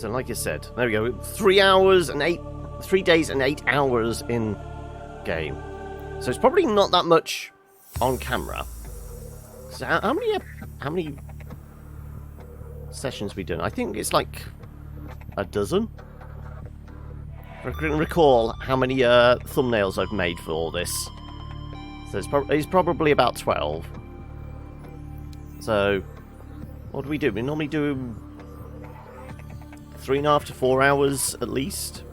So like I said, there we go. 3 days and 8 hours in game. So it's probably not that much on camera. So how many sessions we done? I think it's like a dozen. I can recall how many thumbnails I've made for all this. So it's probably about 12. So what do? We normally do 3.5 to 4 hours at least.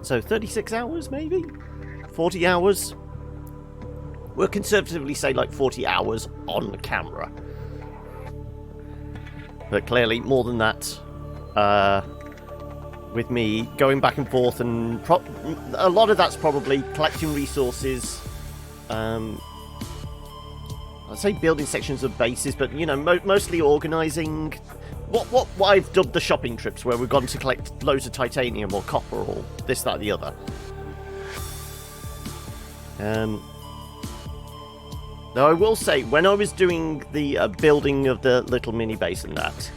So 36 hours maybe? 40 hours? We'll conservatively say like 40 hours on the camera. But clearly more than that, with me going back and forth, and a lot of that's probably collecting resources. I'd say building sections of bases, but you know, mostly organising what I've dubbed the shopping trips, where we've gone to collect loads of titanium or copper or this, that, the other. Now I will say, when I was doing the building of the little mini base and that,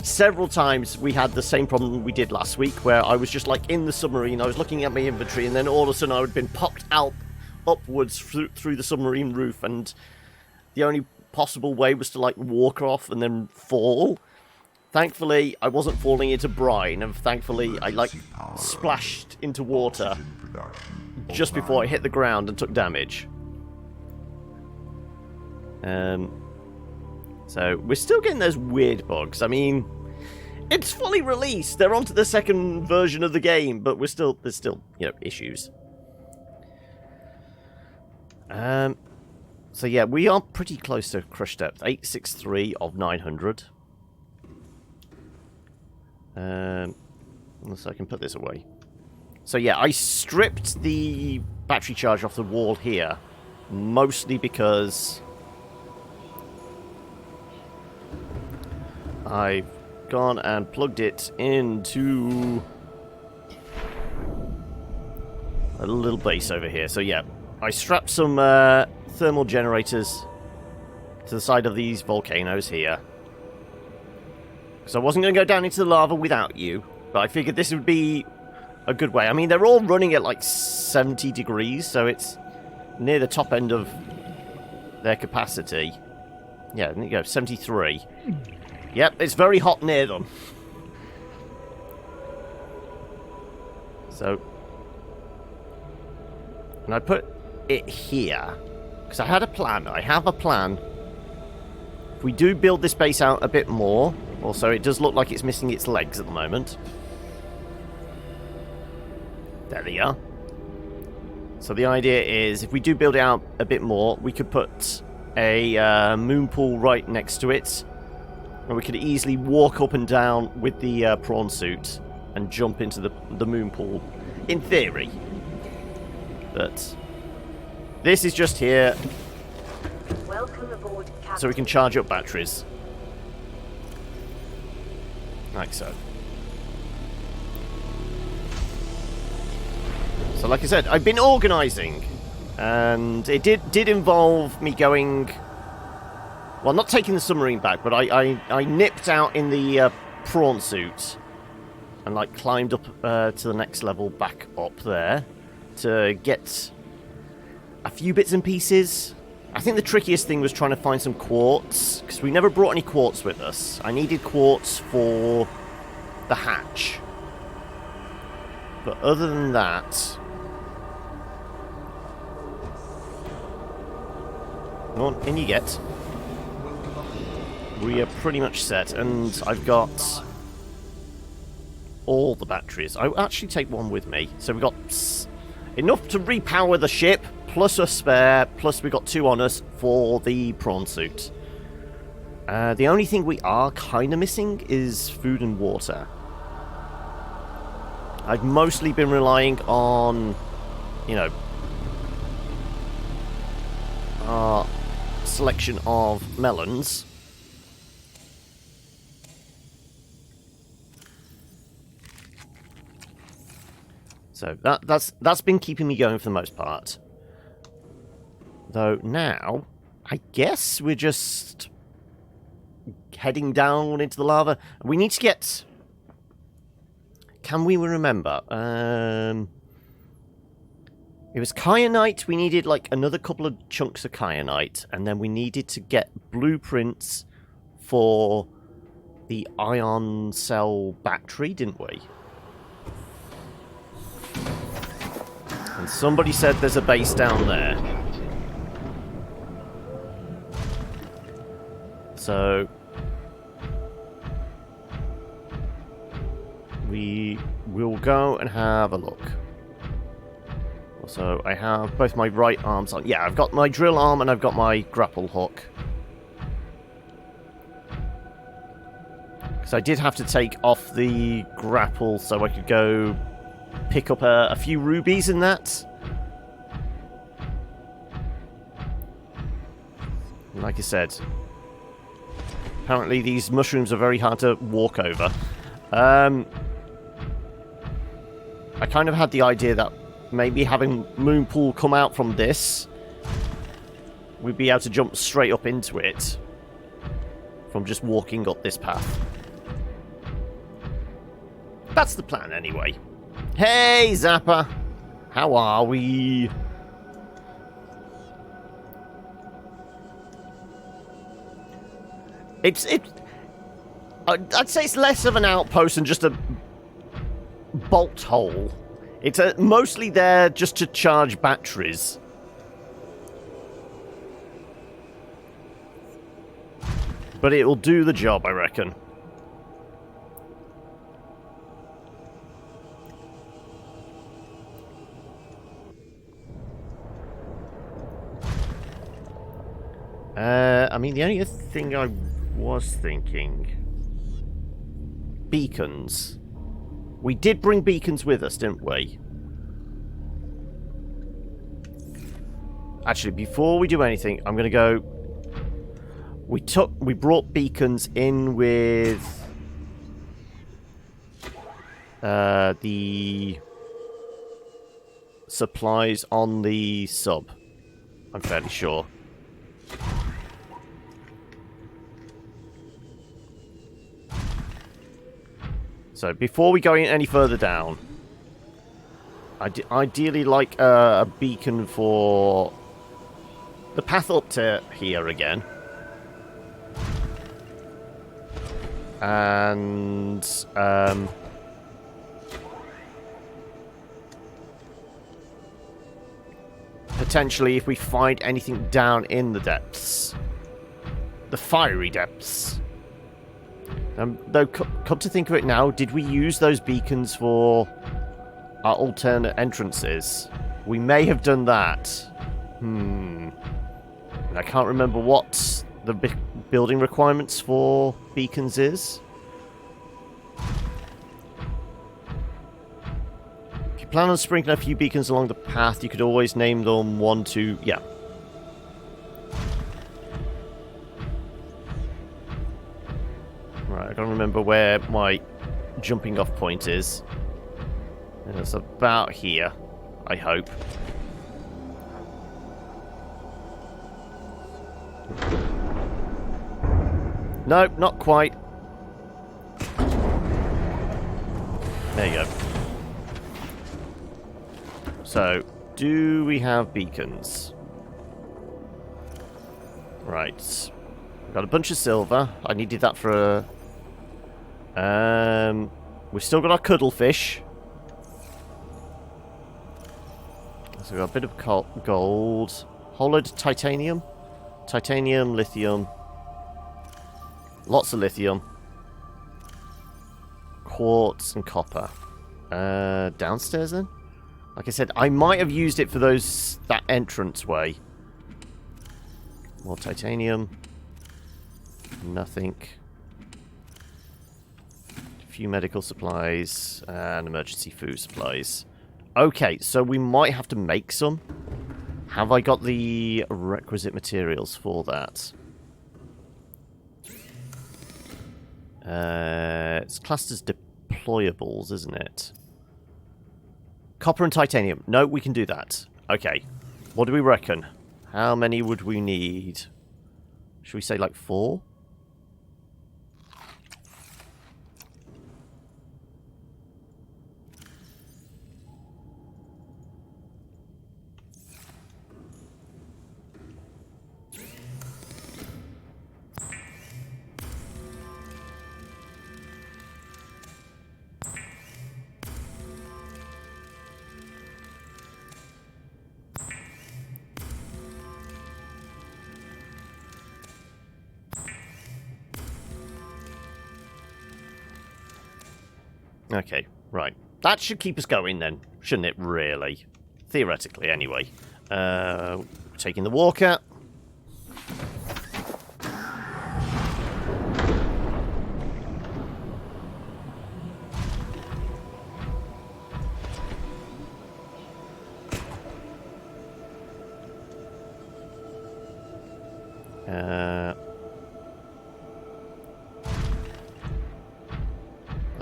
several times we had the same problem we did last week, where I was just like in the submarine, I was looking at my inventory, and then all of a sudden I would have been popped out upwards through the submarine roof, and the only possible way was to like walk off and then fall. Thankfully, I wasn't falling into brine, and thankfully I like splashed into water just before I hit the ground and took damage. So we're still getting those weird bugs. I mean, it's fully released. They're onto the second version of the game, but there's still, you know, issues. So yeah, we are pretty close to crush depth. 863 of 900. So I can put this away. So yeah, I stripped the battery charge off the wall here, mostly because I've gone and plugged it into a little base over here. So yeah, I strapped some thermal generators to the side of these volcanoes here. So I wasn't going to go down into the lava without you, but I figured this would be a good way. I mean, they're all running at like 70 degrees, so it's near the top end of their capacity. Yeah, there you go, 73. Yep, it's very hot near them. So, and I put it here because I had a plan. I have a plan. If we do build this base out a bit more, also it does look like it's missing its legs at the moment. There they are. So the idea is, if we do build it out a bit more, we could put a moon pool right next to it. And we could easily walk up and down with the prawn suit and jump into the moon pool, in theory. But this is just here Welcome aboard, Captain. so we can charge up batteries. Like so. So like I said, I've been organising, and it did involve me going... Well, not taking the submarine back, but I nipped out in the prawn suit and like climbed up to the next level back up there to get a few bits and pieces. I think the trickiest thing was trying to find some quartz, because we never brought any quartz with us. I needed quartz for the hatch. But other than that... Come on, in you get. We are pretty much set, and I've got all the batteries. I will actually take one with me. So we've got enough to repower the ship, plus a spare, plus we've got 2 on us for the prawn suit. The only thing we are kind of missing is food and water. I've mostly been relying on, you know, our selection of melons. So that's been keeping me going for the most part. Though now, I guess we're just heading down into the lava. We need to get Can we remember? It was kyanite. We needed like another couple of chunks of kyanite, and then we needed to get blueprints for the ion cell battery, didn't we? And somebody said there's a base down there. So we will go and have a look. Also, I have both my right arms on. Yeah, I've got my drill arm and I've got my grapple hook. Because I did have to take off the grapple so I could go pick up a few rubies in that. Like I said, apparently these mushrooms are very hard to walk over. I kind of had the idea that maybe having Moonpool come out from this, we'd be able to jump straight up into it from just walking up this path. That's the plan anyway. Hey, Zappa! How are we? I'd say it's less of an outpost than just a bolt hole. It's mostly there just to charge batteries. But it'll do the job, I reckon. I mean, the only thing I was thinking... Beacons. We did bring beacons with us, didn't we? Actually, before we do anything, I'm going to go... We brought beacons in with... the... supplies on the sub. I'm fairly sure. So, before we go any further down, I'd ideally like a beacon for the path up to here again. And, potentially if we find anything down in the depths. The fiery depths. Though, come to think of it now, did we use those beacons for our alternate entrances? We may have done that. I can't remember what the building requirements for beacons is. If you plan on sprinkling a few beacons along the path, you could always name them 1, 2... Yeah. Right, I don't remember where my jumping off point is. And it's about here, I hope. Nope, not quite. There you go. So, do we have beacons? Right. Got a bunch of silver. I needed that for a... we've still got our cuttlefish. So we've got a bit of gold. Hollowed titanium. Titanium, lithium. Lots of lithium. Quartz and copper. Downstairs then? Like I said, I might have used it for that entrance way. More titanium. Nothing. A few medical supplies and emergency food supplies. Okay, so we might have to make some. Have I got the requisite materials for that? It's classed as deployables, isn't it? Copper and titanium. No, we can do that. Okay. What do we reckon? How many would we need? Should we say like 4? . Okay, right. That should keep us going then, shouldn't it, really? Theoretically, anyway. Taking the walker.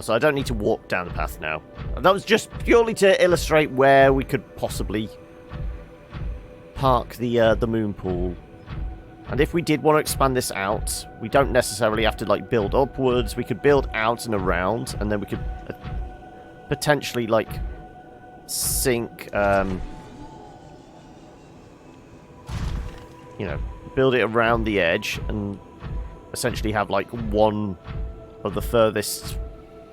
So I don't need to walk down the path now. That was just purely to illustrate where we could possibly park the moon pool. And if we did want to expand this out, we don't necessarily have to like build upwards. We could build out and around, and then we could potentially like sink, you know, build it around the edge and essentially have like one of the furthest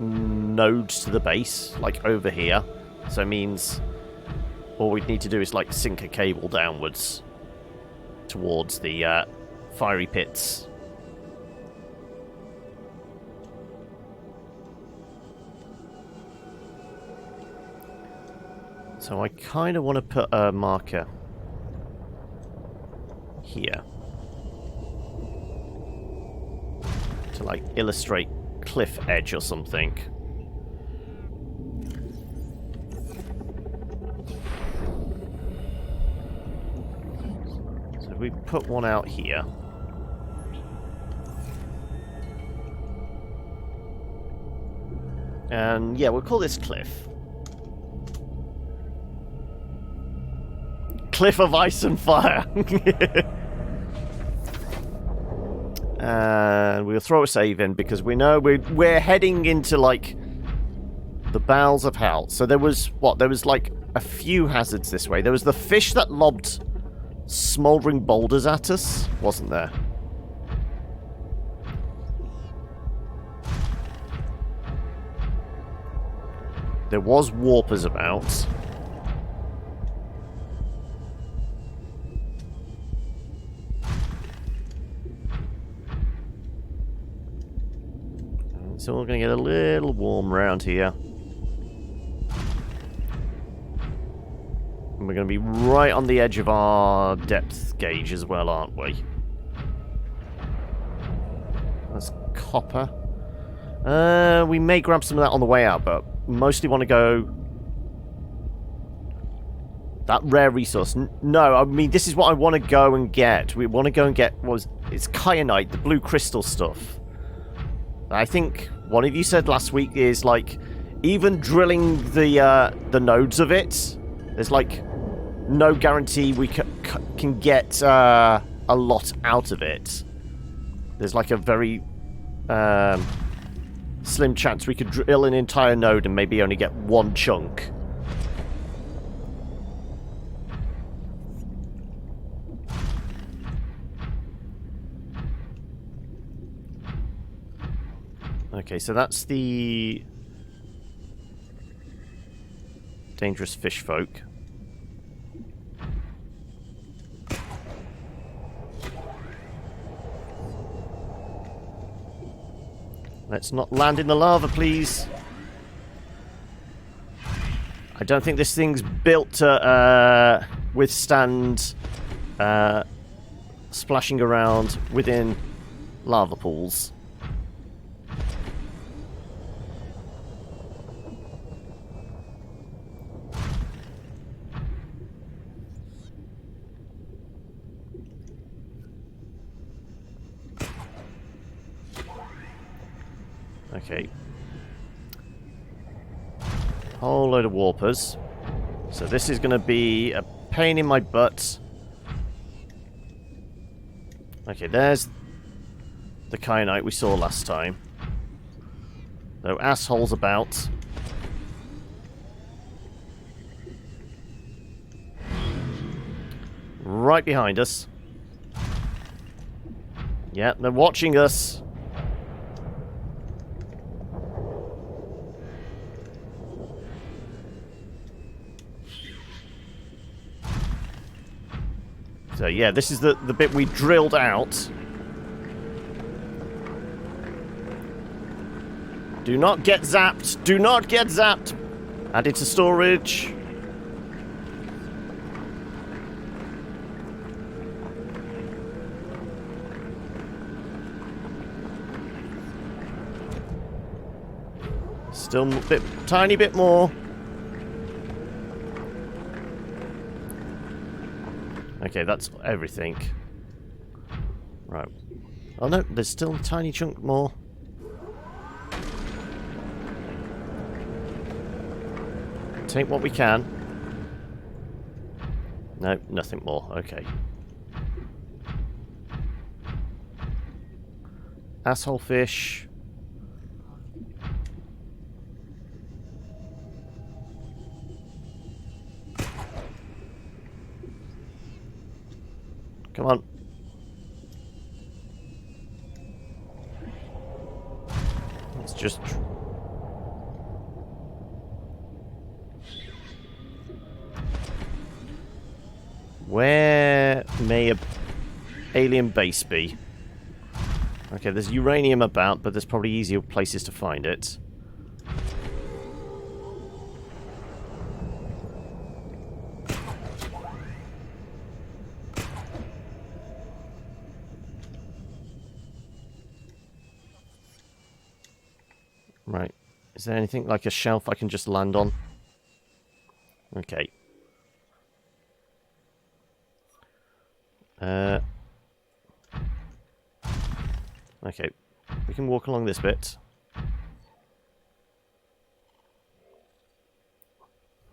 nodes to the base, like over here. So it means all we'd need to do is like sink a cable downwards towards the fiery pits. So I kind of want to put a marker here to like illustrate cliff edge or something. So we put one out here. And yeah, we'll call this cliff. Cliff of ice and fire. And we'll throw a save in because we know we're heading into like the bowels of hell. So there was like a few hazards this way. There was the fish that lobbed smouldering boulders at us, wasn't there? There was warpers about. So we're going to get a little warm around here. And we're going to be right on the edge of our depth gauge as well, aren't we? That's copper. We may grab some of that on the way out, but mostly want to go... That rare resource. No, I mean, this is what I want to go and get. We want to go and get... It's kyanite, the blue crystal stuff. I think one of you said last week is like even drilling the nodes of it, there's like no guarantee we can get a lot out of it. There's like a very slim chance we could drill an entire node and maybe only get one chunk. Okay, so that's the dangerous fish folk. Let's not land in the lava, please. I don't think this thing's built to withstand splashing around within lava pools. Okay. Whole load of warpers. So this is going to be a pain in my butt. Okay, there's the kyanite we saw last time. No assholes about. Right behind us. Yeah, they're watching us. So yeah, this is the bit we drilled out. Do not get zapped. Do not get zapped. Add it to storage. Still a bit, tiny bit more. Okay, that's everything. Right. Oh no, there's still a tiny chunk more. Take what we can. No, nothing more. Okay. Asshole fish. Come on. Let's just... Where may a alien base be? Okay, there's uranium about, but there's probably easier places to find it. Right. Is there anything like a shelf I can just land on? Okay. Okay. We can walk along this bit.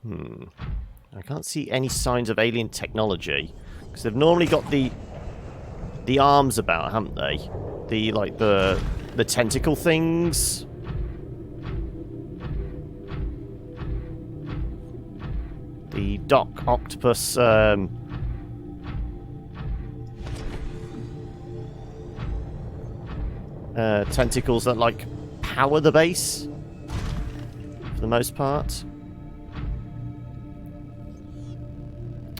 I can't see any signs of alien technology. Because they've normally got the arms about, haven't they? The tentacle things. The dock octopus tentacles that like power the base for the most part.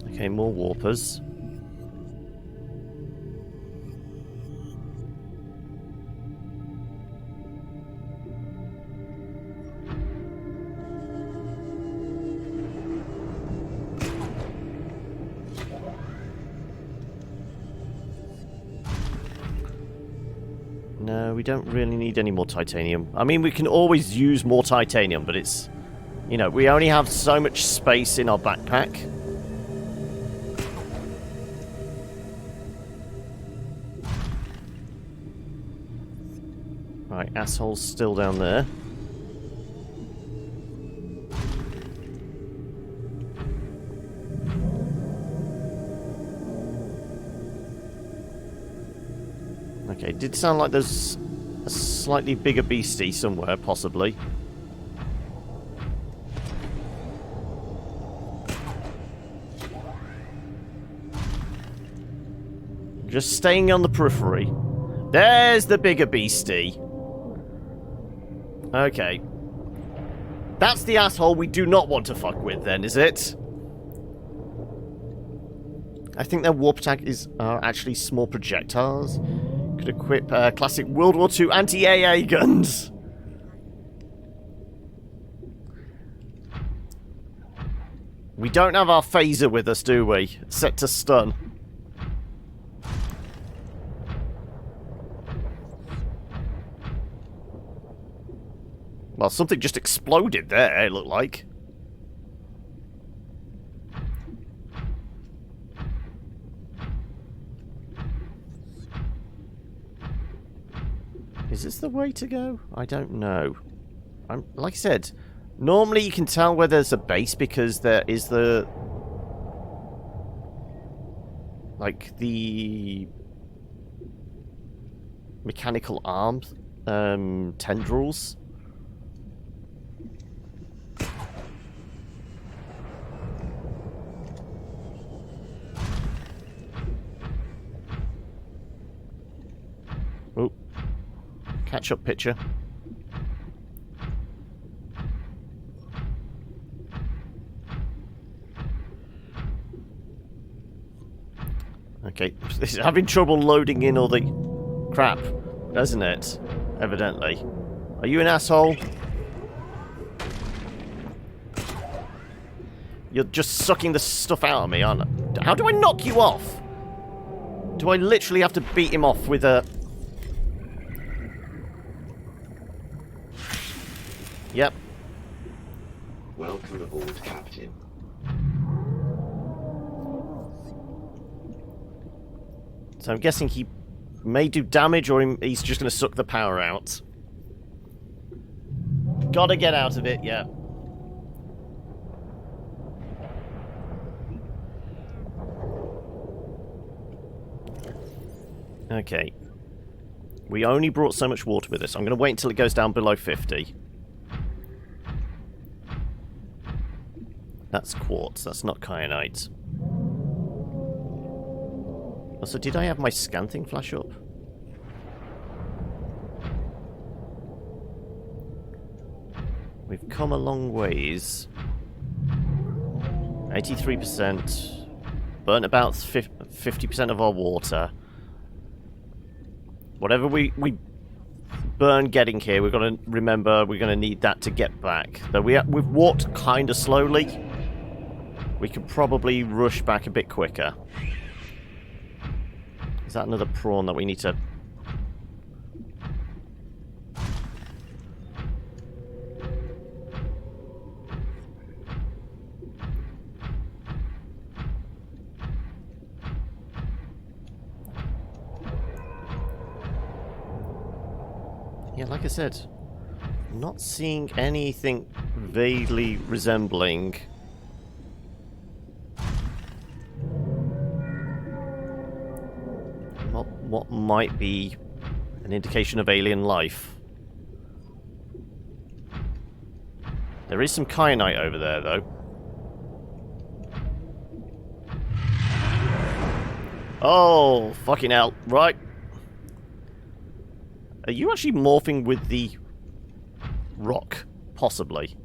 Okay, more warpers. No, we don't really need any more titanium. I mean, we can always use more titanium, but it's... You know, we only have so much space in our backpack. Right, asshole's still down there. Okay, it did sound like there's a slightly bigger beastie somewhere, possibly. Just staying on the periphery. There's the bigger beastie. Okay. That's the asshole we do not want to fuck with, then, is it? I think their warp attack is actually small projectiles. Could equip classic World War II anti-AA guns. We don't have our phaser with us, do we? Set to stun. Well, something just exploded there, it looked like. Is this the way to go? I don't know. Like I said, normally you can tell where there's a base because there is the... like, the... mechanical arms, tendrils. Oh. Catch-up picture. Okay, it's having trouble loading in all the crap, doesn't it? Evidently. Are you an asshole? You're just sucking the stuff out of me, aren't you? How do I knock you off? Do I literally have to beat him off with a... Yep. Welcome aboard, Captain. So I'm guessing he may do damage, or he's just going to suck the power out. Gotta get out of it, yeah. Okay. We only brought so much water with us. I'm going to wait until it goes down below 50. That's quartz. That's not kyanite. Also, did I have my scan thing flash up? We've come a long ways. 83%. Burnt about 50% of our water. Whatever we burn getting here, we've got to remember we're going to need that to get back. Though we've walked kind of slowly. We could probably rush back a bit quicker. Is that another prawn that we need to... Yeah, like I said, not seeing anything vaguely resembling... what might be an indication of alien life. There is some kyanite over there, though. Oh, fucking hell. Right. Are you actually morphing with the rock? Possibly.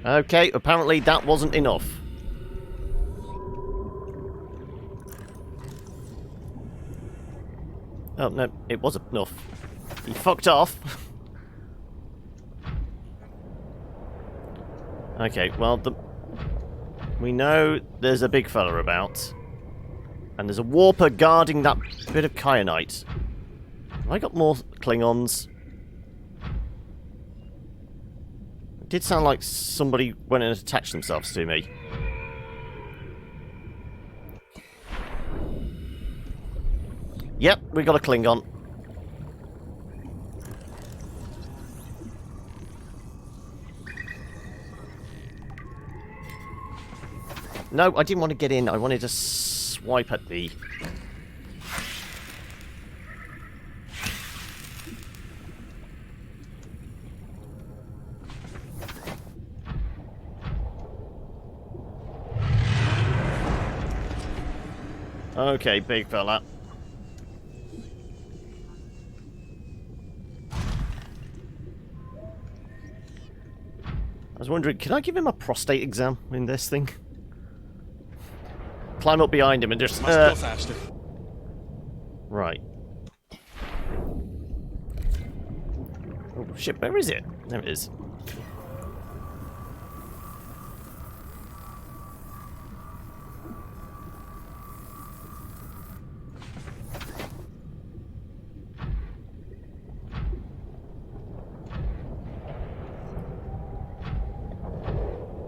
Okay, apparently that wasn't enough. Oh, no, it was enough. He fucked off. Okay, well, we know there's a big fella about. And there's a warper guarding that bit of kyanite. Have I got more Klingons? It did sound like somebody went and attached themselves to me. Yep, we got a Klingon. No, I didn't want to get in. I wanted to swipe at the... Okay, big fella. I was wondering, can I give him a prostate exam in this thing? Climb up behind him and just... Must go faster. Right. Oh, shit, where is it? There it is.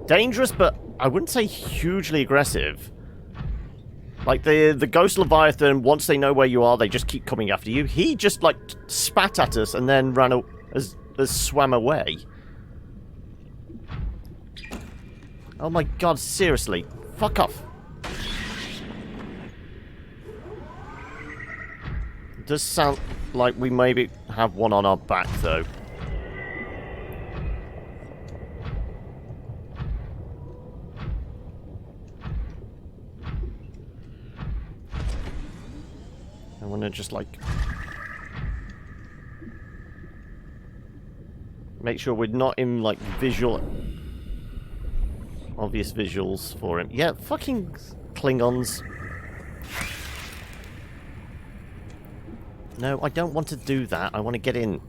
Dangerous, but I wouldn't say hugely aggressive. Like, the Ghost Leviathan, once they know where you are, they just keep coming after you. He just, like, spat at us and then ran swam away. Oh my god, seriously. Fuck off. It does sound like we maybe have one on our back, though. I want to just, like, make sure we're not in, like, visual... obvious visuals for him. Yeah, fucking Klingons. No, I don't want to do that. I want to get in.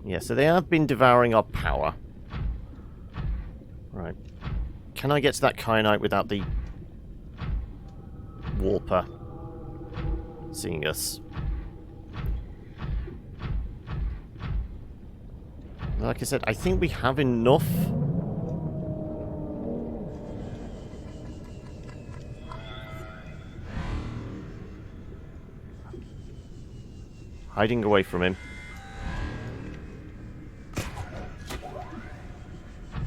Yeah, so they have been devouring our power. Right. Can I get to that kyanite without the warper seeing us? Like I said, I think we have enough. Hiding away from him.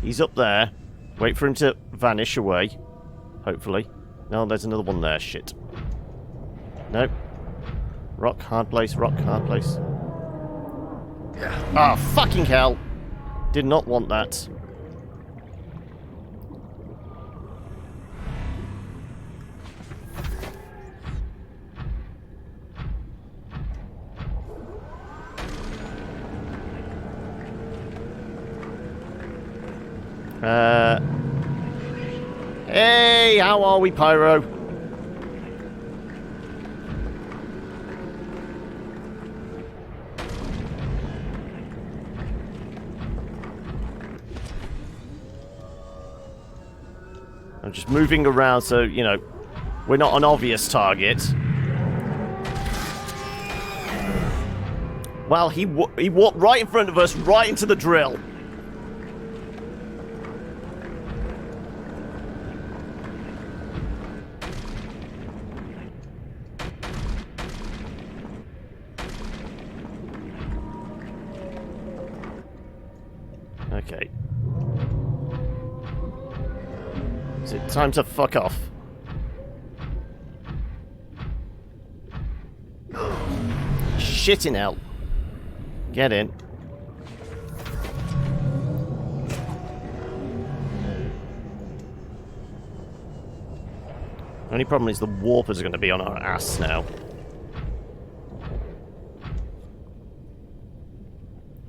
He's up there. Wait for him to vanish away. Hopefully. No, there's another one there. Shit. Nope. Rock, hard place, rock, hard place. Ah, fucking hell! Did not want that. Hey, how are we, Pyro? I'm just moving around so, you know, we're not an obvious target. Well, he walked right in front of us, right into the drill. Okay. Is it time to fuck off? Shitting hell. Get in. Only problem is the warpers are going to be on our ass now.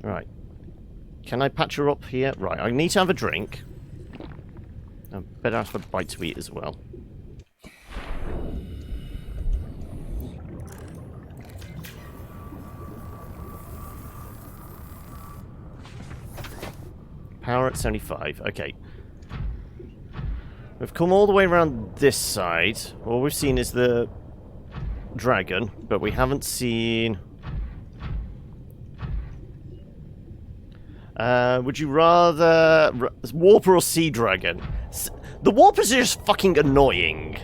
Right. Can I patch her up here? Right, I need to have a drink. I better have a bite to eat as well. Power at 75. Okay. We've come all the way around this side. All we've seen is the dragon, but we haven't seen... would you rather... Warper or Sea Dragon? The Warpers are just fucking annoying.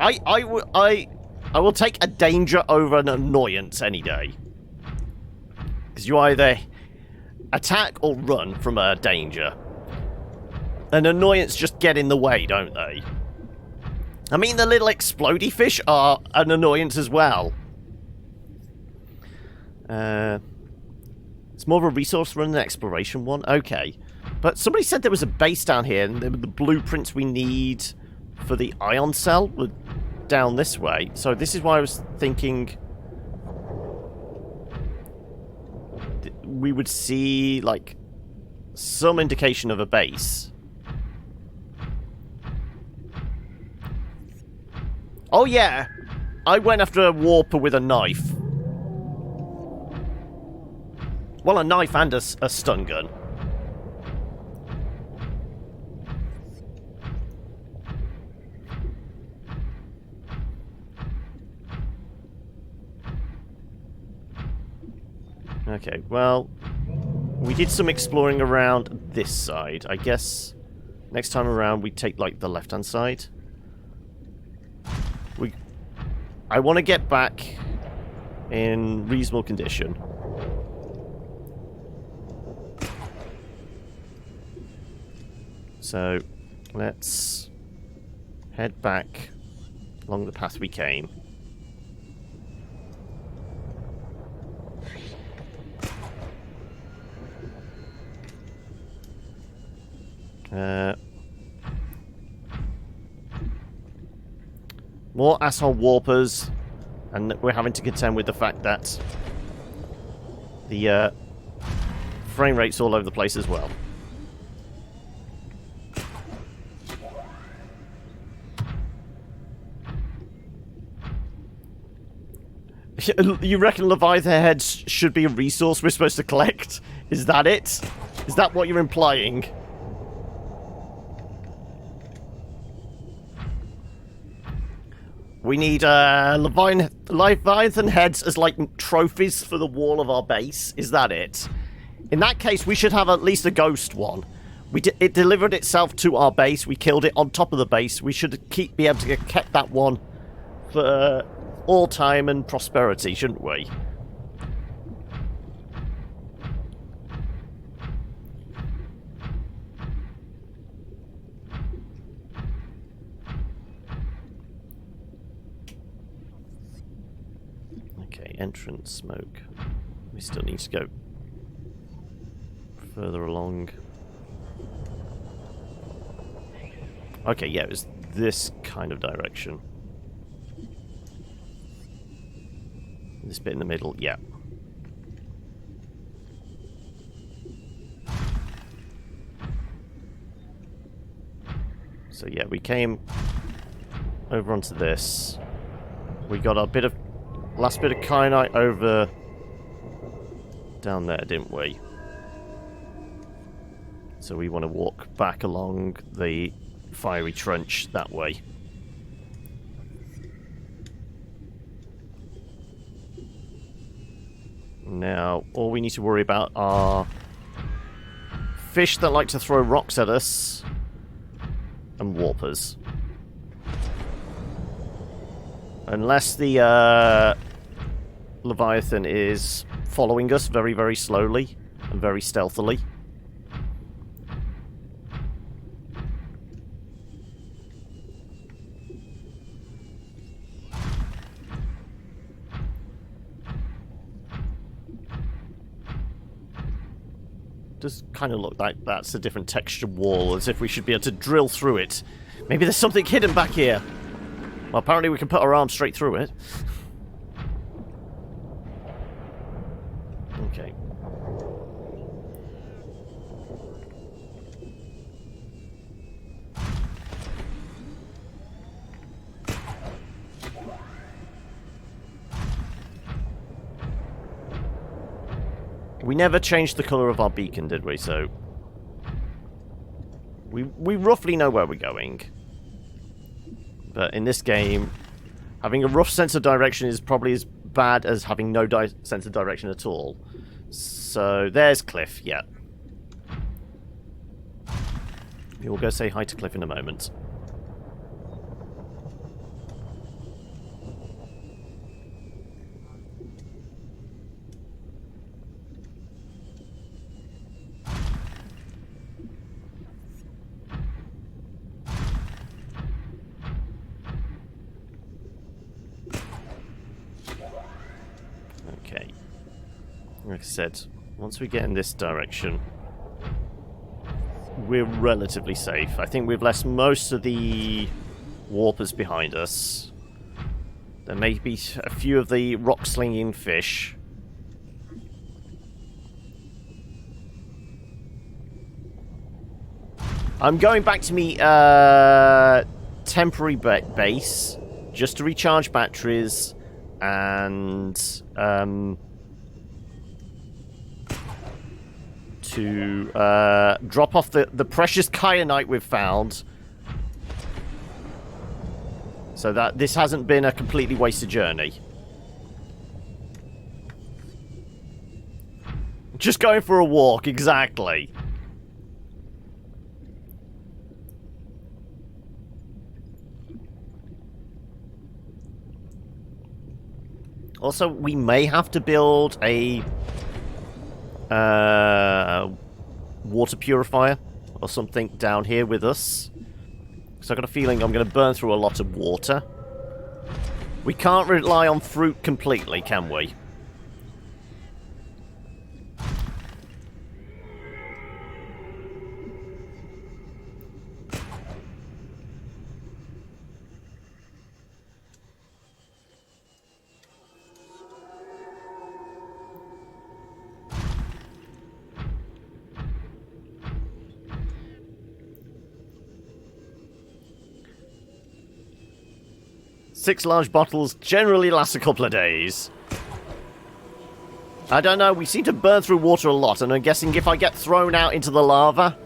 I will take a danger over an annoyance any day. Because you either attack or run from a danger. An annoyance just get in the way, don't they? I mean, the little explodey fish are an annoyance as well. It's more of a resource run than an exploration one. Okay. But somebody said there was a base down here, and the blueprints we need for the ion cell were down this way. So this is why I was thinking we would see, like, some indication of a base. Oh, yeah. I went after a warper with a knife. Well, a knife and a stun gun. Okay, well, we did some exploring around this side. I guess next time around we take, like, the left-hand side. I want to get back in reasonable condition. So, let's head back along the path we came. More asshole warpers, and we're having to contend with the fact that the frame rate's all over the place as well. You reckon Leviathan heads should be a resource we're supposed to collect? Is that it? Is that what you're implying? We need Leviathan heads as, like, trophies for the wall of our base. Is that it? In that case, we should have at least a ghost one. It delivered itself to our base. We killed it on top of the base. We should be able to get kept that one for all time and prosperity, shouldn't we? Okay, entrance smoke. We still need to go further along. Okay, yeah, it was this kind of direction. This bit in the middle, yeah. So yeah, we came over onto this. We got our last bit of kyanite over down there, didn't we? So we want to walk back along the fiery trench that way. Now, all we need to worry about are fish that like to throw rocks at us and warpers. Unless the Leviathan is following us very, very slowly and very stealthily. Does kind of look like that's a different texture wall, as if we should be able to drill through it. Maybe there's something hidden back here. Well, apparently we can put our arm straight through it. Okay. We never changed the colour of our beacon, did we? So we roughly know where we're going. But in this game, having a rough sense of direction is probably as bad as having no sense of direction at all. So there's Cliff, yeah. We will go say hi to Cliff in a moment. Okay. Like I said, once we get in this direction, we're relatively safe. I think we've left most of the warpers behind us. There may be a few of the rock-slinging fish. I'm going back to me temporary base just to recharge batteries and to drop off the precious kyanite we've found, so that this hasn't been a completely wasted journey. Just going for a walk, exactly. Also, we may have to build a water purifier or something down here with us. So I've got a feeling I'm going to burn through a lot of water. We can't rely on fruit completely, can we? 6 large bottles generally last a couple of days. I don't know, we seem to burn through water a lot, and I'm guessing if I get thrown out into the lava,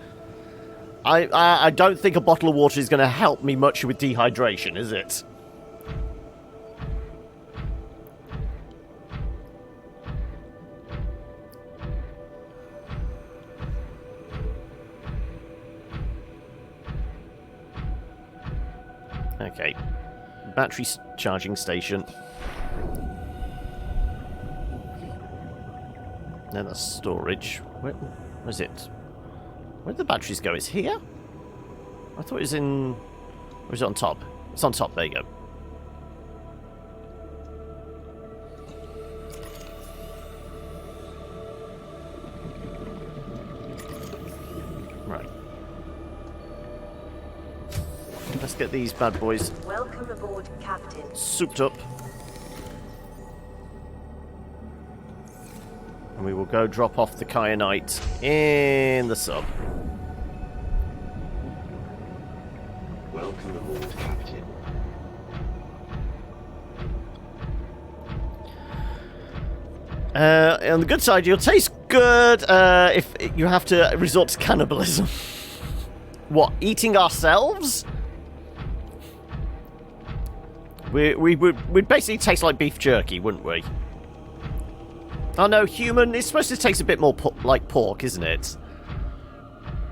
I don't think a bottle of water is going to help me much with dehydration, is it? Okay. Battery charging station. No, that's storage. Where is it? Where did the batteries go? It's here? I thought it was in... Or is it on top? It's on top, there you go. Right. Let's get these bad boys... Welcome aboard, Captain. Souped up. And we will go drop off the kyanite in the sub. Welcome aboard, Captain. On the good side, you'll taste good if you have to resort to cannibalism. What, eating ourselves? We'd basically taste like beef jerky, wouldn't we? Oh no, human, it's supposed to taste a bit more like pork, isn't it?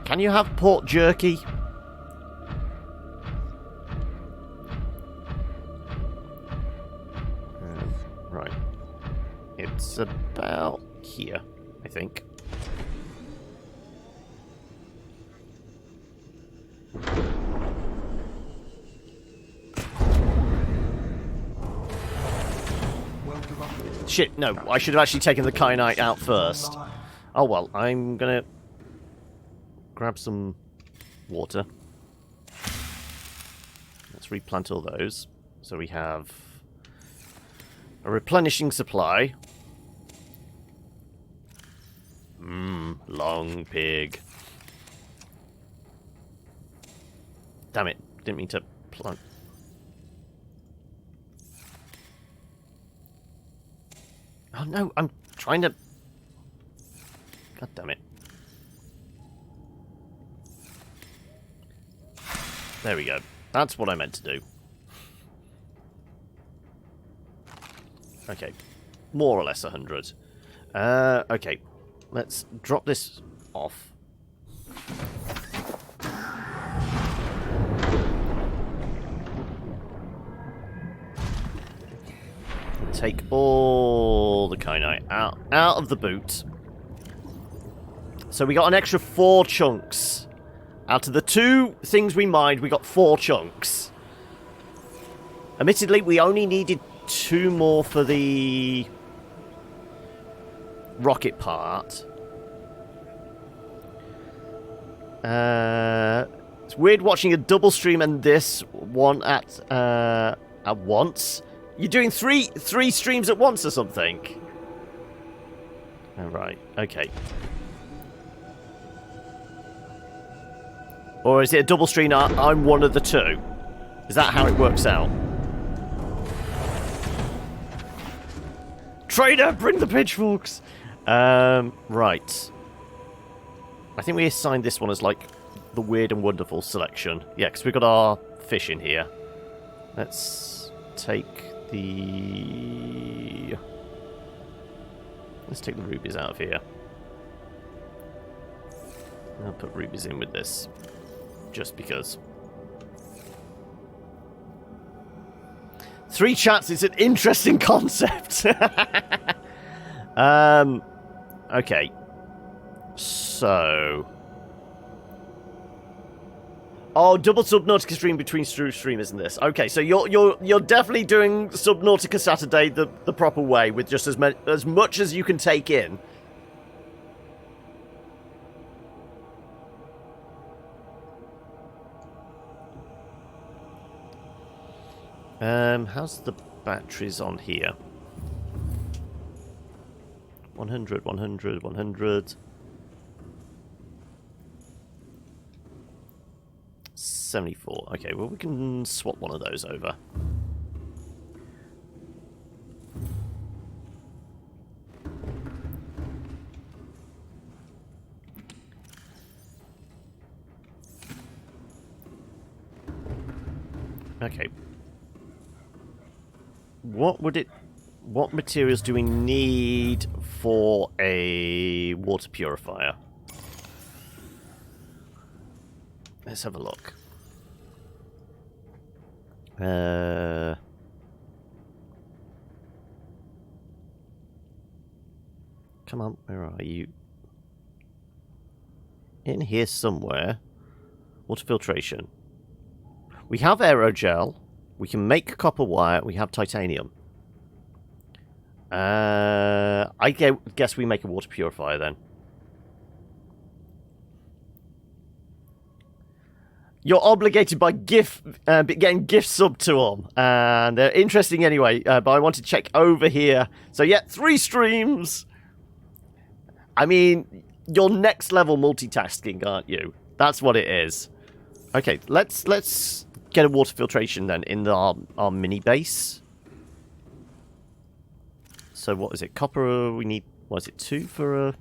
Can you have pork jerky? Right. It's about here, I think. Shit, no, I should have actually taken the kyanite out first. Oh well, I'm gonna grab some water. Let's replant all those. So we have a replenishing supply. Long pig. Damn it, didn't mean to plant. Oh no, I'm trying to... God damn it. There we go. That's what I meant to do. Okay. More or less 100. Okay. Let's drop this off. Take all the kyanite out of the boot. So we got an extra 4 chunks. Out of the 2 things we mined, we got 4 chunks. Admittedly, we only needed 2 more for the rocket part. It's weird watching a double stream and this one at once. You're doing three streams at once or something? Alright, okay. Or is it a double stream? I'm one of the 2. Is that how it works out? Trader, bring the pitchforks! Right. I think we assigned this one as, like, the weird and wonderful selection. Yeah, because we've got our fish in here. Let's take the... Let's take the rubies out of here. I'll put rubies in with this. Just because. 3 chats is an interesting concept. Okay. So... Oh, double Subnautica stream between stream, isn't this? Okay, so you're definitely doing Subnautica Saturday the proper way, with just as much as you can take in. How's the batteries on here? 100, 100, 100. 74. Okay, well, we can swap one of those over. Okay. What materials do we need for a water purifier? Let's have a look. Come on, where are you? In here somewhere. Water filtration. We have aerogel. We can make copper wire. We have titanium. I guess we make a water purifier then. You're obligated by getting gift sub to them. And they're interesting anyway, but I want to check over here. So yeah, 3 streams. I mean, you're next level multitasking, aren't you? That's what it is. Okay, let's get a water filtration then in our mini base. So what is it? Copper, we need, what is it, 2 for a...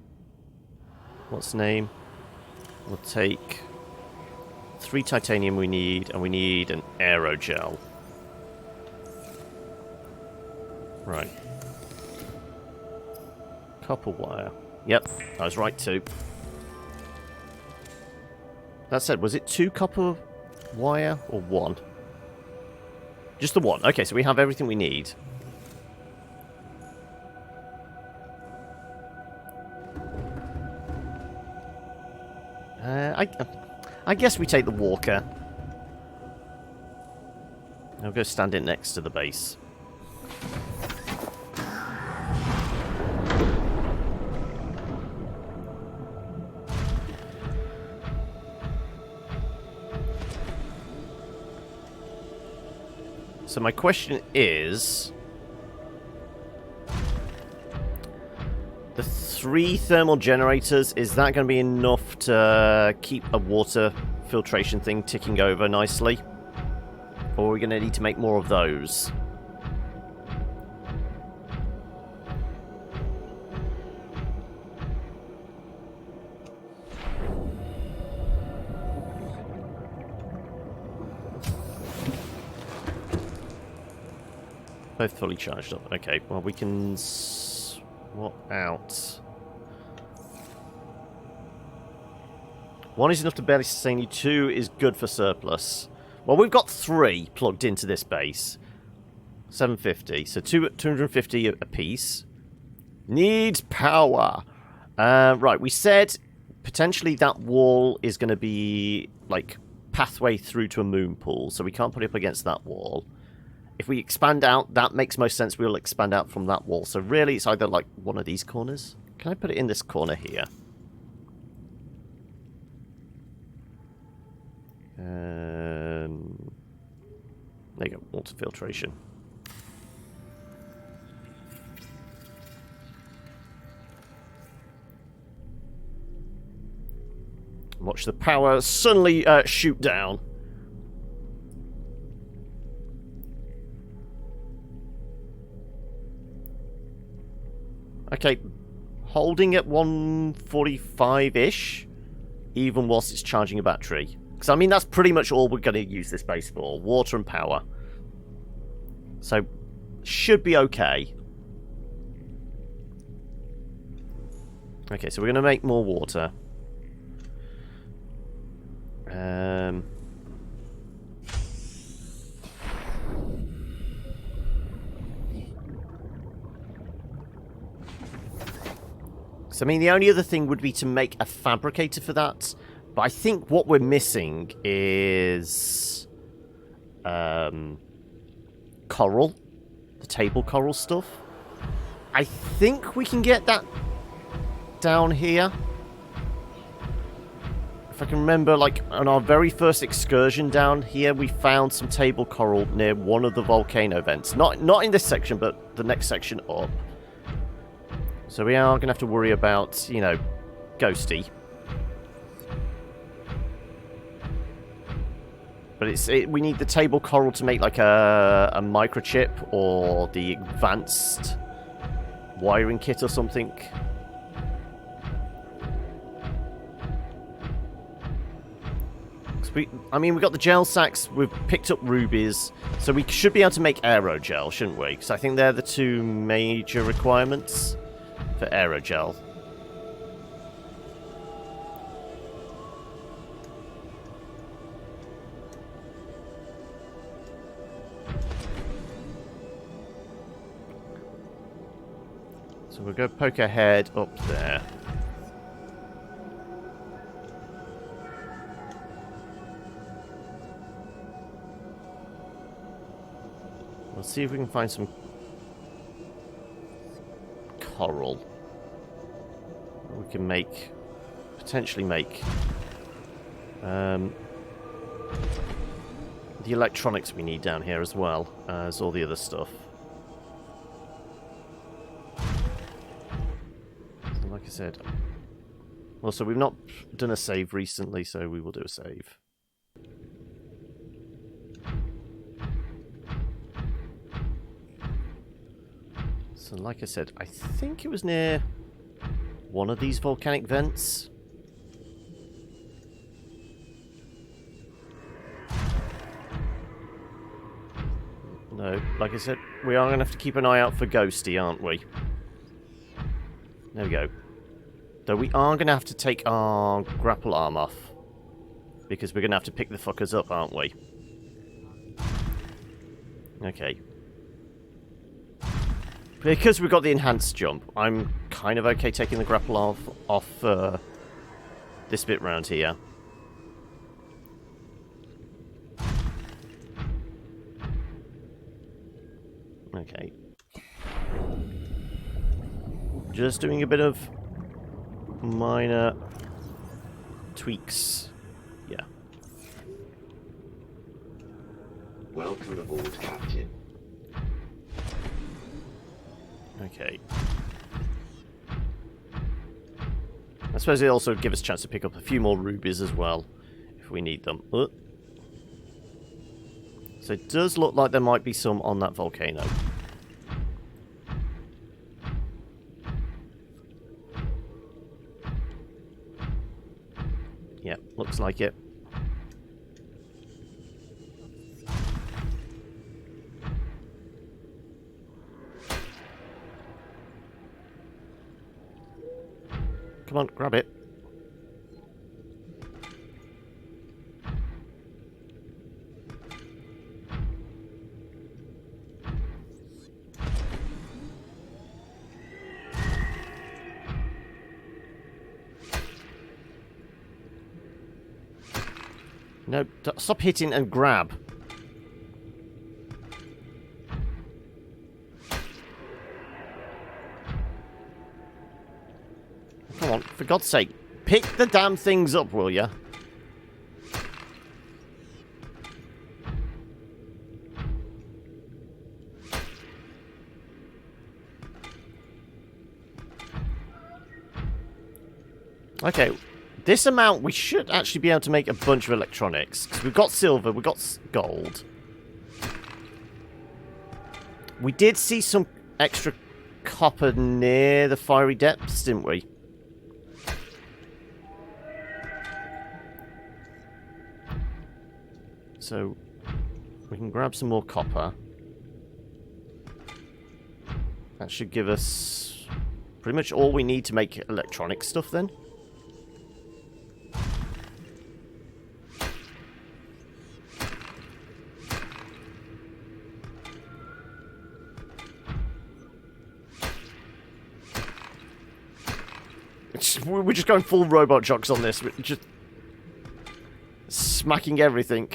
What's the name? We'll take 3 titanium we need, and we need an aerogel. Right. Copper wire. Yep, I was right too. That said, was it 2 copper wire or 1? Just the 1. Okay, so we have everything we need. I guess we take the walker. I'll go stand it next to the base. So my question is... The 3 thermal generators, is that going to be enough to keep a water filtration thing ticking over nicely? Or are we going to need to make more of those? Both fully charged up. Okay, well we can swap out. 1 is enough to barely sustain you. 2 is good for surplus. Well, we've got 3 plugged into this base. 750. So 250 a piece. Needs power. Right, we said potentially that wall is going to be like pathway through to a moon pool. So we can't put it up against that wall. If we expand out, that makes most sense. We'll expand out from that wall. So really, it's either like one of these corners. Can I put it in this corner here? There you go, water filtration. Watch the power suddenly shoot down. Okay, holding at 145-ish, even whilst it's charging a battery. Because, I mean, that's pretty much all we're going to use this base for. Water and power. So, should be okay. Okay, so we're going to make more water. So, I mean, the only other thing would be to make a fabricator for that. But I think what we're missing is... coral. The table coral stuff. I think we can get that down here. If I can remember, like, on our very first excursion down here, we found some table coral near one of the volcano vents. Not in this section, but the next section up. So we are going to have to worry about, you know, ghosty. But we need the table coral to make like a microchip or the advanced wiring kit or something. So I mean, we've got the gel sacks, we've picked up rubies, so we should be able to make aerogel, shouldn't we? Because I think they're the two major requirements for aerogel. So we'll go poke our head up there. We'll see if we can find some coral. We can potentially make the electronics we need down here as well as all the other stuff. So like I said, also we've not done a save recently, so we will do a save. So like I said, I think it was near one of these volcanic vents. No, like I said, we are going to have to keep an eye out for Ghosty, aren't we? There we go. Though we are going to have to take our grapple arm off. Because we're going to have to pick the fuckers up, aren't we? Okay. Because we've got the enhanced jump, I'm kind of okay taking the grapple off this bit round here. Okay. Just doing a bit of minor tweaks. Yeah. Welcome aboard, Captain. Okay. I suppose it also give us a chance to pick up a few more rubies as well, if we need them. So it does look like there might be some on that volcano. Yeah, looks like it. Come on, grab it. No, stop hitting and grab. Come on, for God's sake. Pick the damn things up, will ya? Okay, this amount we should actually be able to make a bunch of electronics. Because we've got silver, we've got gold. We did see some extra copper near the fiery depths, didn't we? So, we can grab some more copper. That should give us pretty much all we need to make electronic stuff then. We're just going full robot jocks on this. We're just smacking everything.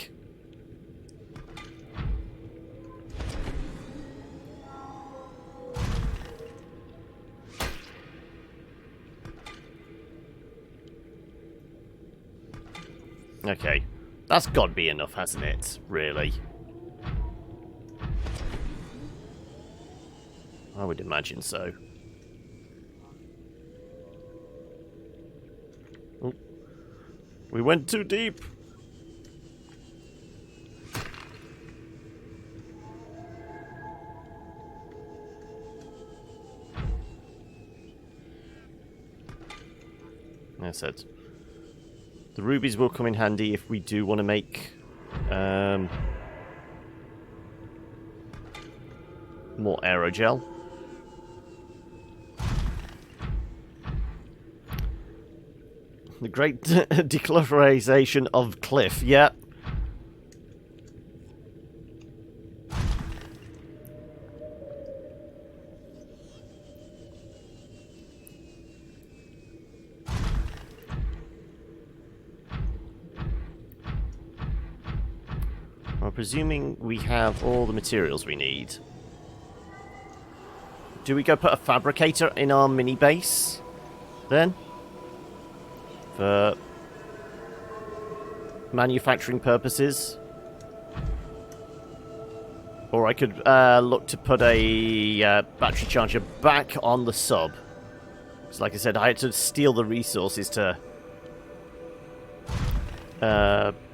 Okay. That's got to be enough, hasn't it? Really? I would imagine so. Oh. We went too deep. That's it. The rubies will come in handy if we do want to make more aerogel. The great decolorization of Cliff, yeah. I'm presuming we have all the materials we need. Do we go put a fabricator in our mini base then? For manufacturing purposes? Or I could look to put a battery charger back on the sub. Because like I said, I had to steal the resources to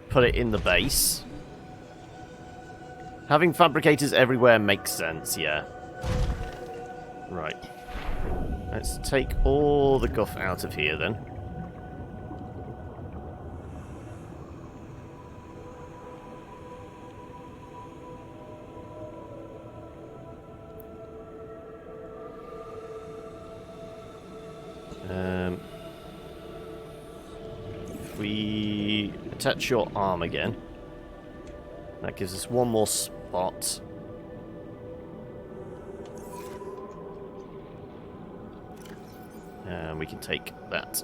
put it in the base. Having fabricators everywhere makes sense, yeah. Right. Let's take all the guff out of here then. If we attach your arm again, that gives us one more spot. And we can take that.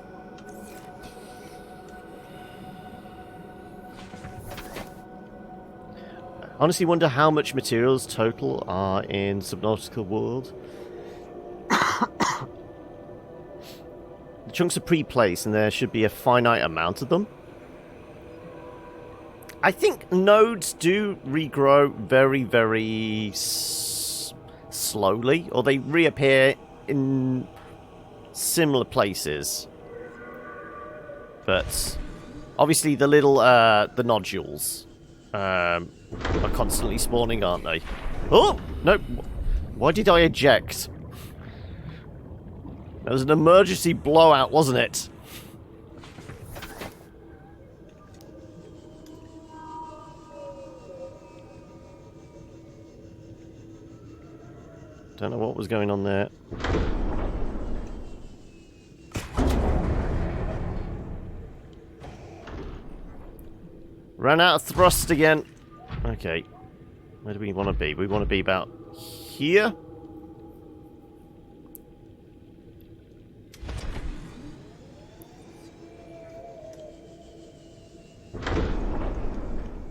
Honestly wonder how much materials total are in Subnautica world. The chunks are pre-placed and there should be a finite amount of them. I think nodes do regrow very, very slowly, or they reappear in similar places. But obviously the little the nodules are constantly spawning, aren't they? Oh no! Why did I eject? That was an emergency blowout, wasn't it? Don't know what was going on there. Ran out of thrust again. Okay. Where do we want to be? We want to be about here.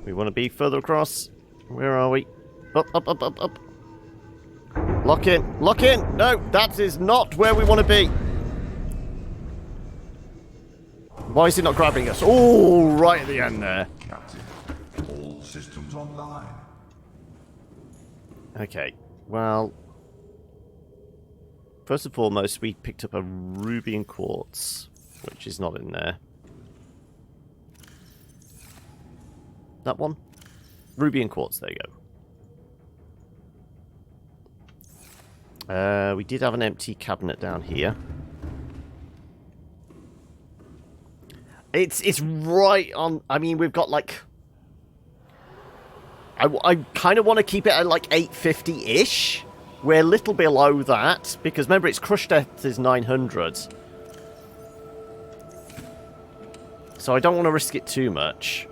We want to be further across. Where are we? Up, up, up, up, up. Lock in. Lock in! No, that is not where we want to be. Why is it not grabbing us? Oh, right at the end there. Captain, all systems online. Okay, well... First and foremost, we picked up a ruby and quartz, which is not in there. That one? Ruby and quartz, there you go. We did have an empty cabinet down here. It's right on... I mean, we've got like... I kind of want to keep it at like 850-ish. We're a little below that, because remember, its crush depth is 900. So I don't want to risk it too much.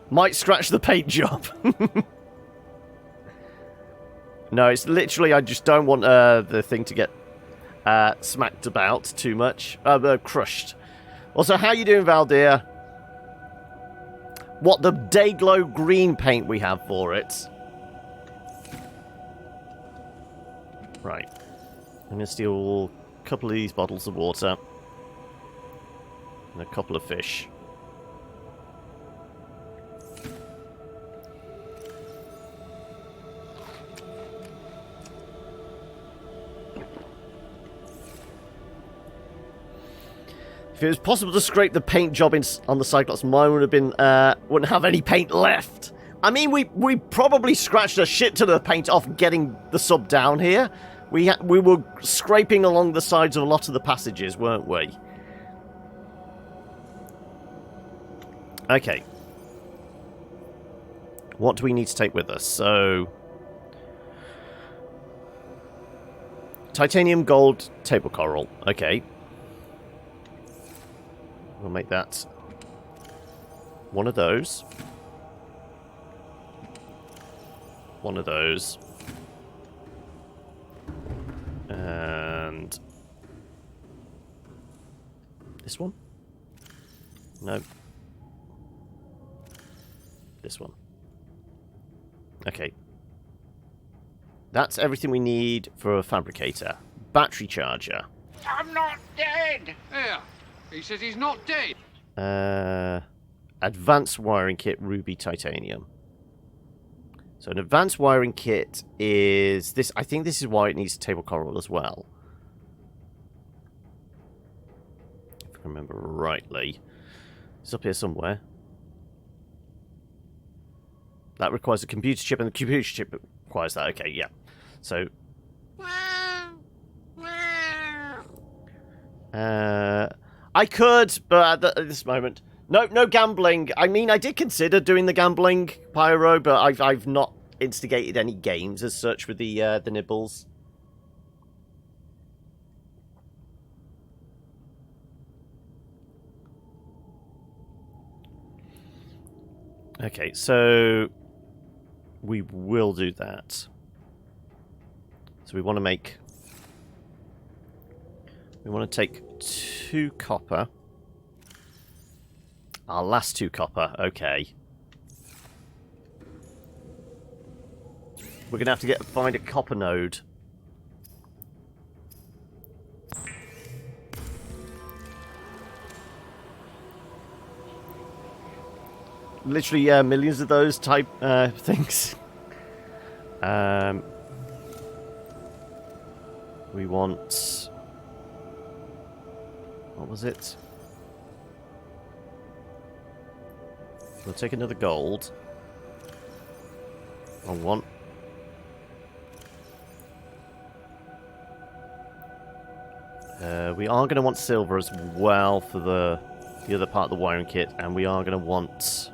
Might scratch the paint job. No, it's literally, I just don't want the thing to get smacked about too much. Crushed. Also, how you doing, Valdir? What, the Dayglow green paint we have for it? Right. I'm going to steal a couple of these bottles of water. And a couple of fish. If it was possible to scrape the paint job on the Cyclops, mine would have been, wouldn't have any paint left. I mean, we probably scratched a shit ton of paint off getting the sub down here. We were scraping along the sides of a lot of the passages, weren't we? Okay. What do we need to take with us? So... titanium, gold, table coral. Okay. We'll make that one of those. One of those. And... this one? No. This one. Okay. That's everything we need for a fabricator. Battery charger. I'm not dead! Yeah, he says he's not dead. Advanced wiring kit, ruby, titanium. So an advanced wiring kit is this. I think this is why it needs a table coral as well. If I remember rightly. It's up here somewhere. That requires a computer chip, and the computer chip requires that. Okay, yeah. So... I could, but at this moment... No gambling. I mean, I did consider doing the gambling, Pyro, but I've not instigated any games as such with the nibbles. Okay, so we will do that. So we want to make... we want to take 2 copper. Our last 2 copper, okay. We're going to have to find a copper node. Literally, millions of those type things. We want... what was it? We'll take another gold. Wrong one. We are going to want silver as well for the other part of the wiring kit, and we are going to want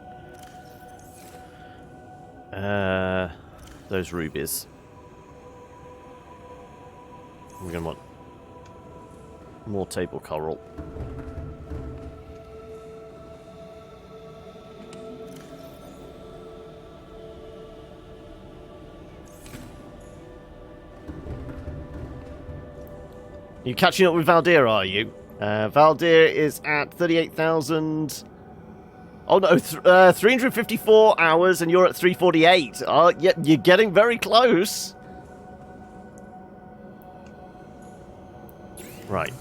those rubies. We're going to want more table coral. You catching up with Valdir, are you? Valdir is at 38,000... oh no, 354 hours, and you're at 348. Yeah, you're getting very close. Right.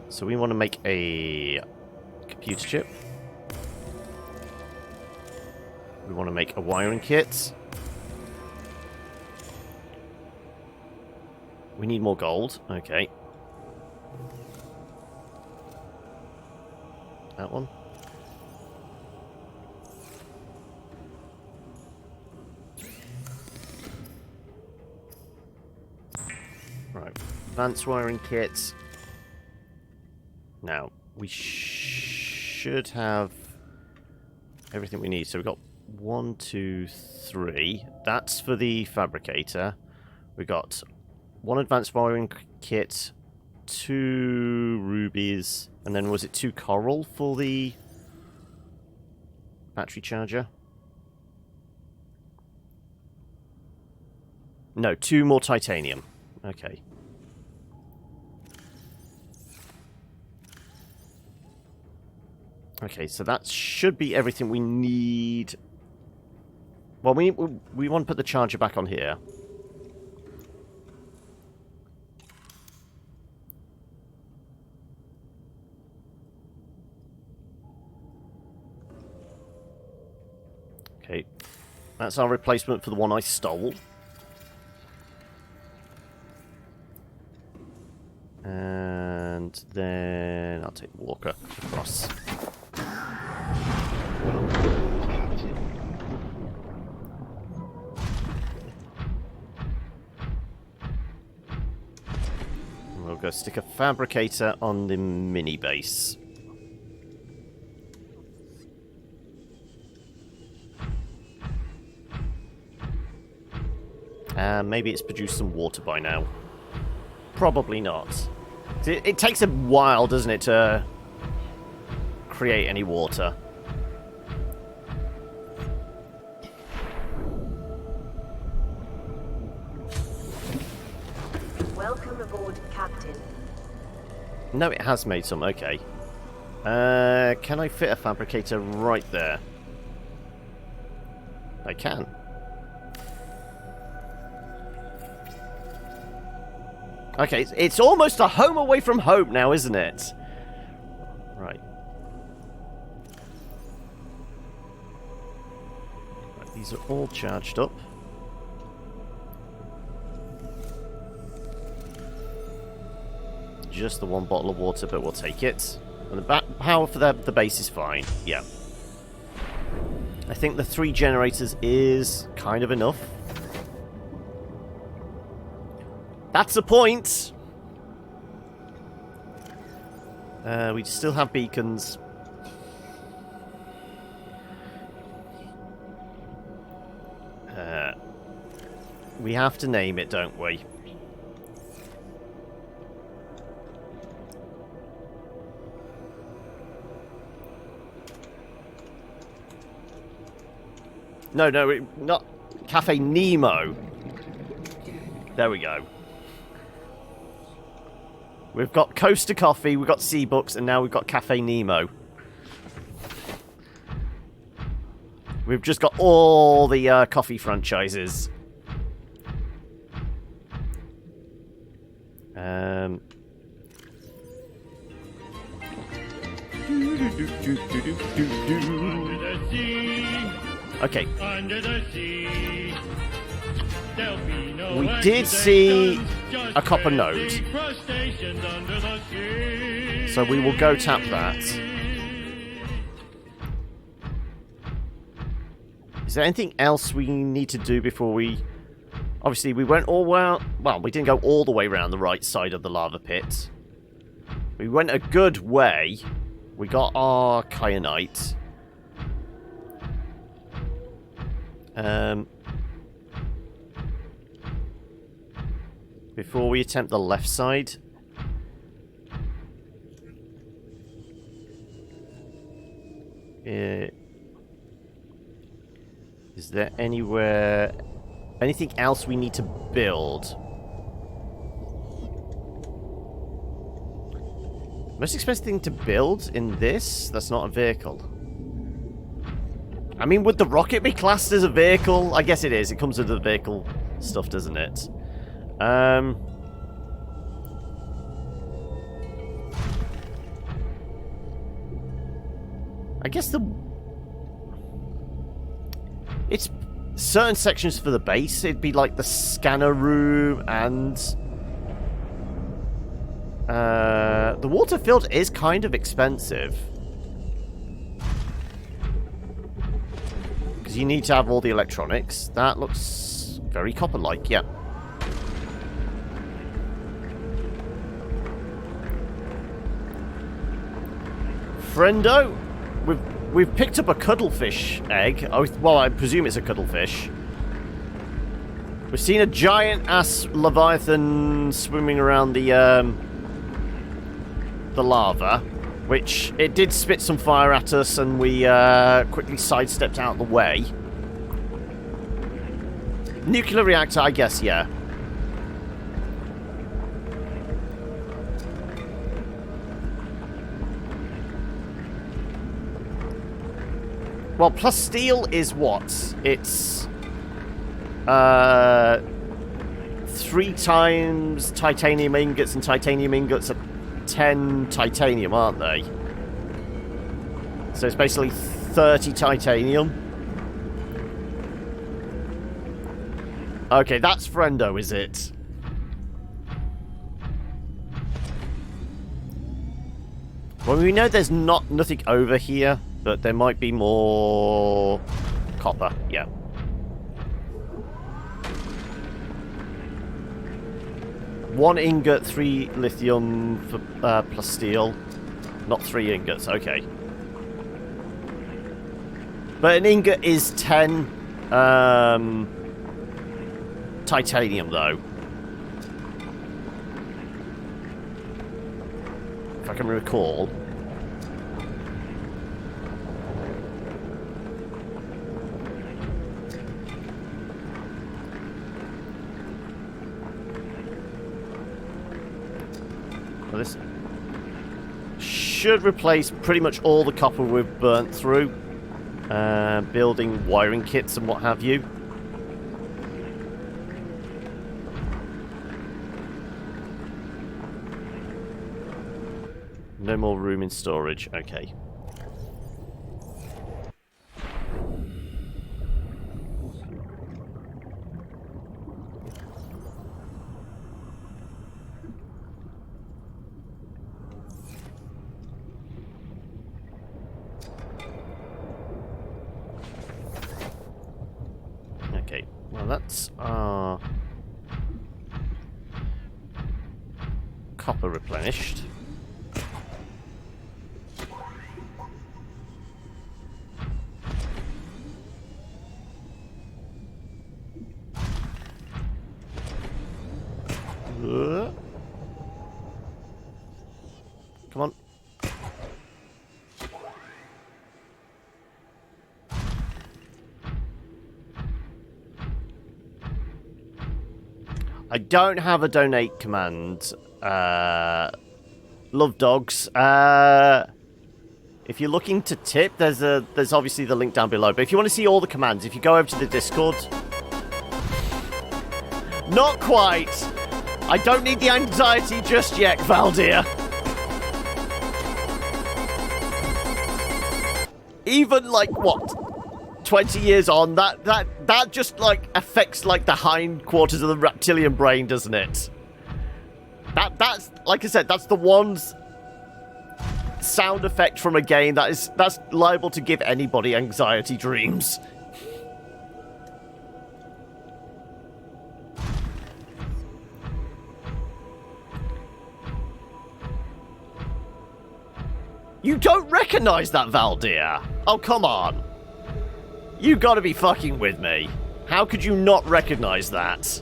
So we want to make a computer chip. We want to make a wiring kit. We need more gold. Okay. That one. Right. Advanced wiring kit. Now, we should have everything we need. So we've got 1, 2, 3. That's for the fabricator. We got 1 advanced wiring kit, 2 rubies, and then was it 2 coral for the battery charger? No, 2 more titanium. Okay. Okay, so that should be everything we need. Well, we want to put the charger back on here. Okay, that's our replacement for the one I stole. And then I'll take Walker across. We'll go stick a fabricator on the mini base. Maybe it's produced some water by now. Probably not. It takes a while, doesn't it, to create any water. Welcome aboard, Captain. No, it has made some. Okay. Can I fit a fabricator right there? I can. Okay, it's almost a home away from home now, isn't it? Right. Right, these are all charged up. Just the one bottle of water, but we'll take it. And the power for the base is fine. Yeah. I think the 3 generators is kind of enough. That's the point! We still have beacons. We have to name it, don't we? No, not Cafe Nemo. There we go. We've got Coaster Coffee, we've got Sea Books, and now we've got Cafe Nemo. We've just got all the coffee franchises. Okay. We did see a copper node. So we will go tap that. Is there anything else we need to do before we... Obviously, we went all well... Well, we didn't go all the way around the right side of the lava pit. We went a good way. We got our kyanite. Before we attempt the left side. Is there anywhere... Anything else we need to build? Most expensive thing to build in this? That's not a vehicle. I mean, would the rocket be classed as a vehicle? I guess it is. It comes with the vehicle stuff, doesn't it? I guess it's certain sections for the base. It'd be like the scanner room and... the water field is kind of expensive. Because you need to have all the electronics. That looks very copper-like, yeah. Friendo, we've picked up a cuttlefish egg. Well, I presume it's a cuttlefish. We've seen a giant-ass leviathan swimming around the lava, which it did spit some fire at us, and we quickly sidestepped out of the way. Nuclear reactor, I guess, yeah. Well, plus steel is what? It's 3 times titanium ingots, and titanium ingots are 10 titanium, aren't they? So it's basically 30 titanium. Okay, that's Friendo, is it? Well, we know there's nothing over here, but there might be more copper, yeah. One ingot, 3 lithium for, plus steel. Not 3 ingots, okay. But an ingot is 10 titanium titanium, though. If I can recall. Well, this should replace pretty much all the copper we've burnt through. Building wiring kits and what have you. No more room in storage. Okay. Okay. Well, that's our copper replenished. Come on. I don't have a donate command. Love dogs. If you're looking to tip, there's obviously the link down below. But if you want to see all the commands, if you go over to the Discord. Not quite. I don't need the anxiety just yet, Valdir. Even, like, what? 20 years on, that just, like, affects, like, the hindquarters of the reptilian brain, doesn't it? That's, like I said, that's the one sound effect from a game that's liable to give anybody anxiety dreams. You don't recognize that, Valdir? Oh, come on. You gotta be fucking with me. How could you not recognize that?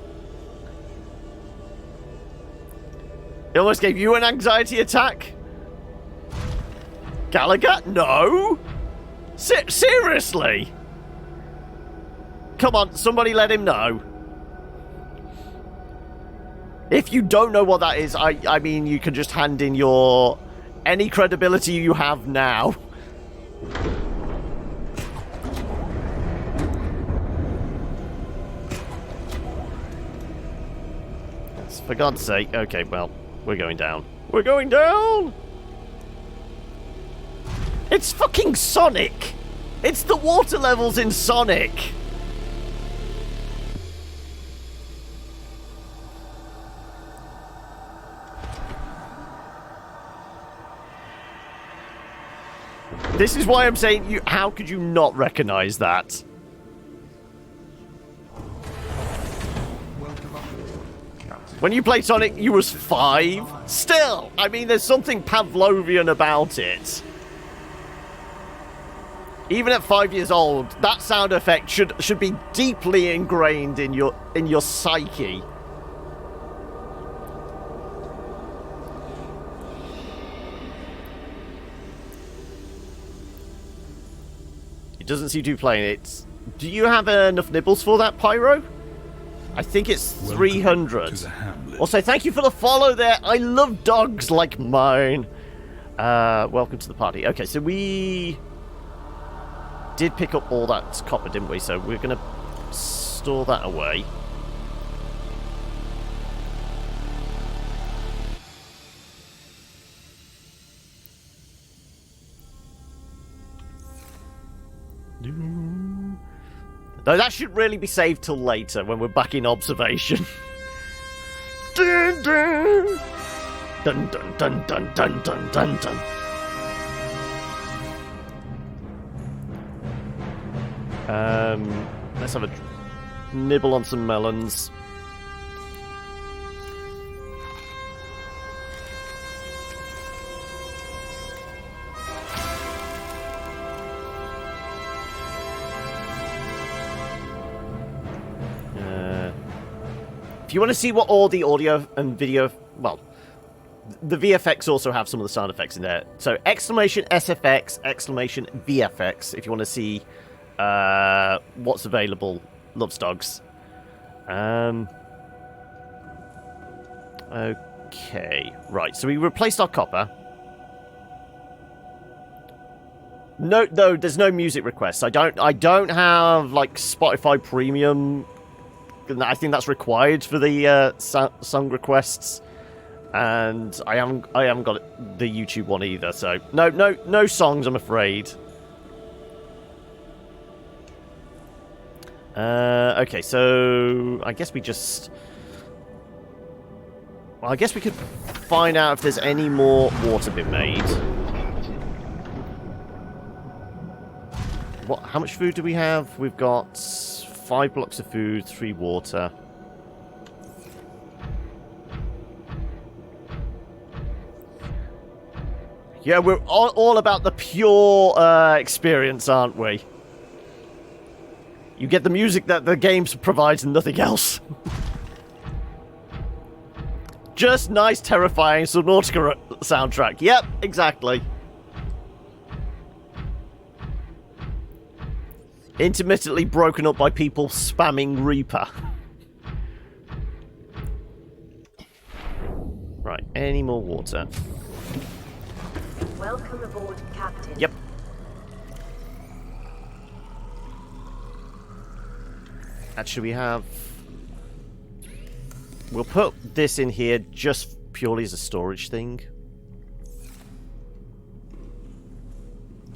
It almost gave you an anxiety attack? Gallagher? No! Seriously? Come on, somebody let him know. If you don't know what that is, I mean, you can just hand in your... any credibility you have now. For God's sake. Okay, well, we're going down. We're going down! It's fucking Sonic! It's the water levels in Sonic! This is why I'm saying, you. How could you not recognize that? When you played Sonic, you was 5. Still, I mean, there's something Pavlovian about it. Even at 5 years old, that sound effect should be deeply ingrained in your psyche. It doesn't seem to be playing it. Do you have enough nibbles for that, Pyro? I think it's 300. Also, thank you for the follow there. I love dogs like mine. Welcome to the party. Okay, so we did pick up all that copper, didn't we? So we're going to store that away. Though that should really be saved till later when we're back in observation. Dun dun dun dun dun dun dun dun dun dun. Let's have a nibble on some melons. If you want to see what all the audio and video... Well, the VFX also have some of the sound effects in there. So, exclamation SFX, exclamation VFX, if you want to see what's available. Loves dogs. Okay, right. So we replaced our copper. No, though, there's no music requests. I don't have like Spotify Premium. I think that's required for the song requests, and I haven't got the YouTube one either. So no songs, I'm afraid. Okay, so I guess we just... Well, I guess we could find out if there's any more water being made. What? How much food do we have? We've got 5 blocks of food, 3 water. Yeah, we're all about the pure experience, aren't we? You get the music that the game provides and nothing else. Just nice, terrifying Subnautica soundtrack. Yep, exactly. Intermittently broken up by people spamming Reaper. Right, any more water? Welcome aboard, Captain. Yep. Actually, we have... We'll put this in here just purely as a storage thing.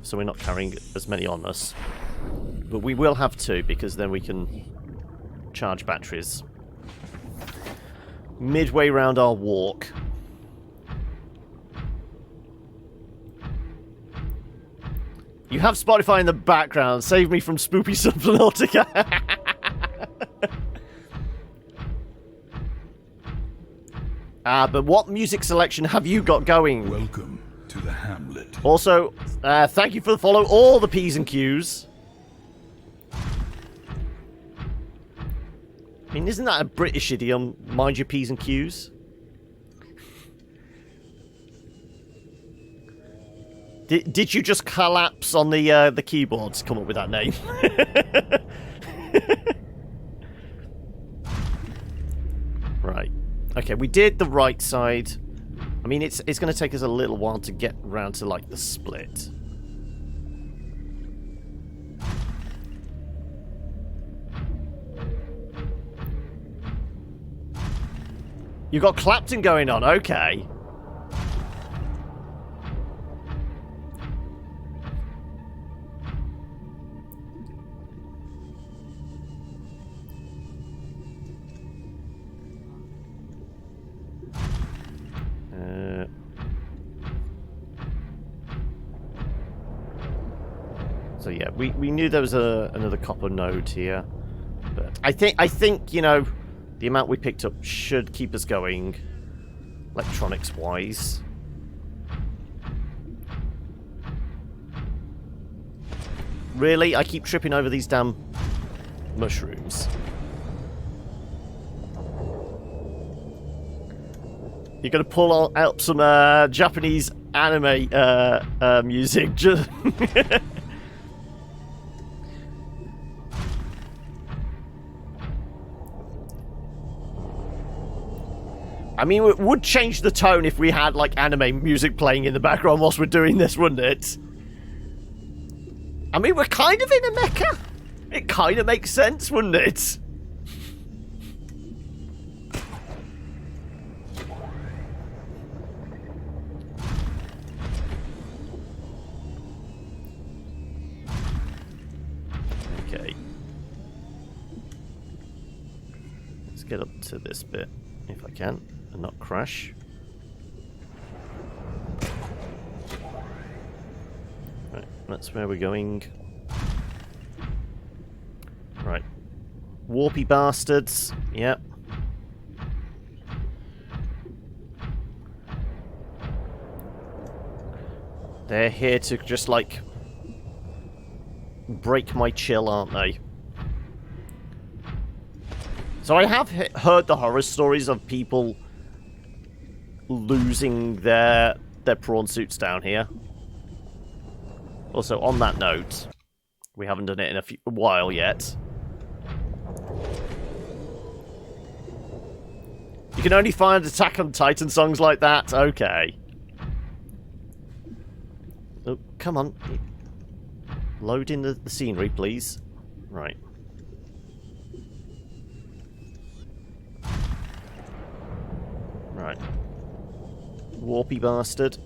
So we're not carrying as many on us. But we will have 2, because then we can charge batteries. Midway round our walk. You have Spotify in the background. Save me from spoopy Subnautica. But what music selection have you got going? Welcome to the hamlet. Also, thank you for the follow, all the P's and Q's. I mean, isn't that a British idiom? Mind your P's and Q's? Did you just collapse on the keyboard to come up with that name? Right. Okay, we did the right side. I mean, it's going to take us a little while to get around to, like, the split. You got Clapton going on, okay. So yeah, we knew there was another copper node here, but I think you know, the amount we picked up should keep us going, electronics wise. Really, I keep tripping over these damn mushrooms. You're gonna pull out some Japanese anime music. I mean, it would change the tone if we had, like, anime music playing in the background whilst we're doing this, wouldn't it? I mean, we're kind of in a mecha. It kind of makes sense, wouldn't it? Okay. Let's get up to this bit, if I can. And not crash. Right, that's where we're going. Right. Warpy bastards. Yep. They're here to just, like, break my chill, aren't they? So I have heard the horror stories of people losing their prawn suits down here. Also, on that note, we haven't done it in a while yet. You can only find Attack on Titan songs like that? Okay. Oh, come on. Load in the scenery, please. Right. Right. Warpy bastard.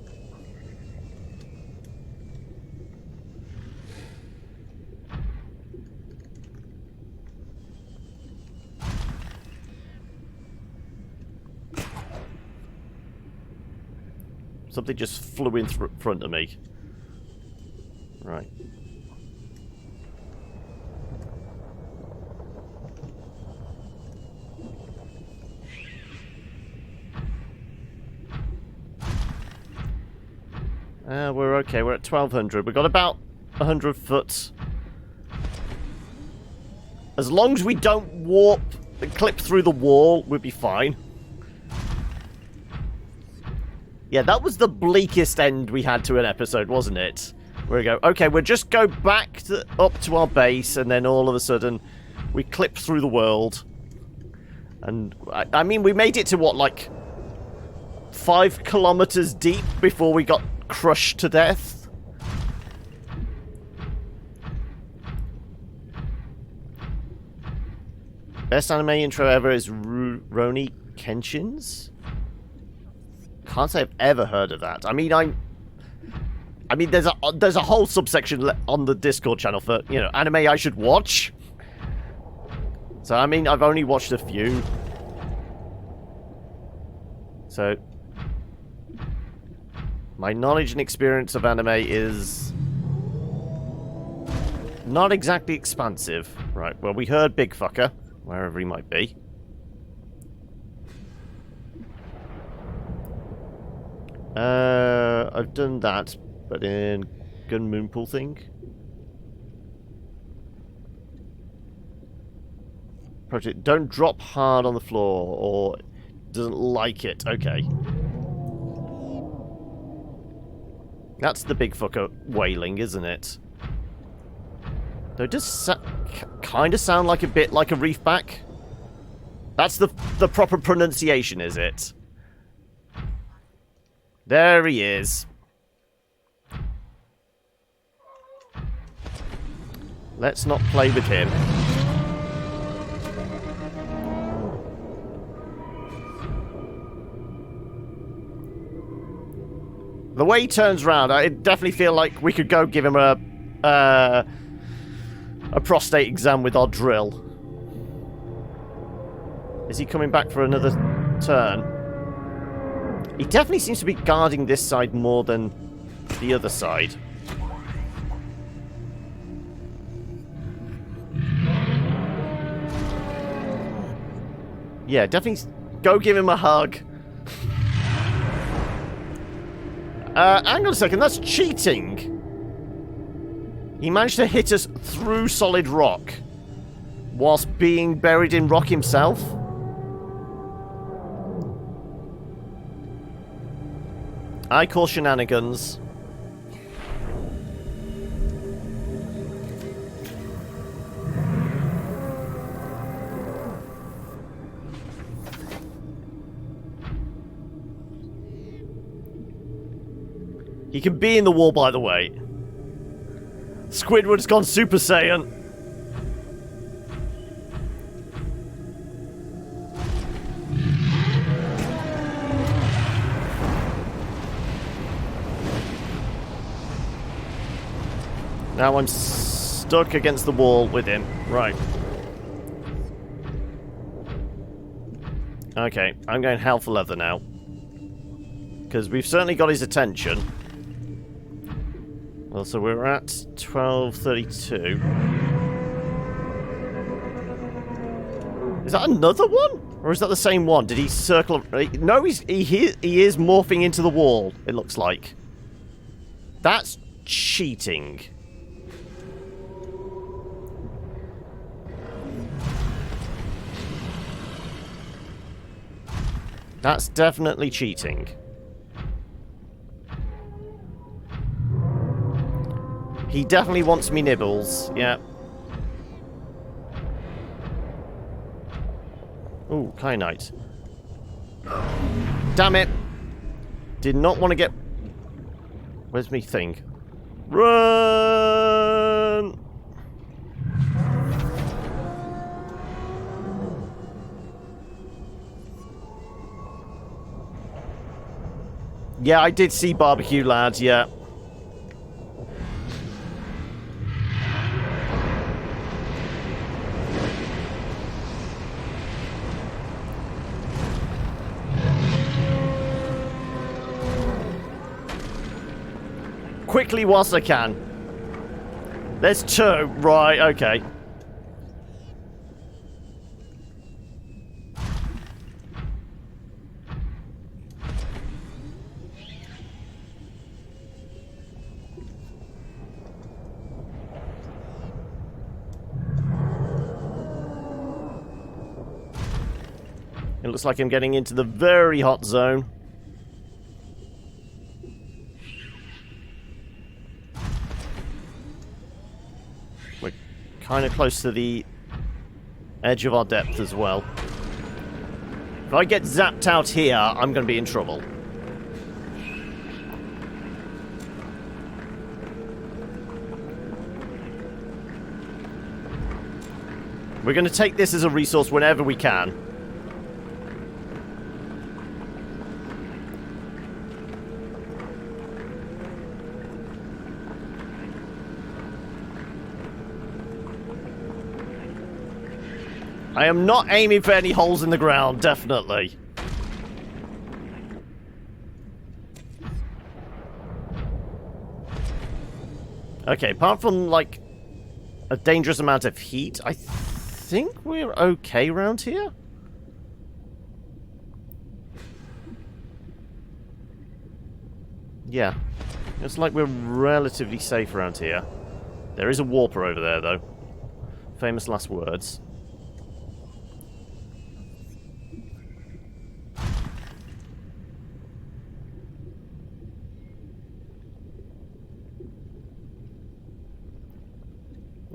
Something just flew in front of me. Right. We're okay. We're at 1200. We've got about 100 foot. As long as we don't warp and clip through the wall, we'll be fine. Yeah, that was the bleakest end we had to an episode, wasn't it? Where we go, okay, we'll just go back up to our base, and then all of a sudden, we clip through the world. And, I mean, we made it to, what, like 5 kilometers deep before we got crushed to death? Best anime intro ever is Roni Kenshin's? Can't say I've ever heard of that. I mean, there's a whole subsection on the Discord channel for, you know, anime I should watch. So, I mean, I've only watched a few. So, my knowledge and experience of anime is not exactly expansive. Right, well, we heard Big Fucker, wherever he might be. I've done that, but in Gun Moonpool thing. Project, don't drop hard on the floor, or doesn't like it. Okay. That's the Big Fucker wailing, isn't it? Though it does kind of sound like a bit like a reefback. That's the proper pronunciation, is it? There he is. Let's not play with him. The way he turns around, I definitely feel like we could go give him a prostate exam with our drill. Is he coming back for another turn? He definitely seems to be guarding this side more than the other side. Yeah, definitely go give him a hug. Hang on a second, that's cheating. He managed to hit us through solid rock whilst being buried in rock himself. I call shenanigans. He can be in the wall, by the way. Squidward's gone Super Saiyan. Now I'm stuck against the wall with him. Right. Okay, I'm going hell for leather now. Because we've certainly got his attention. Well, so we're at 1232. Is that another one? Or is that the same one? Did he circle... No, he is morphing into the wall, it looks like. That's cheating. That's definitely cheating. He definitely wants me nibbles, yeah. Ooh, kyanite. Damn it! Did not want to get... Where's me thing? Run! Yeah, I did see barbecue, lads, yeah. Quickly whilst I can. There's two. Right, okay. It looks like I'm getting into the very hot zone. We're kind of close to the edge of our depth as well. If I get zapped out here, I'm going to be in trouble. We're going to take this as a resource whenever we can. I am not aiming for any holes in the ground, definitely. Okay, apart from, like, a dangerous amount of heat, I think we're okay around here. Yeah. It's like we're relatively safe around here. There is a warper over there, though. Famous last words.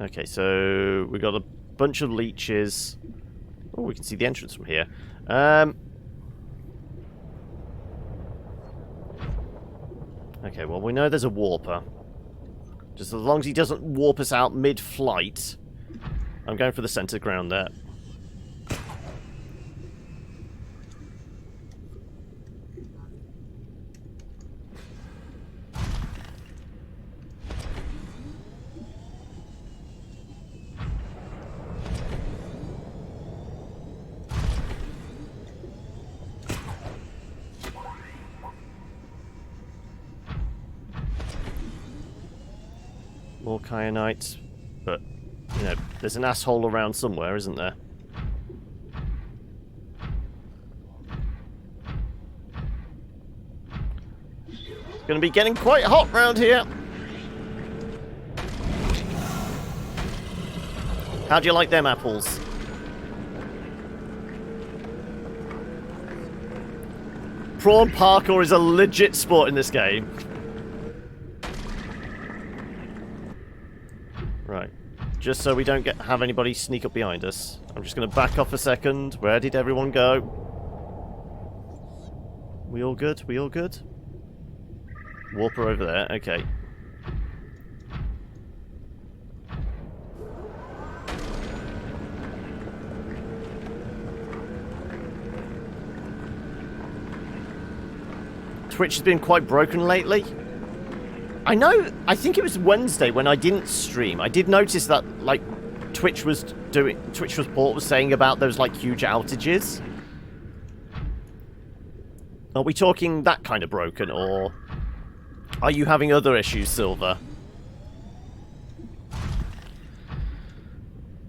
Okay, so we got a bunch of leeches. Oh, we can see the entrance from here. Okay, well, we know there's a warper. Just as long as he doesn't warp us out mid-flight. I'm going for the center ground there. More kyanites, but, you know, there's an asshole around somewhere, isn't there? It's going to be getting quite hot round here. How do you like them apples? Prawn parkour is a legit sport in this game. Right. Just so we don't have anybody sneak up behind us. I'm just going to back off a second. Where did everyone go? We all good? We all good? Warper over there. Okay. Twitch has been quite broken lately. I know, I think it was Wednesday when I didn't stream. I did notice that, like, Twitch report was saying about those, like, huge outages. Are we talking that kind of broken, or are you having other issues, Silver?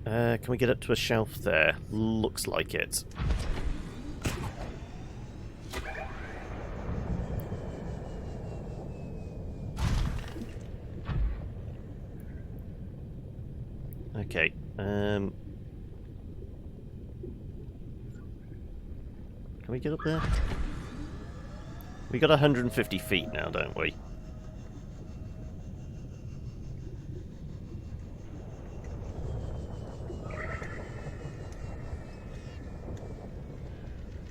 Can we get up to a shelf there? Looks like it. Okay, Can we get up there? We got 150 feet now, don't we?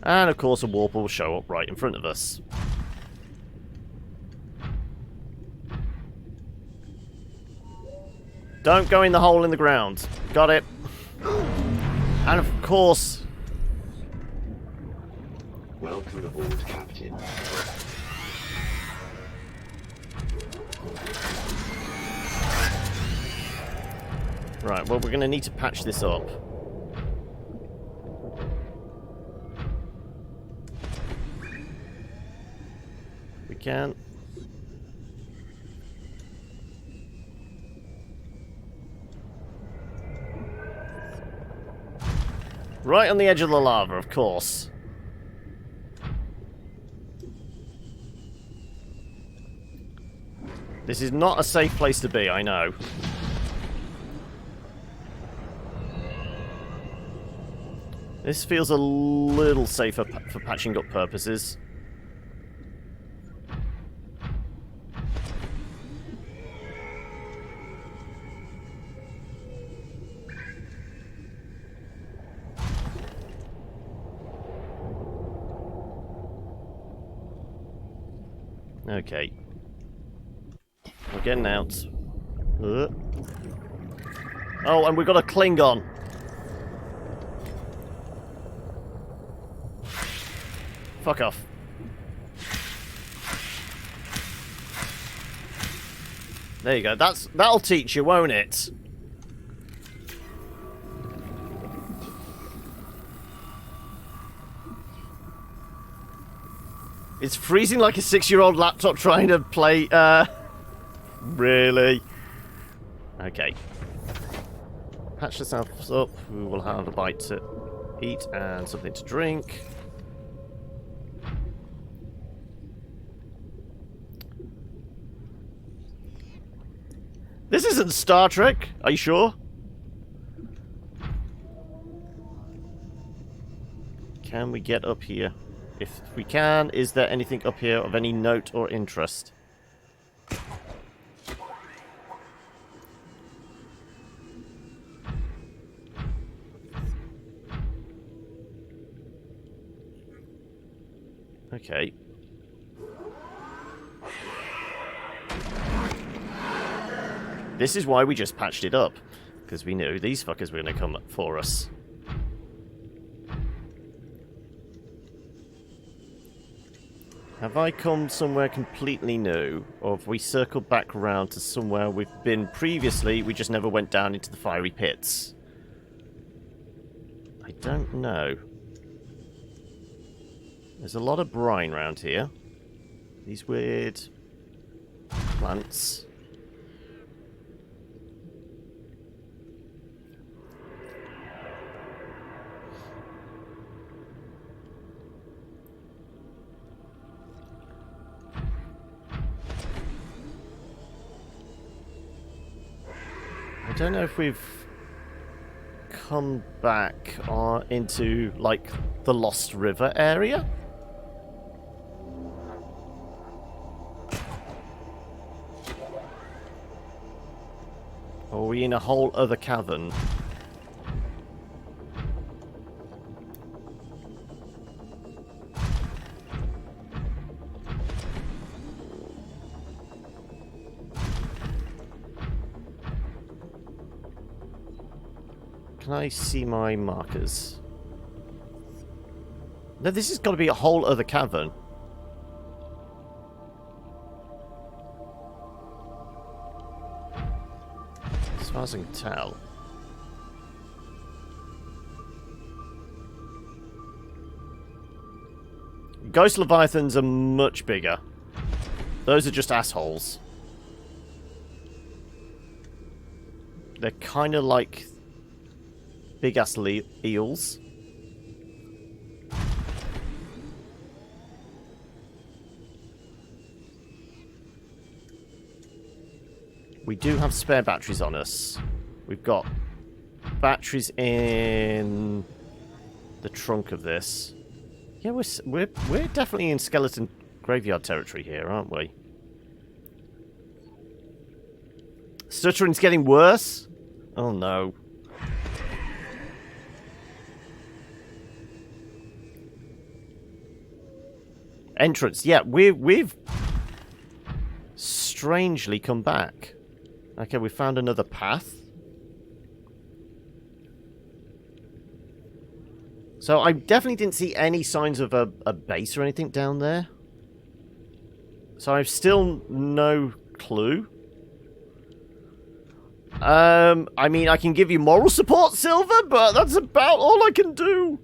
And of course a warp will show up right in front of us. Don't go in the hole in the ground. Got it. And of course... Welcome aboard, Captain. Right, well, we're going to need to patch this up. We can. Right on the edge of the lava, of course. This is not a safe place to be, I know. This feels a little safer for patching up purposes. Okay. We're getting out. Oh, and we've got a Klingon. Fuck off. There you go. That'll teach you, won't it? It's freezing like a 6-year-old laptop trying to play, really? Okay. Patch ourselves up. We will have a bite to eat and something to drink. This isn't Star Trek. Are you sure? Can we get up here? If we can, is there anything up here of any note or interest? Okay. This is why we just patched it up. Because we knew these fuckers were going to come for us. Have I come somewhere completely new? Or have we circled back around to somewhere we've been previously, we just never went down into the fiery pits? I don't know. There's a lot of brine around here. These weird plants. I don't know if we've come back into, like, the Lost River area. Or are we in a whole other cavern? Can I see my markers? No, this has got to be a whole other cavern. As far as I can tell. Ghost Leviathans are much bigger. Those are just assholes. They're kind of like big-ass eels. We do have spare batteries on us. We've got batteries in the trunk of this. Yeah, we're definitely in skeleton graveyard territory here, aren't we? Stuttering's getting worse? Oh no. Entrance. Yeah, we've strangely come back. Okay, we found another path. So I definitely didn't see any signs of a base or anything down there. So I've still no clue. I mean, I can give you moral support, Silver, but that's about all I can do.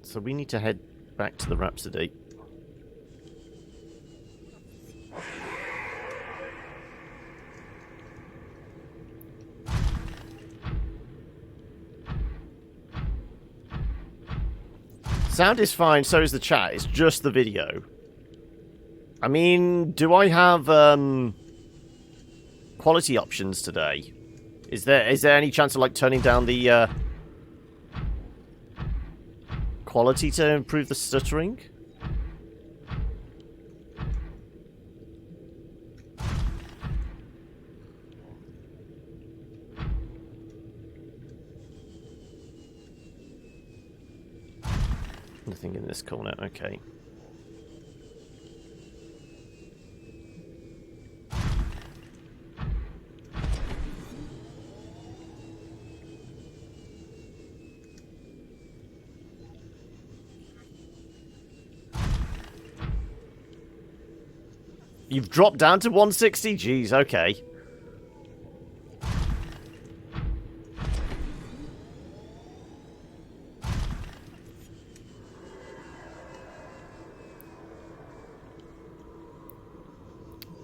So we need to head back to the Rhapsody. Sound is fine, so is the chat. It's just the video. I mean, do I have quality options today? Is there any chance of like turning down the quality to improve the stuttering? Nothing in this corner, okay. You've dropped down to 160? Jeez, okay.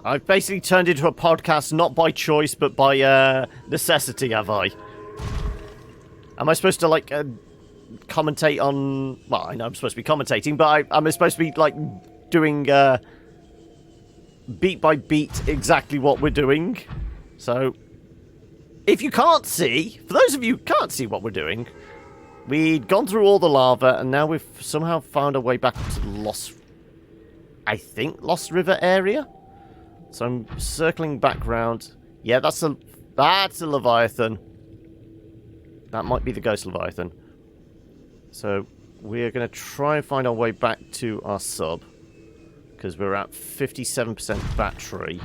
I've basically turned into a podcast not by choice, but by necessity, have I? Am I supposed to, like, commentate on... Well, I know I'm supposed to be commentating, but I'm supposed to be, like, doing... beat by beat exactly what we're doing. So, if you can't see, for those of you who can't see what we're doing, we'd gone through all the lava, and now we've somehow found a way back up to the Lost... I think Lost River area? So I'm circling back round. Yeah, that's a Leviathan. That might be the Ghost Leviathan. So we're going to try and find our way back to our sub. Because we're at 57% battery.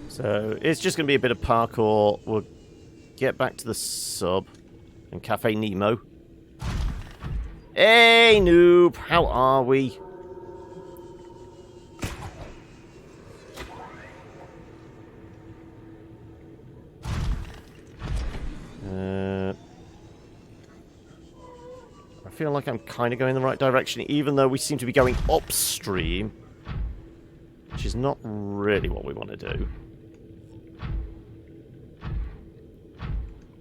So it's just going to be a bit of parkour. We'll get back to the sub and Cafe Nemo. Hey, noob! How are we? I feel like I'm kind of going the right direction, even though we seem to be going upstream, which is not really what we want to do.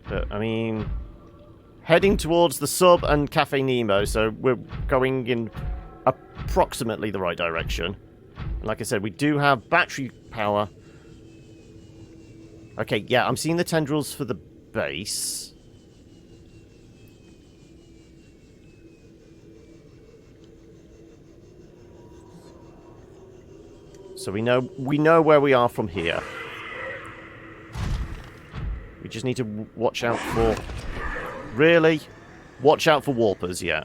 But, I mean... heading towards the sub and Cafe Nemo, so we're going in approximately the right direction. And like I said, we do have battery power. Okay, yeah, I'm seeing the tendrils for the base. So we know where we are from here. We just need to watch out for... Really? Watch out for warpers, yeah.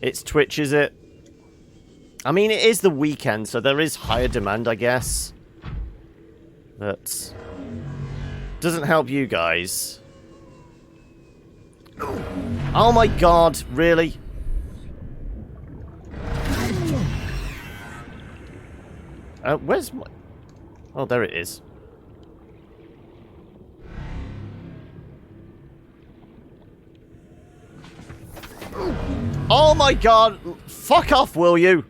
It's Twitch, is it? I mean, it is the weekend, so there is higher demand, I guess. But... doesn't help you guys. Oh my god, really? Where's my... Oh, there it is. Oh my god! Fuck off, will you?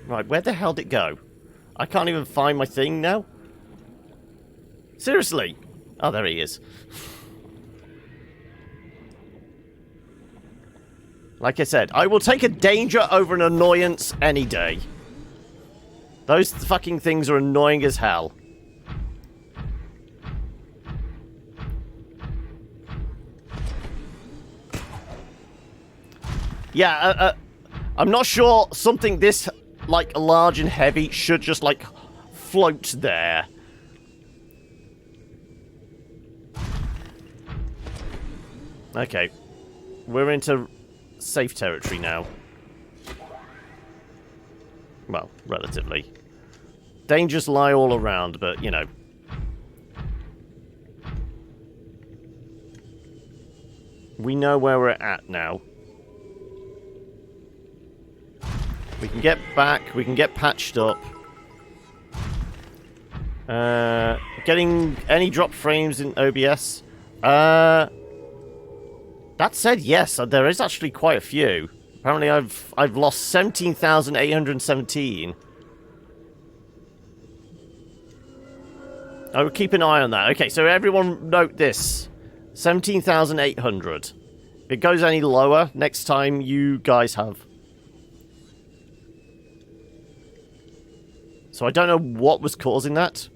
Right, where the hell did it go? I can't even find my thing now. Seriously? Oh, there he is. Like I said, I will take a danger over an annoyance any day. Those fucking things are annoying as hell. Yeah, I'm not sure something this, like, large and heavy should just, like, float there. Okay. We're into safe territory now. Well, relatively. Dangers lie all around, but, you know. We know where we're at now. We can get back, we can get patched up. Getting any drop frames in OBS? That said, yes, there is actually quite a few. Apparently I've lost 17,817. I will keep an eye on that. Okay, so everyone note this. 17,800. If it goes any lower, next time you guys have. So I don't know what was causing that.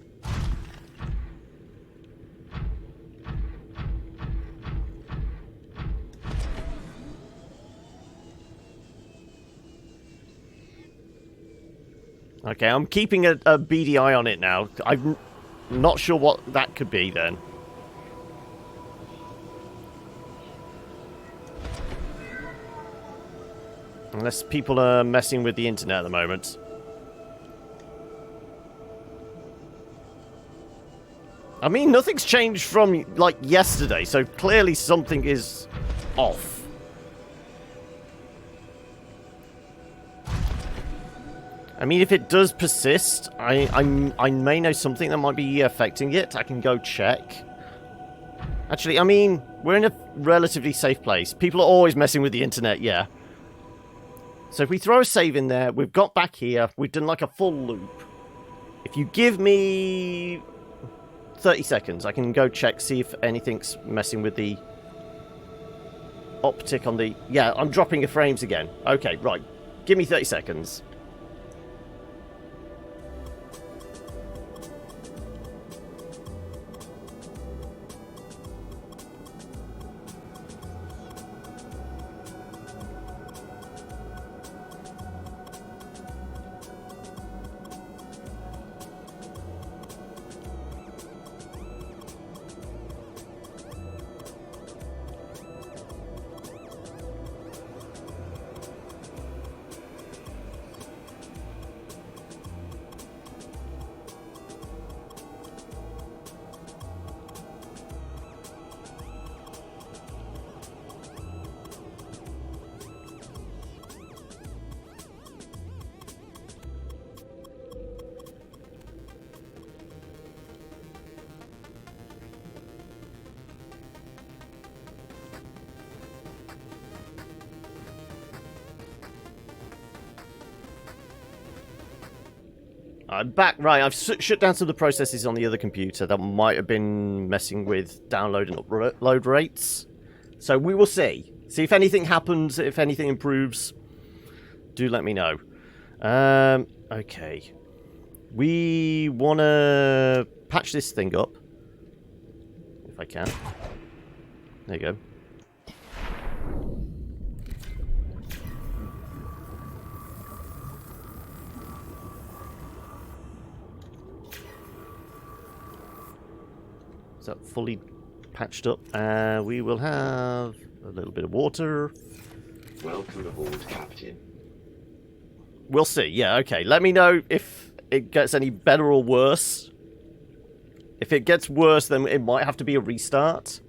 Okay, I'm keeping a beady eye on it now. I'm not sure what that could be then. Unless people are messing with the internet at the moment. I mean, nothing's changed from, like, yesterday, so clearly something is off. I mean, if it does persist, I may know something that might be affecting it. I can go check. Actually, I mean, we're in a relatively safe place. People are always messing with the internet, yeah. So if we throw a save in there, we've got back here, we've done like a full loop. If you give me 30 seconds, I can go check, see if anything's messing with the optic on the... Yeah, I'm dropping the frames again. Okay, right. Give me 30 seconds. I'm back. Right, I've shut down some of the processes on the other computer that might have been messing with download and upload rates. So we will see. See if anything happens, if anything improves. Do let me know. Okay. We want to patch this thing up. If I can. There you go. Is that fully patched up? We will have a little bit of water. Welcome aboard, Captain. We'll see. Yeah, okay. Let me know if it gets any better or worse. If it gets worse, then it might have to be a restart.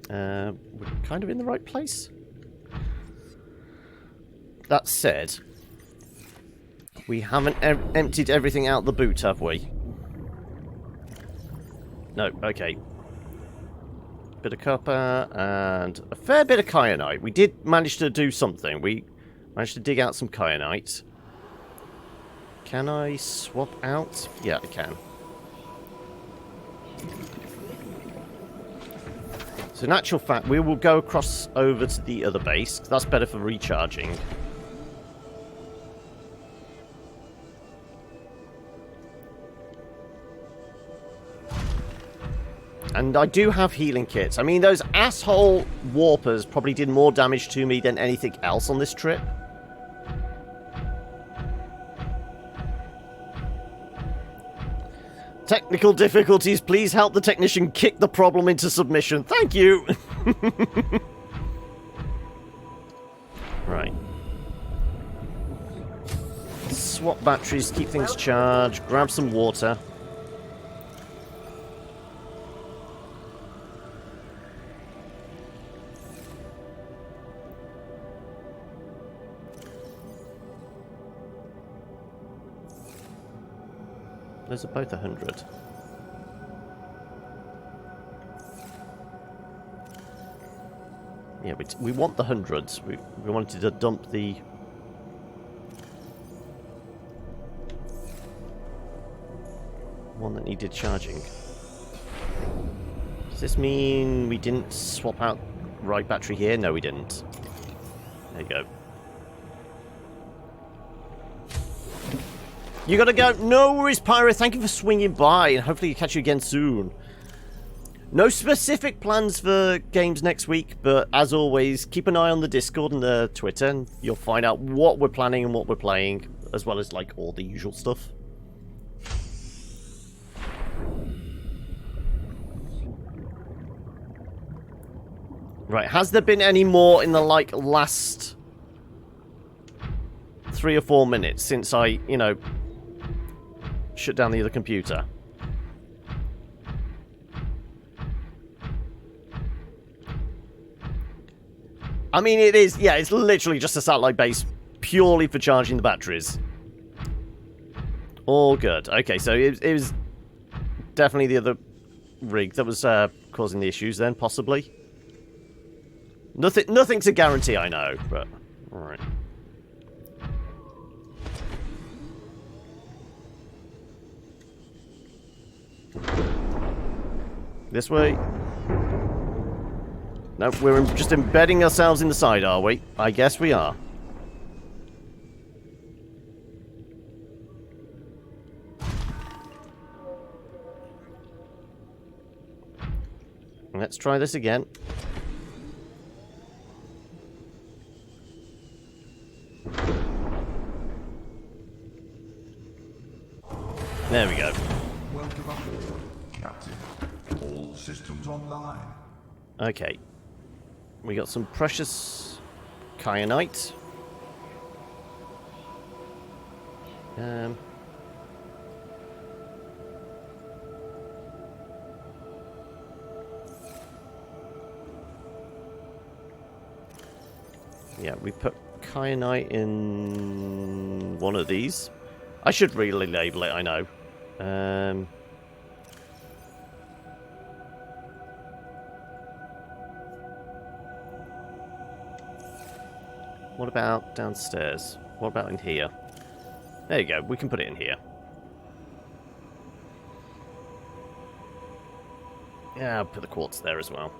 We're kind of in the right place. That said, we haven't emptied everything out the boot, have we? No, okay. Bit of copper and a fair bit of kyanite. We did manage to do something. We managed to dig out some kyanite. Can I swap out? Yeah, I can. So in actual fact, we will go across over to the other base. That's better for recharging. And I do have healing kits. I mean, those asshole warpers probably did more damage to me than anything else on this trip. Technical difficulties. Please help the technician kick the problem into submission. Thank you. Right. Swap batteries, keep things charged, grab some water. Those are both 100. Yeah, we want the hundreds. We wanted to dump the... one that needed charging. Does this mean we didn't swap out right battery here? No, we didn't. There you go. You gotta go. No worries, Pyro. Thank you for swinging by, and hopefully you catch you again soon. No specific plans for games next week, but as always, keep an eye on the Discord and the Twitter, and you'll find out what we're planning and what we're playing, as well as, like, all the usual stuff. Right, has there been any more in the, like, last 3 or 4 minutes since I, you know, shut down the other computer? I mean, it is, yeah, it's literally just a satellite base purely for charging the batteries. All good. Okay, so it was definitely the other rig that was causing the issues then, possibly. Nothing to guarantee, I know, but alright. This way. No, we're just embedding ourselves in the side, are we? I guess we are. Let's try this again. There we go. Welcome aboard, Captain. All systems online. Okay. We got some precious kyanite. Yeah, we put kyanite in one of these. I should really label it, I know. What about downstairs? What about in here? There you go, we can put it in here. Yeah, I'll put the quartz there as well.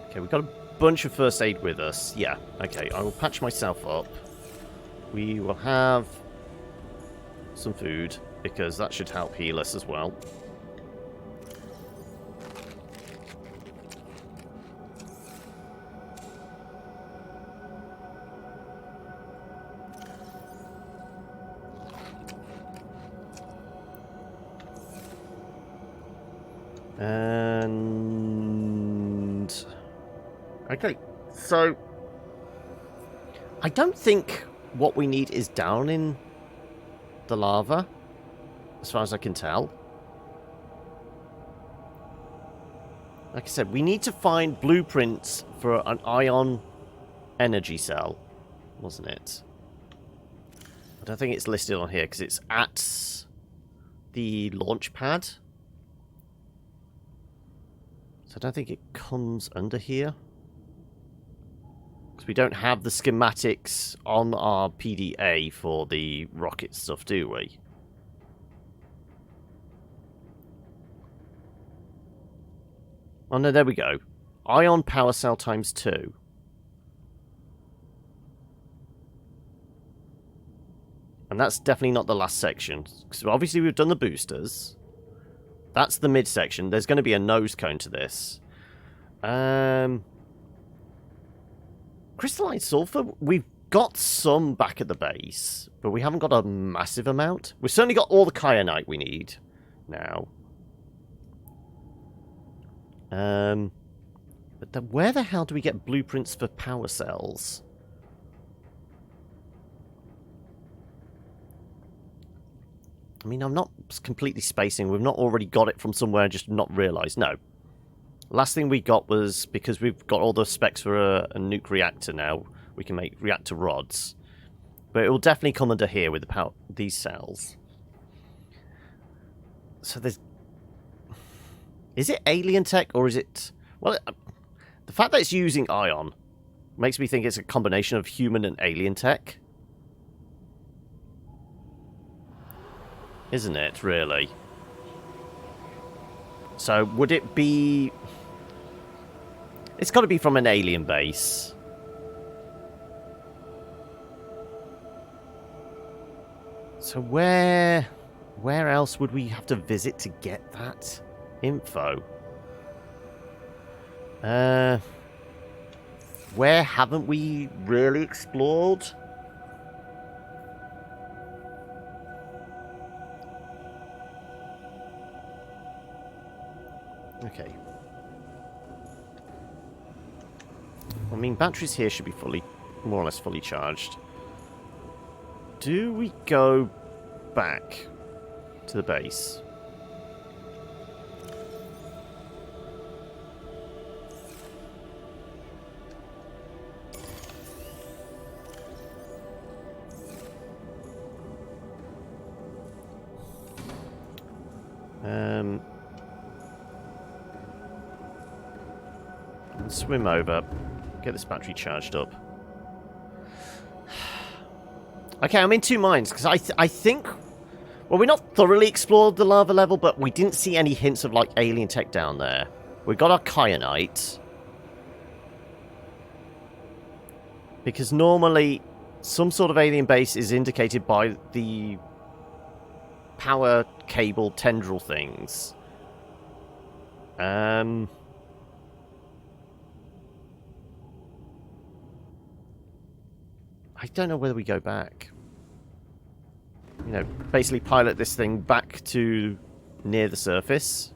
Okay, we've got a bunch of first aid with us. Yeah, okay, I will patch myself up. We will have some food, because that should help heal us as well. And... okay, so... I don't think what we need is down in the lava, as far as I can tell. Like I said, we need to find blueprints for an ion energy cell, wasn't it? I don't think it's listed on here because it's at the launch pad. So I don't think it comes under here. Because we don't have the schematics on our PDA for the rocket stuff, do we? Oh no, there we go. Ion power cell times 2. And that's definitely not the last section. So obviously we've done the boosters. That's the mid-section. There's going to be a nose cone to this. Crystalline sulfur, we've got some back at the base, but we haven't got a massive amount. We've certainly got all the kyanite we need now. But then where the hell do we get blueprints for power cells? I mean, I'm not completely spacing. We've not already got it from somewhere and just not realised. No. Last thing we got was, because we've got all the specs for a nuke reactor now, we can make reactor rods. But it will definitely come under here with these cells. So there's... Is it alien tech or is it... Well, the fact that it's using ion makes me think it's a combination of human and alien tech. Isn't it, really? So, would it be... It's got to be from an alien base. So where else would we have to visit to get that info? Where haven't we really explored? Okay. I mean, batteries here should be more or less fully charged. Do we go back to the base? Swim over, get this battery charged up. Okay, I'm in two minds, because I think... Well, we're not thoroughly explored the lava level, but we didn't see any hints of, like, alien tech down there. We got our kyanite. Because normally, some sort of alien base is indicated by the power cable tendril things. I don't know whether we go back. You know, basically pilot this thing back to near the surface.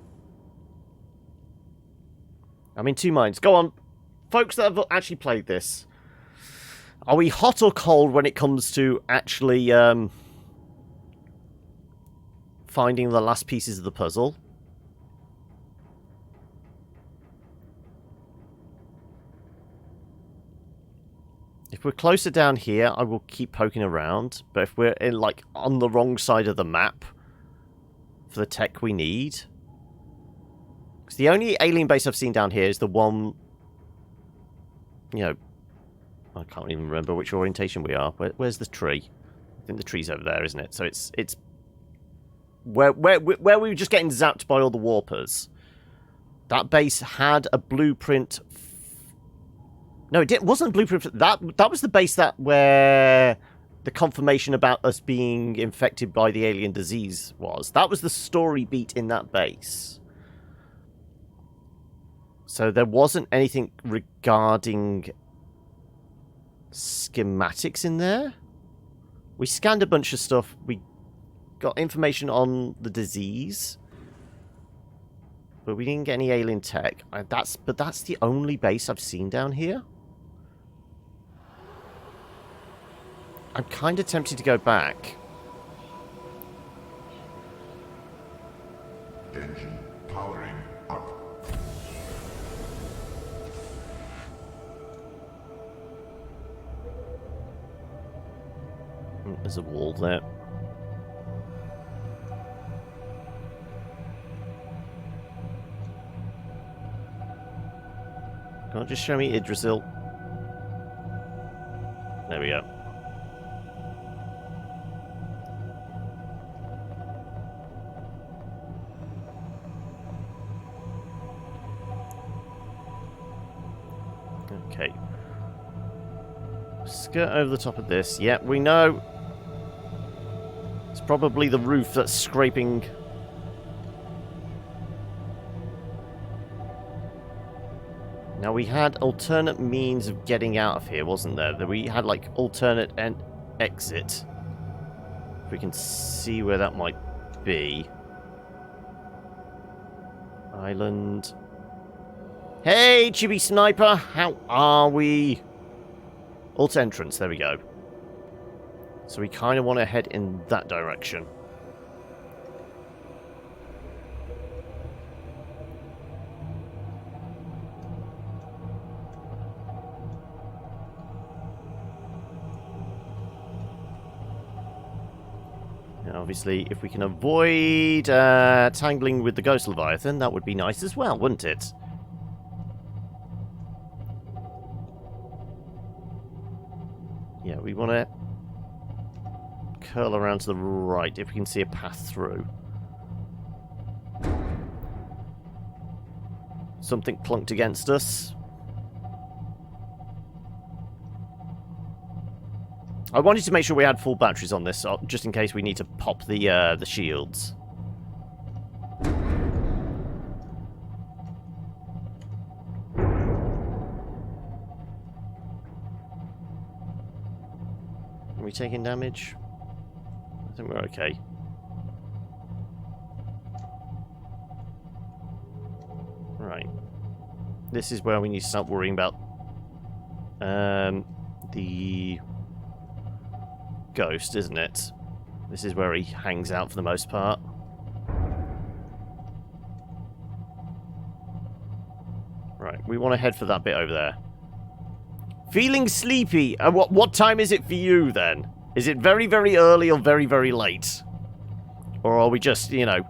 I'm in two minds. Go on. Folks that have actually played this. Are we hot or cold when it comes to actually finding the last pieces of the puzzle? If we're closer down here, I will keep poking around. But if we're in, like, on the wrong side of the map for the tech we need... Because the only alien base I've seen down here is the one... You know... I can't even remember which orientation we are. Where's the tree? I think the tree's over there, isn't it? So it's where we were just getting zapped by all the warpers. That base had a blueprint... No, it wasn't a blueprint. That was the base where the confirmation about us being infected by the alien disease was. That was the story beat in that base. So there wasn't anything regarding schematics in there. We scanned a bunch of stuff. We got information on the disease. But we didn't get any alien tech. But that's the only base I've seen down here. I'm kind of tempted to go back. Engine powering up. There's a wall there. Can't just show me Idrisil. There we go. Okay. Skirt over the top of this. Yeah, we know. It's probably the roof that's scraping. Now, we had alternate means of getting out of here, wasn't there? That we had, like, alternate exit. If we can see where that might be. Island. Hey, Chibi Sniper! How are we? Alt entrance, there we go. So we kind of want to head in that direction. Now, obviously, if we can avoid tangling with the Ghost Leviathan, that would be nice as well, wouldn't it? Yeah, we want to curl around to the right if we can see a path through. Something plunked against us. I wanted to make sure we had full batteries on this, just in case we need to pop the shields. Are we taking damage? I think we're okay. Right. This is where we need to start worrying about the ghost, isn't it? This is where he hangs out for the most part. Right, we want to head for that bit over there. Feeling sleepy. What time is it for you, then? Is it very, very early or very, very late? Or are we just, you know,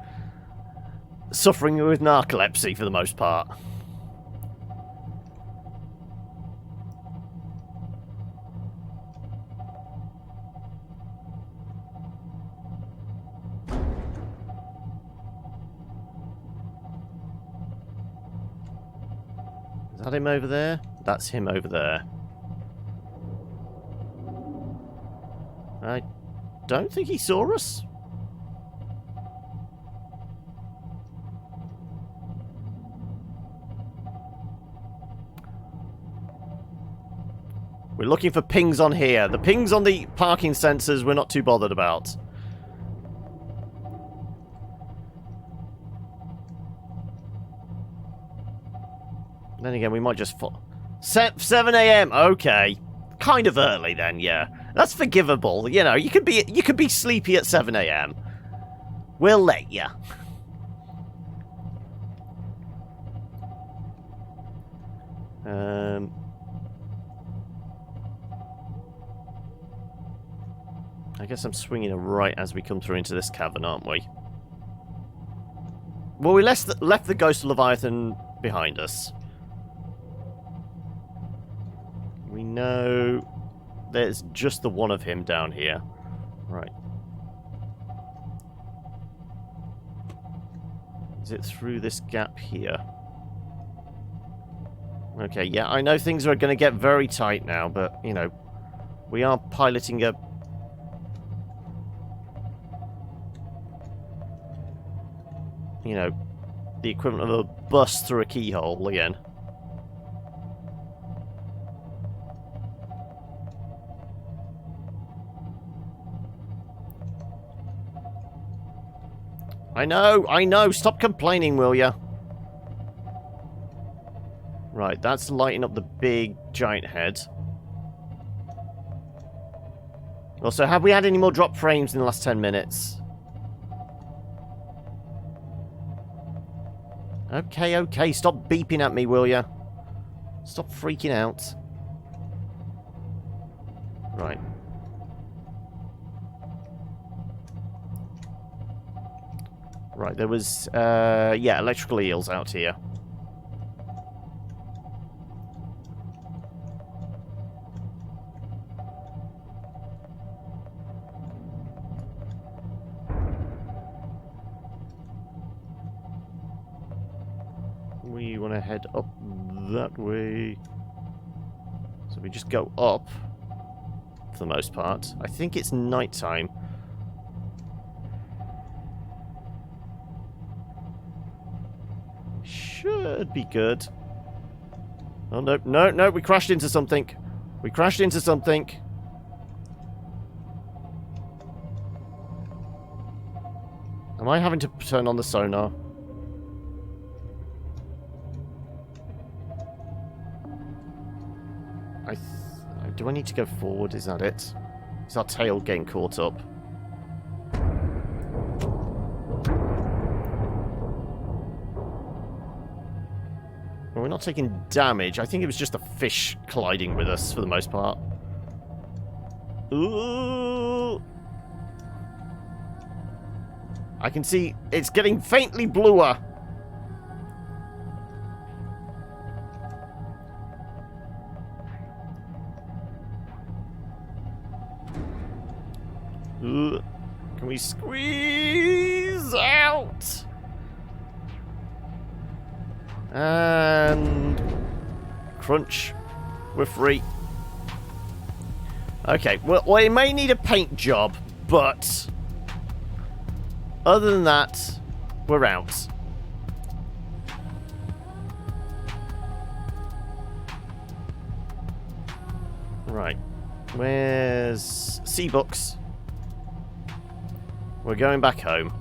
suffering with narcolepsy for the most part? Is that him over there? That's him over there. I don't think he saw us. We're looking for pings on here. The pings on the parking sensors we're not too bothered about. Then again, we might just... 7 AM, okay. Kind of early then, yeah. That's forgivable, you know. You could be sleepy at 7 AM. We'll let you. I guess I'm swinging a right as we come through into this cavern, aren't we? Well, we left the Ghost of Leviathan behind us. We know there's just the one of him down here. Right. Is it through this gap here? Okay, yeah, I know things are going to get very tight now, but, you know, we are piloting a... You know, the equivalent of a bus through a keyhole again. I know, stop complaining, will ya? Right, that's lighting up the big giant head. Also, have we had any more drop frames in the last 10 minutes? Okay, stop beeping at me, will ya? Stop freaking out. Right. Right, there was, yeah, electrical eels out here. We want to head up that way. So we just go up, for the most part. I think it's nighttime. Should be good. Oh, no, no, no, we crashed into something. We crashed into something. Am I having to turn on the sonar? Do I need to go forward? Is that it? Is our tail getting caught up? Well, we're not taking damage. I think it was just a fish colliding with us for the most part. Ooh! I can see it's getting faintly bluer. Can we squeeze out? And crunch. We're free. Okay, well, it may need a paint job, but other than that, we're out. Right. Where's Seabooks? We're going back home.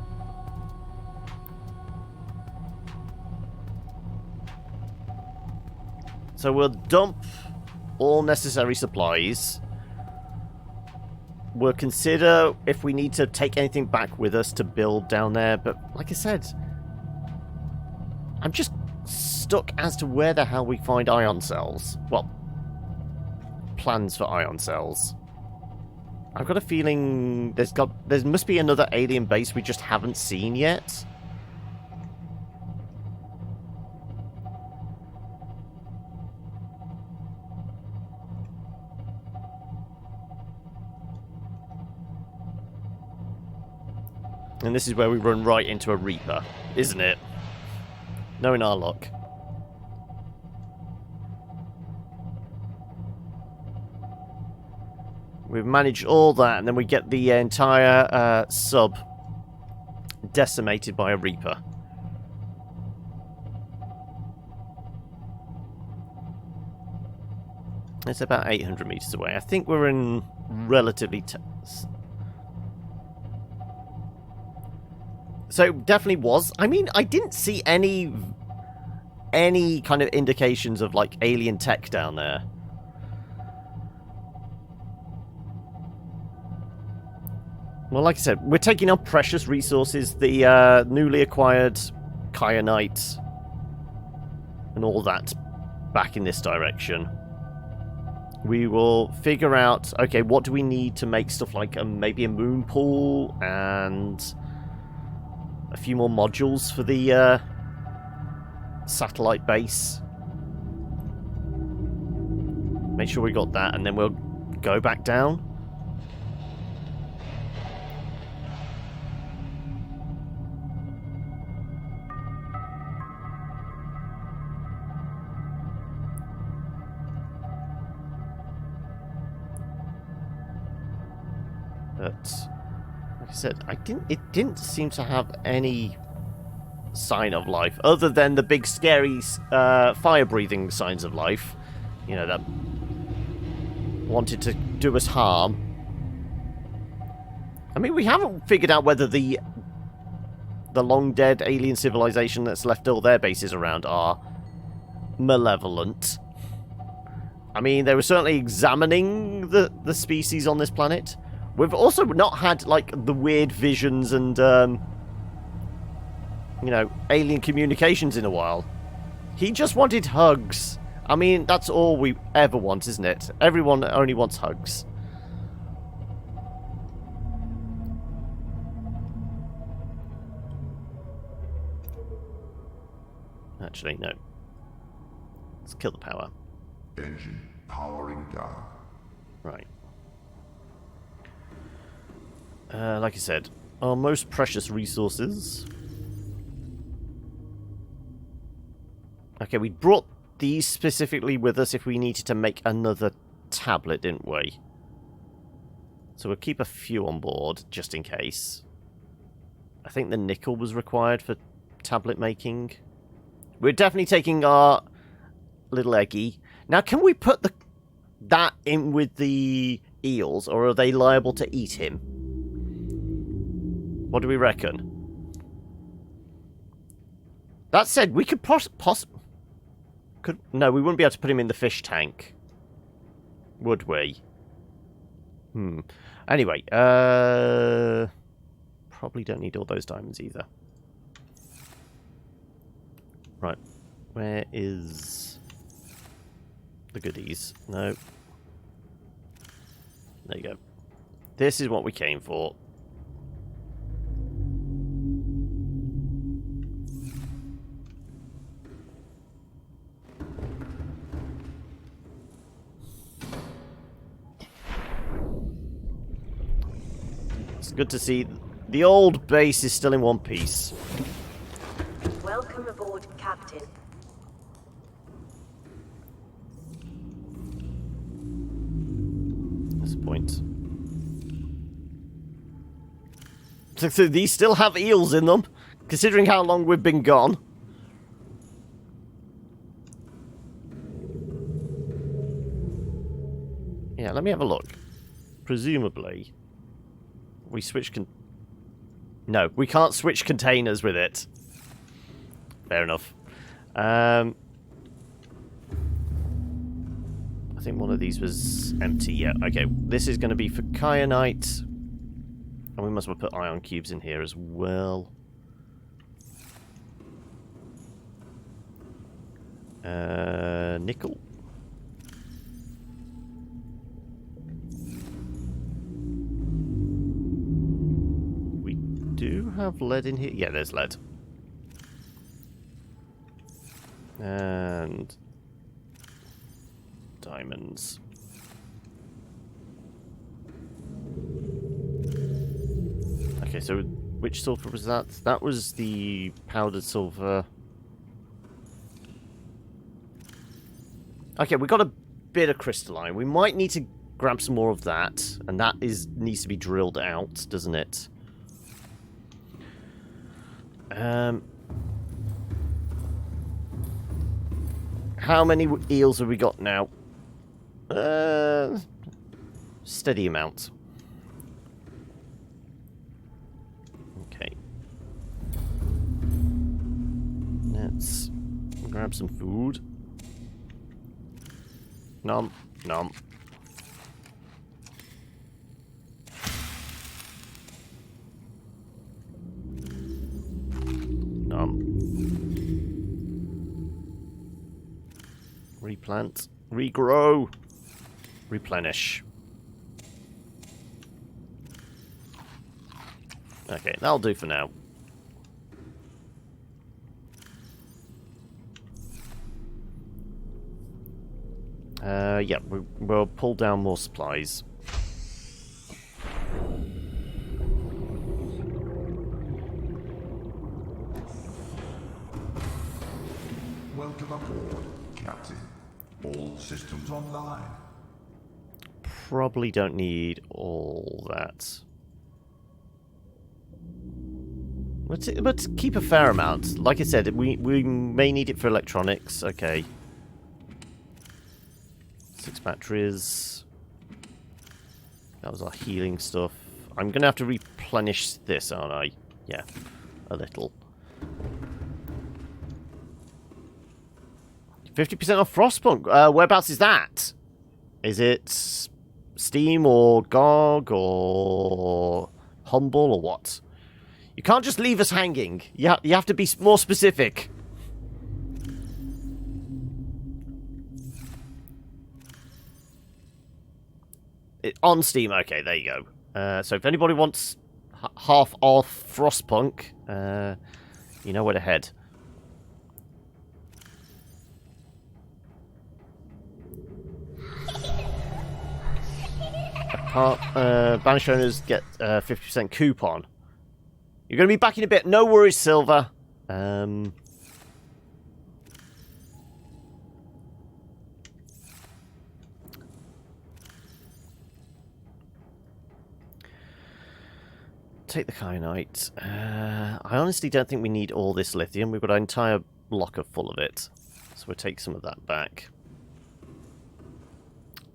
So we'll dump all necessary supplies. We'll consider if we need to take anything back with us to build down there. But like I said, I'm just stuck as to where the hell we find ion cells. Well, plans for ion cells. I've got a feeling there must be another alien base we just haven't seen yet. And this is where we run right into a Reaper, isn't it? Knowing our luck. We've managed all that, and then we get the entire sub decimated by a Reaper. It's about 800 meters away. I think we're in relatively... So it definitely was. I mean, I didn't see any kind of indications of, like, alien tech down there. Well, like I said, we're taking our precious resources, the newly acquired kyanite and all that, back in this direction. We will figure out, okay, what do we need to make stuff like maybe a moon pool and a few more modules for the satellite base. Make sure we got that, and then we'll go back down. But like I said, it didn't seem to have any sign of life other than the big scary fire-breathing signs of life. You know, that wanted to do us harm. I mean, we haven't figured out whether the long-dead alien civilization that's left all their bases around are malevolent. I mean, they were certainly examining the species on this planet. We've also not had, like, the weird visions and, you know, alien communications in a while. He just wanted hugs. I mean, that's all we ever want, isn't it? Everyone only wants hugs. Actually, no. Let's kill the power. Engine powering down. Right. Like I said, our most precious resources. Okay, we brought these specifically with us if we needed to make another tablet, didn't we? So we'll keep a few on board, just in case. I think the nickel was required for tablet making. We're definitely taking our little eggy. Now, can we put that in with the eels, or are they liable to eat him? What do we reckon? That said, we could no, we wouldn't be able to put him in the fish tank. Would we? Anyway, probably don't need all those diamonds either. Right. Where is the goodies? No. There you go. This is what we came for. It's good to see the old base is still in one piece. Welcome aboard, Captain. That's the point. So these still have eels in them, considering how long we've been gone. Yeah, let me have a look. Presumably, we switch no, we can't switch containers with it. Fair enough. I think one of these was empty. Yeah, okay. This is going to be for kyanite. And we must well put ion cubes in here as well. Nickel. We do have lead in here. Yeah, there's lead. And diamonds. Okay, so which sulfur was that? That was the powdered sulfur. Okay, we got a bit of crystalline. We might need to grab some more of that, and that needs to be drilled out, doesn't it? How many eels have we got now? Steady amount. Okay. Let's grab some food. Nom, nom. Nom. Replant. Regrow. Replenish. Okay, that'll do for now. Yeah, we'll pull down more supplies. Welcome aboard, Captain. All systems online. Probably don't need all that. Let's keep a fair amount. Like I said, we may need it for electronics. Okay. 6 batteries. That was our healing stuff. I'm going to have to replenish this, aren't I? Yeah, a little. 50% off Frostpunk. Whereabouts is that? Is it Steam or GOG or Humble or what? You can't just leave us hanging. You have to be more specific. On Steam, okay, there you go. So if anybody wants half off Frostpunk, you know where to head. Banish owners get 50% coupon. You're going to be back in a bit. No worries, Silver. Take the kyanite. I honestly don't think we need all this lithium. We've got an entire locker full of it. So we'll take some of that back.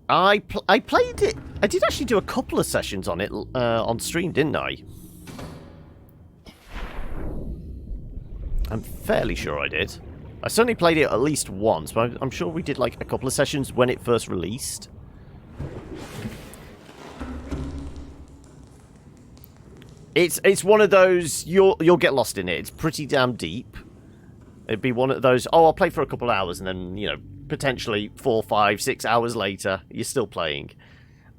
I played it. I did actually do a couple of sessions on it on stream, didn't I? I'm fairly sure I did. I certainly played it at least once, but I'm sure we did like a couple of sessions when it first released. It's one of those you'll get lost in it. It's pretty damn deep. It'd be one of those, oh, I'll play for a couple of hours and then, you know, potentially 4, 5, 6 hours later, you're still playing.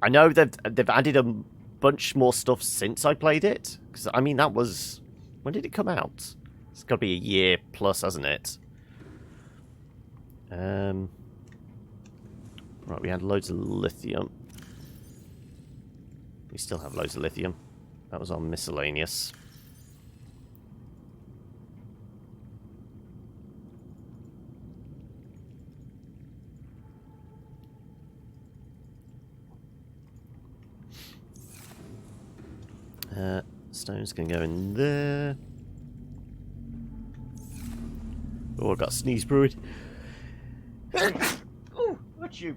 I know they've added a bunch more stuff since I played it. Because, I mean, that was... When did it come out? It's got to be a year plus, hasn't it? Right, we had loads of lithium. We still have loads of lithium. That was on miscellaneous. Stone's gonna go in there. Oh, I got sneeze brewed. Oh, what you?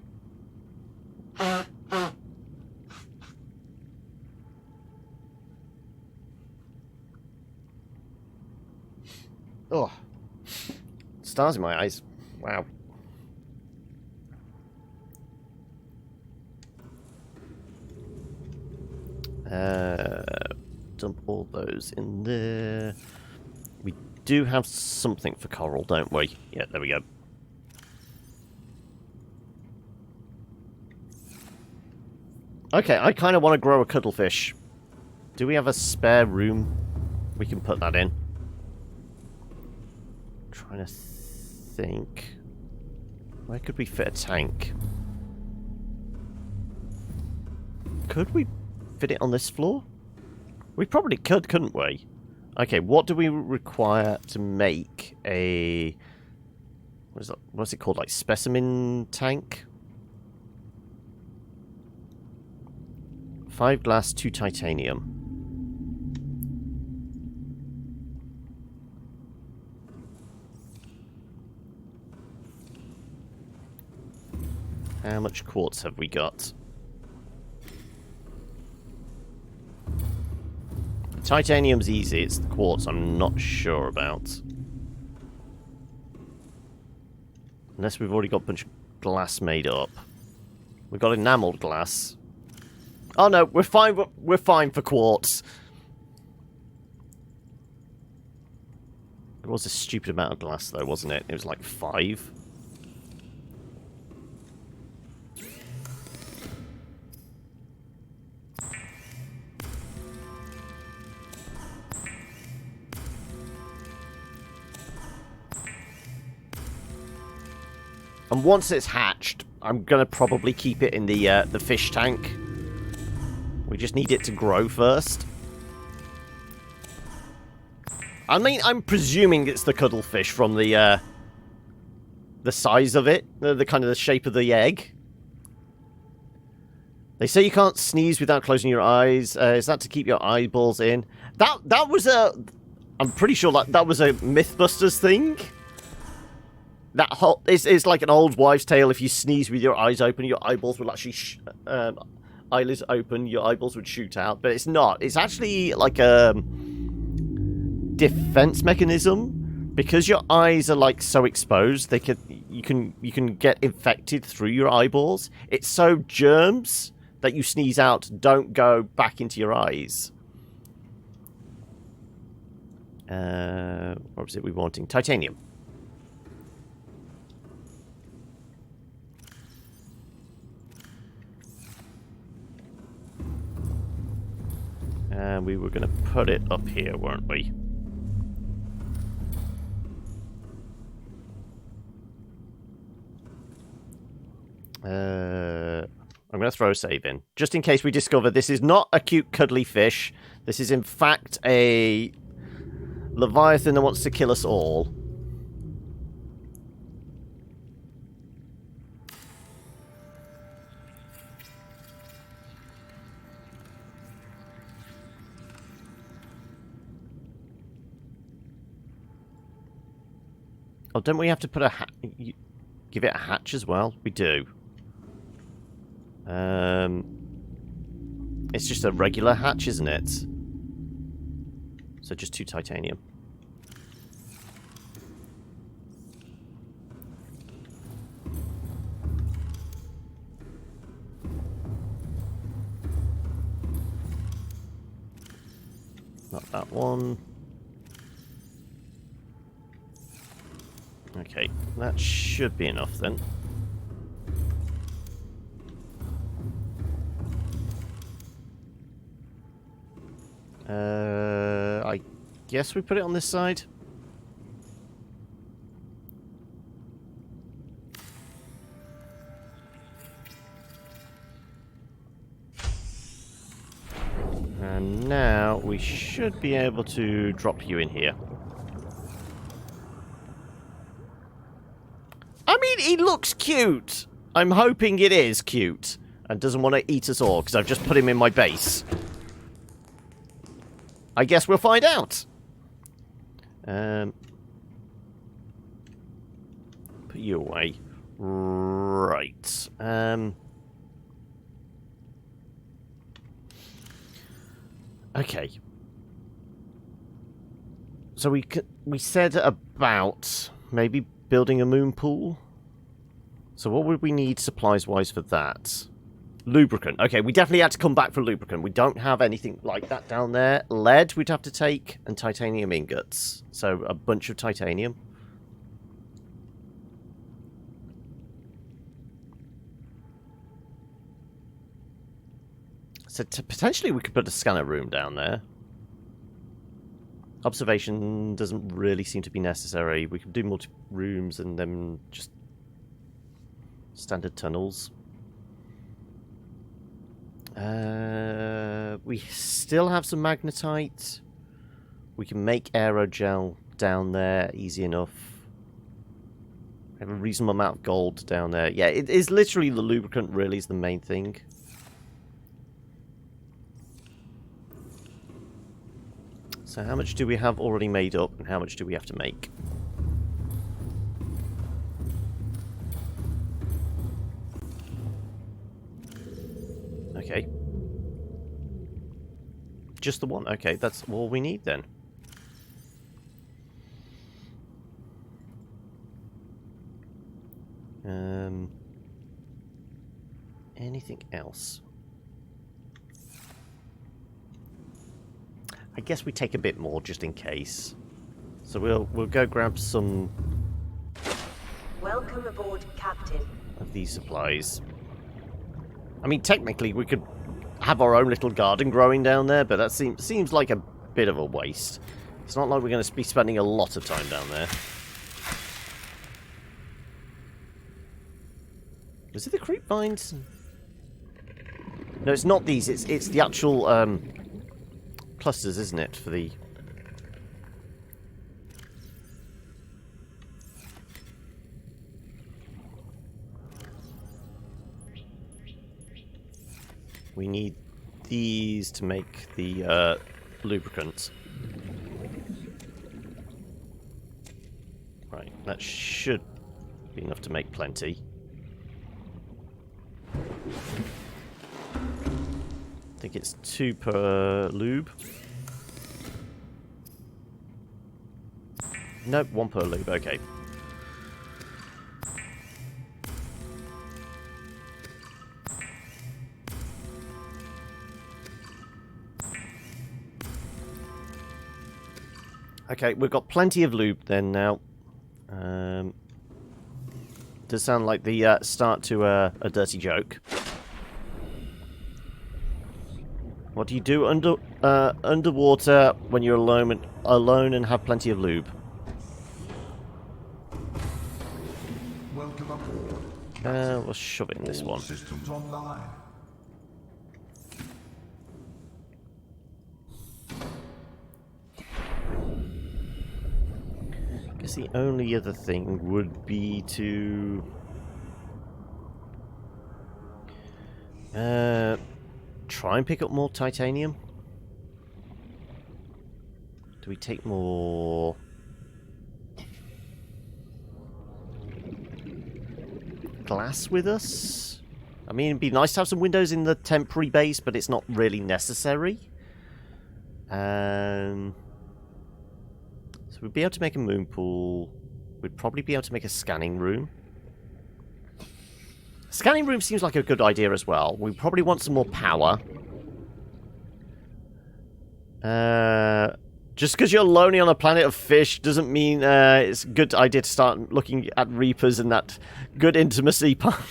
Oh, stars in my eyes. Wow. Dump all those in there. We do have something for coral, don't we? Yeah, there we go. Okay, I kind of want to grow a cuttlefish. Do we have a spare room we can put that in? Trying to think. Where could we fit a tank? Could we fit it on this floor? We probably could, couldn't we? Okay, what do we require to make a... What's it called? Like, specimen tank? 5 glass, 2 titanium. How much quartz have we got? Titanium's easy, it's the quartz I'm not sure about. Unless we've already got a bunch of glass made up. We've got enameled glass. Oh no, we're fine for quartz. It was a stupid amount of glass though, wasn't it? It was like 5. And once it's hatched, I'm gonna probably keep it in the fish tank. We just need it to grow first. I mean, I'm presuming it's the cuttlefish from the size of it, the kind of the shape of the egg. They say you can't sneeze without closing your eyes. Is that to keep your eyeballs in? That was a... I'm pretty sure that was a Mythbusters thing. That whole is like an old wives' tale. If you sneeze with your eyes open, your eyeballs will actually eyelids open, your eyeballs would shoot out. But it's not. It's actually like a defense mechanism because your eyes are like so exposed. You can get infected through your eyeballs. It's so germs that you sneeze out don't go back into your eyes. What was it we were wanting? Titanium. And we were going to put it up here, weren't we? I'm going to throw a save in, just in case we discover this is not a cute, cuddly fish. This is, in fact, a Leviathan that wants to kill us all. Oh, don't we have to put a give it a hatch as well? We do. It's just a regular hatch, isn't it? So just 2 titanium. Not that one. Okay, that should be enough then. I guess we put it on this side. And now we should be able to drop you in here. I mean, he looks cute. I'm hoping it is cute and doesn't want to eat us all because I've just put him in my base. I guess we'll find out. Put you away. Right. Okay. So we said about maybe building a moon pool. So what would we need supplies-wise for that? Lubricant. Okay, we definitely had to come back for lubricant. We don't have anything like that down there. Lead we'd have to take, and titanium ingots. So a bunch of titanium. So potentially we could put a scanner room down there. Observation doesn't really seem to be necessary. We could do multi-rooms and then just standard tunnels. We still have some magnetite. We can make aerogel down there, easy enough. We have a reasonable amount of gold down there. Yeah, it is literally the lubricant really is the main thing. So how much do we have already made up and how much do we have to make? Okay. Just the one. Okay, that's all we need then. Anything else? I guess we take a bit more just in case. So we'll go grab some. Welcome aboard, Captain. Of these supplies. I mean, technically we could have our own little garden growing down there, but that seems like a bit of a waste. It's not like we're going to be spending a lot of time down there. Was it the creep vines? No, it's not these. It's the actual clusters, isn't it, for the... We need these to make the lubricant. Right, that should be enough to make plenty. I think it's 2 per lube. Nope, 1 per lube, okay. Okay, we've got plenty of lube then now. Does sound like the start to a dirty joke. What do you do underwater when you're alone and have plenty of lube? Welcome aboard. We'll shove it in this All one. systems online. I guess the only other thing would be to try and pick up more titanium. Do we take more glass with us? I mean, it'd be nice to have some windows in the temporary base, but it's not really necessary. So we'd be able to make a moon pool. We'd probably be able to make a scanning room. Scanning room seems like a good idea as well. We probably want some more power. Just because you're lonely on a planet of fish doesn't mean it's a good idea to start looking at reapers and that good intimacy part.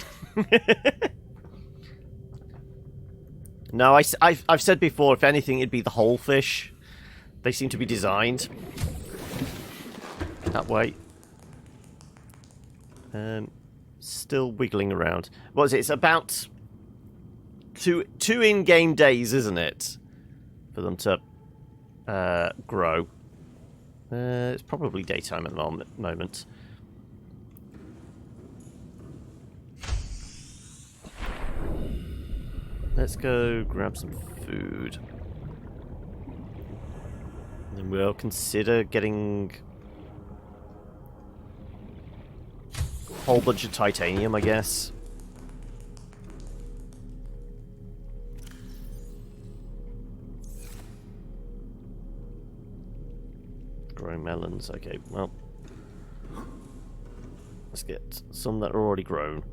No, I've said before, if anything, it'd be the whole fish. They seem to be designed that way. Still wiggling around. What is it? It's about two in-game days, isn't it? For them to grow. It's probably daytime at the moment. Let's go grab some food. And then we'll consider getting a whole bunch of titanium, I guess. Growing melons, okay, well. Let's get some that are already grown.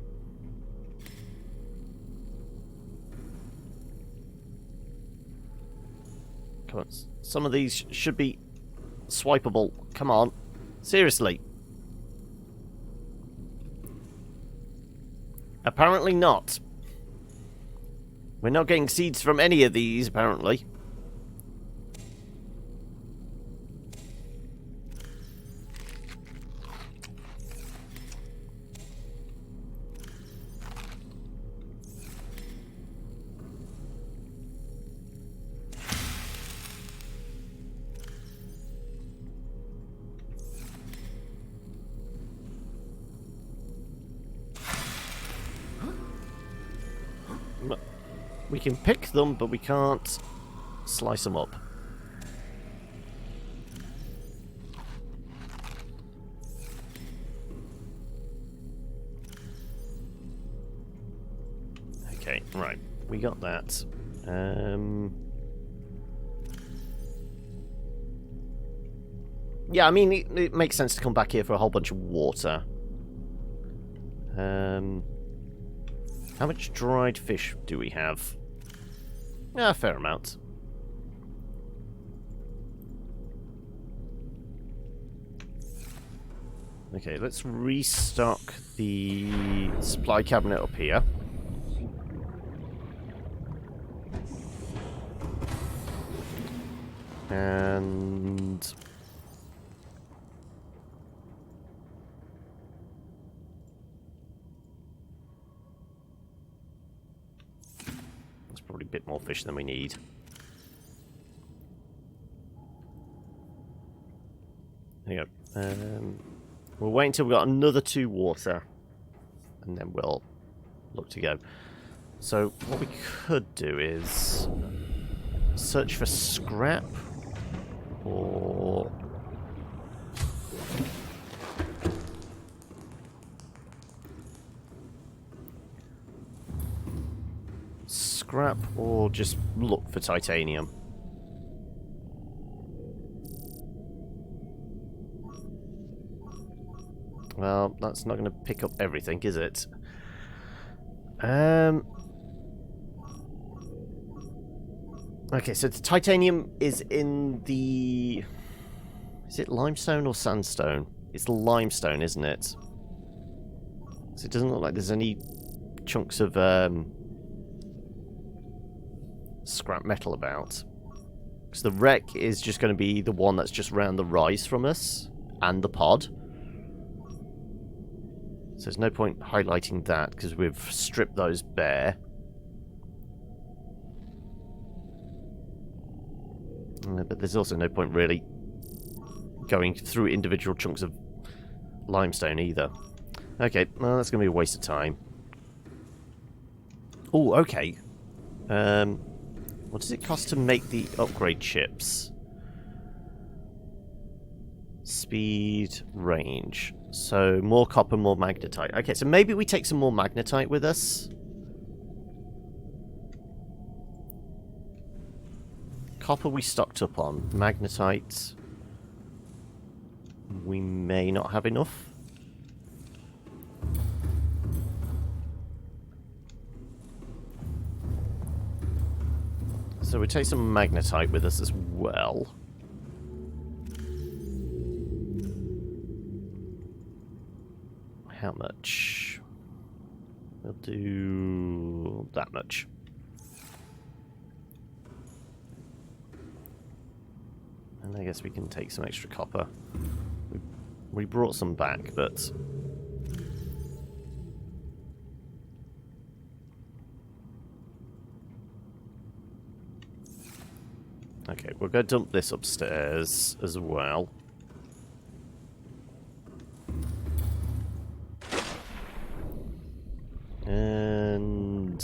Come on, some of these should be swipeable. Come on. Seriously. Apparently not. We're not getting seeds from any of these, apparently. We can pick them, but we can't slice them up. Okay, right. We got that. Yeah, I mean, it makes sense to come back here for a whole bunch of water. How much dried fish do we have? A fair amount. Okay, let's restock the supply cabinet up here. And probably a bit more fish than we need. There you go. We'll wait until we've got another 2 water, and then we'll look to go. So what we could do is search for scrap, or just look for titanium. Well, that's not going to pick up everything, is it? Okay, so the titanium is in the... Is it limestone or sandstone? It's limestone, isn't it? So it doesn't look like there's any chunks of scrap metal about. Because the wreck is just going to be the one that's just round the rise from us, and the pod. So there's no point highlighting that because we've stripped those bare. But there's also no point really going through individual chunks of limestone either. Okay, well that's going to be a waste of time. Oh, okay. What does it cost to make the upgrade chips? Speed, range. So more copper, more magnetite. Okay, so maybe we take some more magnetite with us. Copper we stocked up on. Magnetite, we may not have enough. So we take some magnetite with us as well. How much? We'll do that much. And I guess we can take some extra copper. We brought some back, but... Okay, we'll go dump this upstairs as well. And...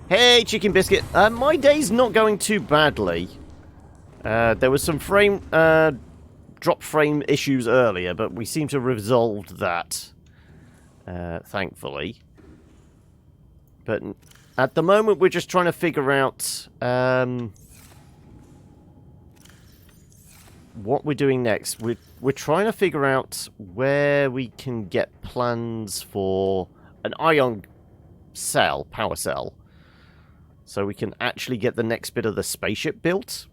Hey, Chicken Biscuit! My day's not going too badly. There was some drop frame issues earlier, but we seem to have resolved that, thankfully. But at the moment, we're just trying to figure out what we're doing next. We're trying to figure out where we can get plans for an ion cell, power cell, so we can actually get the next bit of the spaceship built.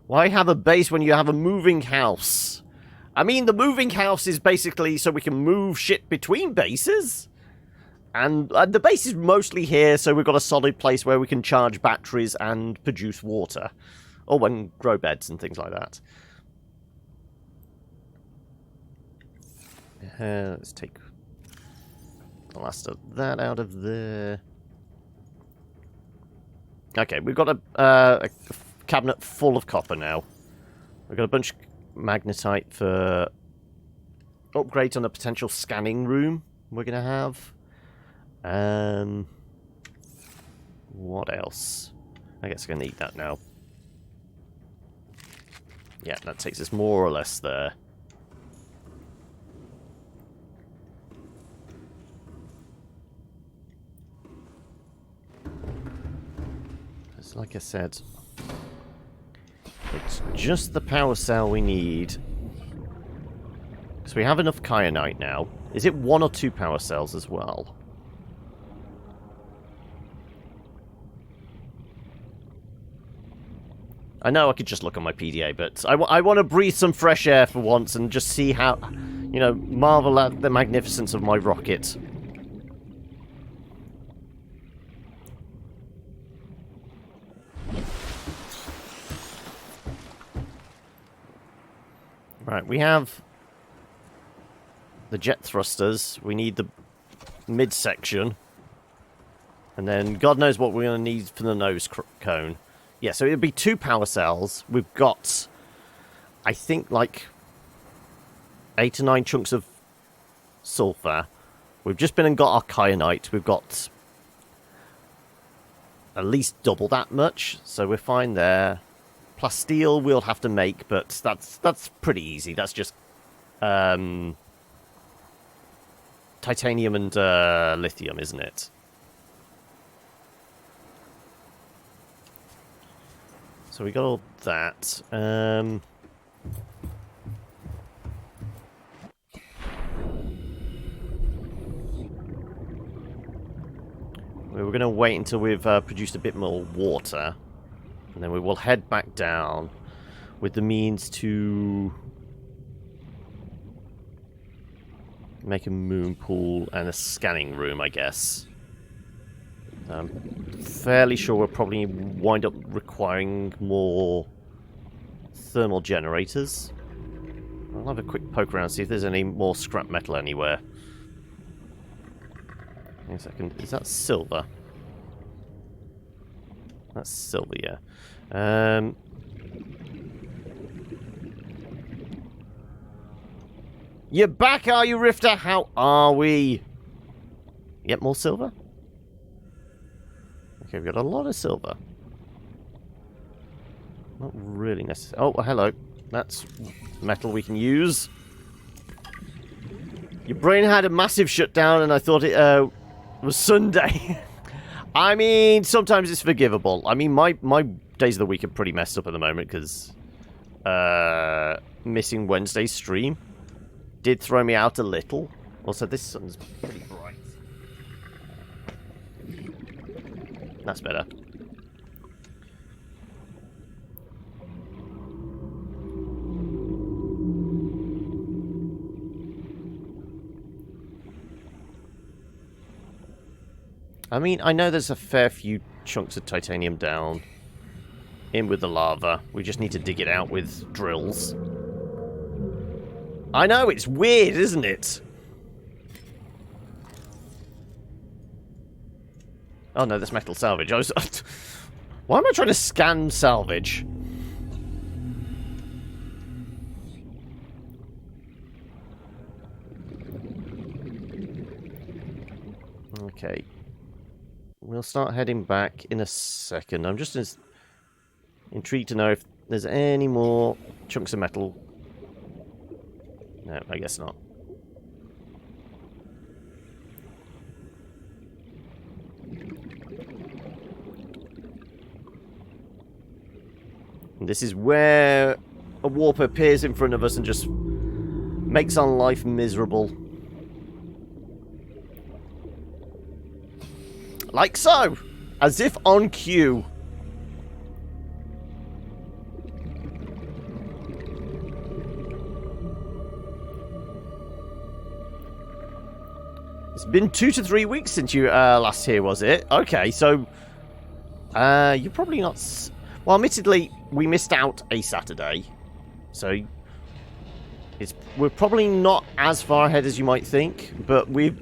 Why have a base when you have a moving house? I mean, the moving house is basically so we can move shit between bases. And the base is mostly here, so we've got a solid place where we can charge batteries and produce water. Or and grow beds and things like that. Let's take the last of that out of there. Okay, we've got a cabinet full of copper now. We've got a bunch of magnetite for upgrades on the potential scanning room we're going to have. What else? I guess I'm going to need that now. Yeah, that takes us more or less there. Just like I said, it's just the power cell we need. So we have enough kyanite now. Is it 1 or 2 power cells as well? I know I could just look on my PDA, but I want to breathe some fresh air for once and just see how, you know, marvel at the magnificence of my rocket. Right, we have the jet thrusters. We need the midsection. And then God knows what we're going to need for the nose cone. Yeah, so it'll be 2 power cells. We've got, I think, like 8 or 9 chunks of sulfur. We've just been and got our kyanite. We've got at least double that much, so we're fine there. Plasteel we'll have to make, but that's pretty easy. That's just titanium and lithium, isn't it? So we got all that. We were going to wait until we've produced a bit more water, and then we will head back down with the means to make a moon pool and a scanning room, I guess. I'm fairly sure we'll probably wind up requiring more thermal generators. I'll have a quick poke around, see if there's any more scrap metal anywhere. Wait a second. Is that silver? That's silver, yeah. You're back, are you, Rifter? How are we? Yep, more silver. Okay, we've got a lot of silver. Not really necessary. Oh, hello. That's metal we can use. Your brain had a massive shutdown and I thought it was Sunday. I mean, sometimes it's forgivable. I mean, my days of the week are pretty messed up at the moment because missing Wednesday's stream did throw me out a little. Also, this sun's pretty bright. That's better. I mean, I know there's a fair few chunks of titanium down in with the lava. We just need to dig it out with drills. I know, it's weird, isn't it? Oh no, that's metal salvage. I was... Why am I trying to scan salvage? Okay. We'll start heading back in a second. I'm just intrigued to know if there's any more chunks of metal. No, I guess not. And this is where a warp appears in front of us and just makes our life miserable. Like so! As if on cue. It's been 2 to 3 weeks since you last here, was it? Okay, so... you're probably not... Well, admittedly, we missed out a Saturday. So... We're probably not as far ahead as you might think. But we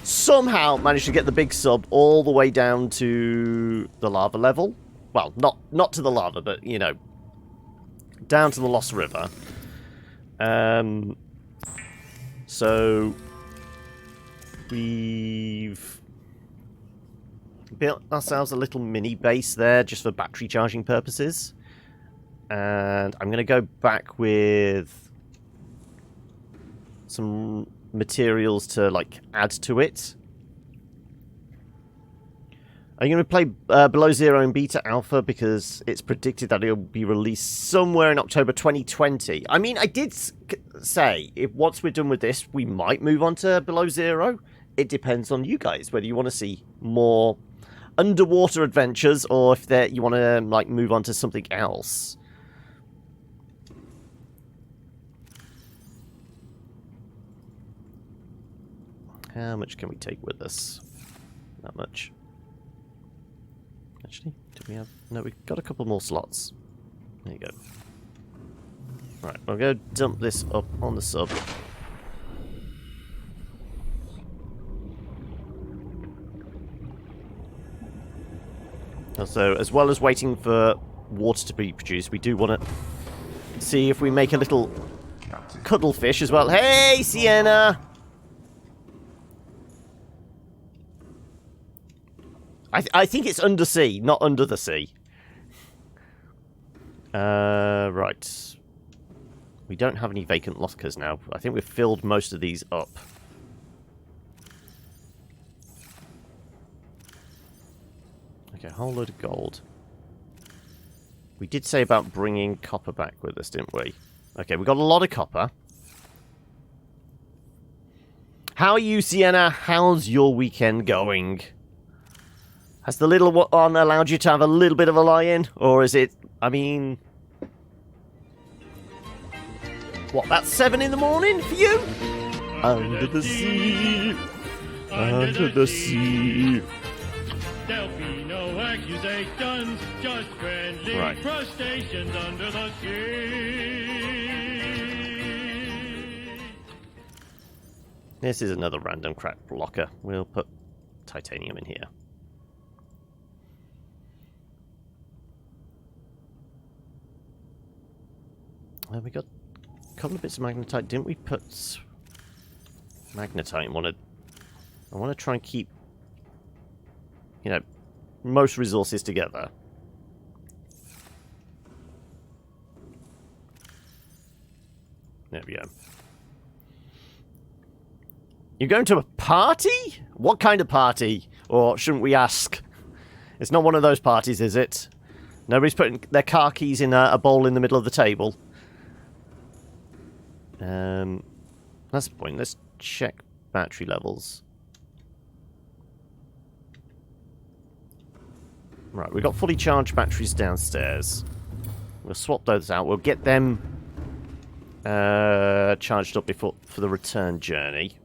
somehow managed to get the big sub all the way down to the lava level. Well, not to the lava, but, you know, down to the Lost River. So... We've built ourselves a little mini base there just for battery charging purposes. And I'm going to go back with some materials to, like, add to it. Are you going to play Below Zero in Beta Alpha? Because it's predicted that it'll be released somewhere in October 2020. I mean, I did say, if once we're done with this, we might move on to Below Zero. It depends on you guys, whether you want to see more underwater adventures or if you want to, like, move on to something else. How much can we take with us? Not much. Actually, do we have... No, we've got a couple more slots. There you go. Right, I'll go dump this up on the sub. So, as well as waiting for water to be produced, we do want to see if we make a little cuttlefish as well. Hey, Sienna! I think it's undersea, not under the sea. Right. We don't have any vacant lockers now. I think we've filled most of these up. Okay, a whole load of gold. We did say about bringing copper back with us, didn't we? Okay, we got a lot of copper. How are you, Sienna? How's your weekend going? Has the little one allowed you to have a little bit of a lie-in? Or is it, I mean... What, that's 7 in the morning for you? Under the sea, under the sea. There'll be no accusations, just friendly Right. crustaceans under the sea. This is another random crap blocker. We'll put titanium in here. We got a couple of bits of magnetite. Didn't we put magnetite in one of... I want to try and keep, you know, most resources together. There we go. You're going to a party? What kind of party? Or shouldn't we ask? It's not one of those parties, is it? Nobody's putting their car keys in a bowl in the middle of the table. That's the point. Let's check battery levels. Right, we've got fully charged batteries downstairs. We'll swap those out. We'll get them charged up before for the return journey.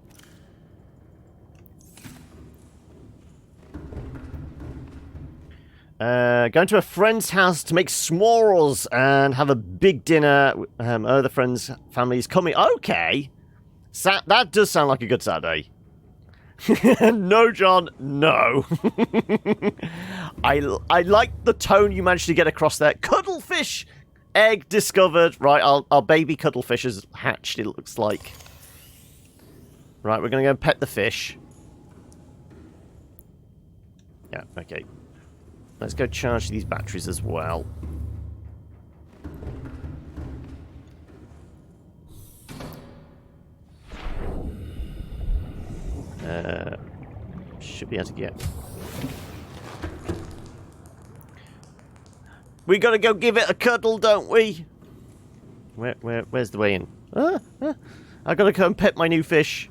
Going to a friend's house to make s'mores and have a big dinner. Other friends' families coming. Okay. That does sound like a good Saturday. No, John, no. I like the tone you managed to get across there. Cuttlefish egg discovered. Right, our baby cuttlefish has hatched, it looks like. Right, we're going to go pet the fish. Yeah, okay. Let's go charge these batteries as well. Should be able to get... We gotta go give it a cuddle, don't we? Where's the way in? I gotta go and pet my new fish.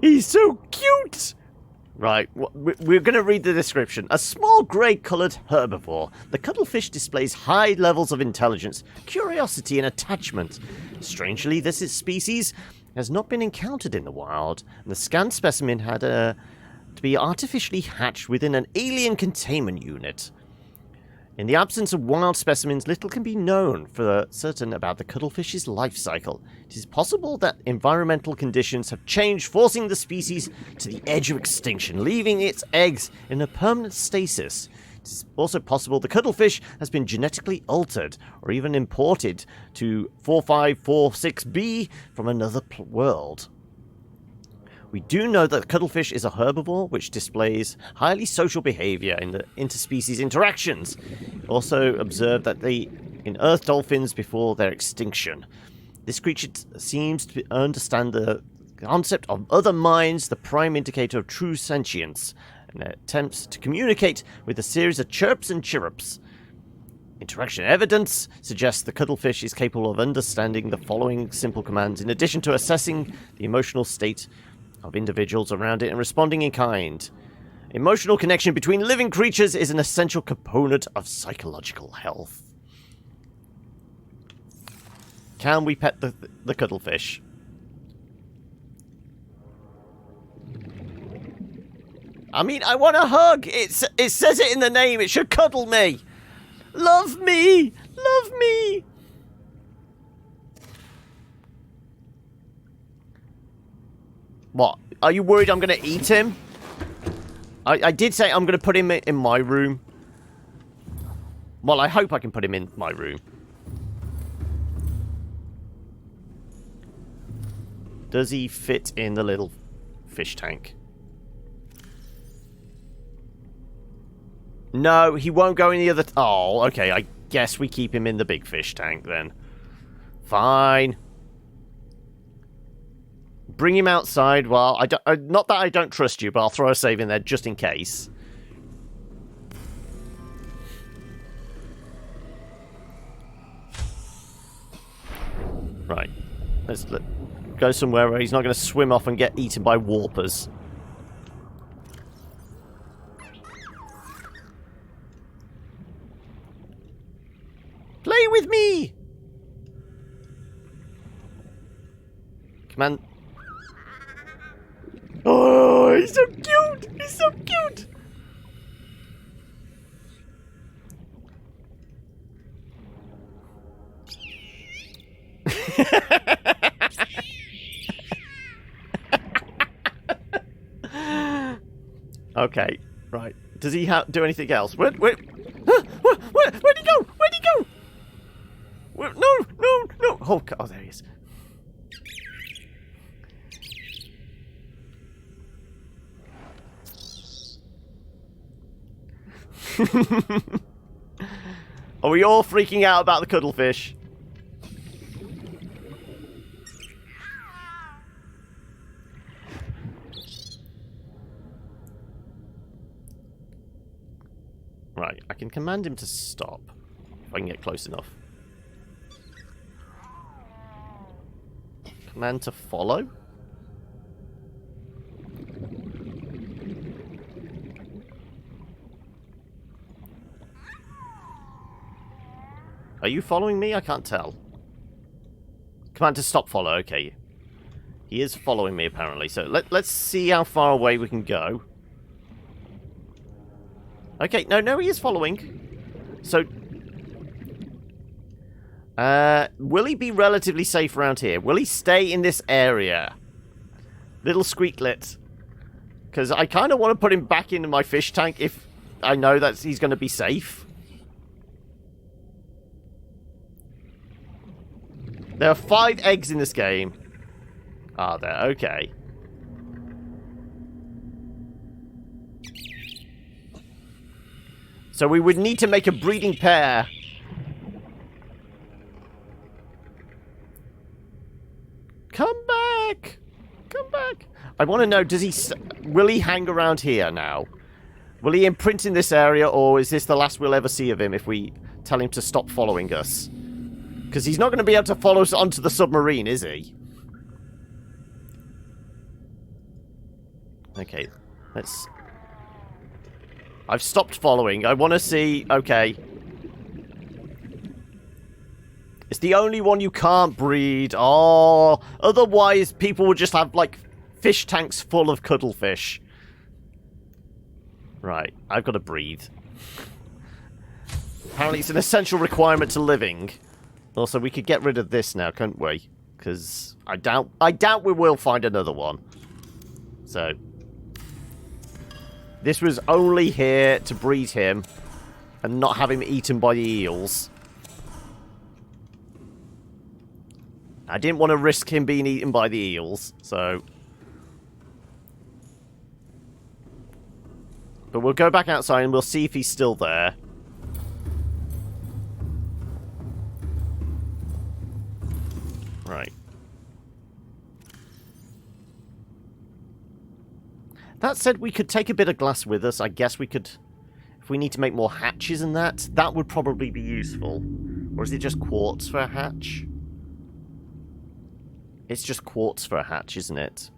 He's so cute! Right, we're going to read the description. A small grey-coloured herbivore, the cuttlefish displays high levels of intelligence, curiosity and attachment. Strangely, this species has not been encountered in the wild, and the scanned specimen had to be artificially hatched within an alien containment unit. In the absence of wild specimens, little can be known for certain about the cuttlefish's life cycle. It is possible that environmental conditions have changed, forcing the species to the edge of extinction, leaving its eggs in a permanent stasis. It is also possible the cuttlefish has been genetically altered, or even imported to 4546b from another world. We do know that the cuttlefish is a herbivore which displays highly social behavior in the interspecies interactions. Also observed that in earth dolphins before their extinction. This creature seems to understand the concept of other minds, the prime indicator of true sentience, and attempts to communicate with a series of chirps and chirrups. Interaction evidence suggests the cuttlefish is capable of understanding the following simple commands, in addition to assessing the emotional state of individuals around it and responding in kind. Emotional connection between living creatures is an essential component of psychological health. Can we pet the cuttlefish? I mean, I want a hug. It says it in the name. It should cuddle me. Love me. Love me. What? Are you worried I'm going to eat him? I did say I'm going to put him in my room. Well, I hope I can put him in my room. Does he fit in the little fish tank? No, he won't go in the other... Oh, okay, I guess we keep him in the big fish tank then. Fine. Bring him outside. Well, not that I don't trust you, but I'll throw a save in there just in case. Right. Let's go somewhere where he's not going to swim off and get eaten by warpers. with me! Command... Oh, he's so cute! He's so cute! Okay, right. Does he do anything else? Where'd he go? Where'd he go? No! Oh, oh, there he is. Are we all freaking out about the cuttlefish? Right, I can command him to stop if I can get close enough. Command to follow? Are you following me? I can't tell. Command to stop follow, okay. He is following me apparently, so let's see how far away we can go. Okay, no, he is following. So, will he be relatively safe around here? Will he stay in this area? Little Squeaklet. Because I kind of want to put him back into my fish tank if I know that he's going to be safe. There are 5 eggs in this game. Are there? Okay. So we would need to make a breeding pair. Come back! Come back! I want to know, will he hang around here now? Will he imprint in this area, or is this the last we'll ever see of him if we tell him to stop following us? Because he's not going to be able to follow us onto the submarine, is he? Okay, let's... I've stopped following. I want to see... Okay. It's the only one you can't breed. Oh, otherwise people would just have, like, fish tanks full of cuttlefish. Right, I've got to breathe. Apparently it's an essential requirement to living. Also, we could get rid of this now, couldn't we? Because I doubt we will find another one. So... This was only here to breed him and not have him eaten by the eels. I didn't want to risk him being eaten by the eels, so... But we'll go back outside and we'll see if he's still there. Right. That said, we could take a bit of glass with us. I guess we could... If we need to make more hatches and that would probably be useful. Or is it just quartz for a hatch? It's just quartz for a hatch, isn't it?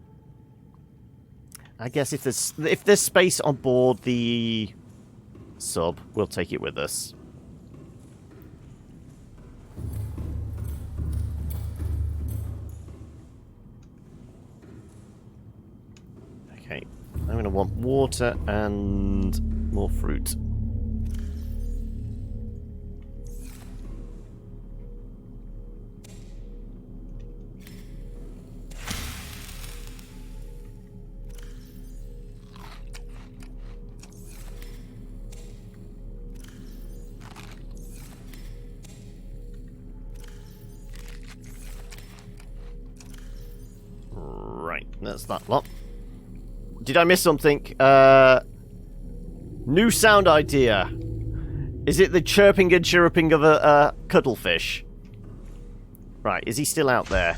I guess if there's space on board the sub, we'll take it with us. Okay. I'm going to want water and more fruit. Right, that's that lot. Did I miss something? New sound idea. Is it the chirping and chirruping of a cuttlefish? Right, is he still out there?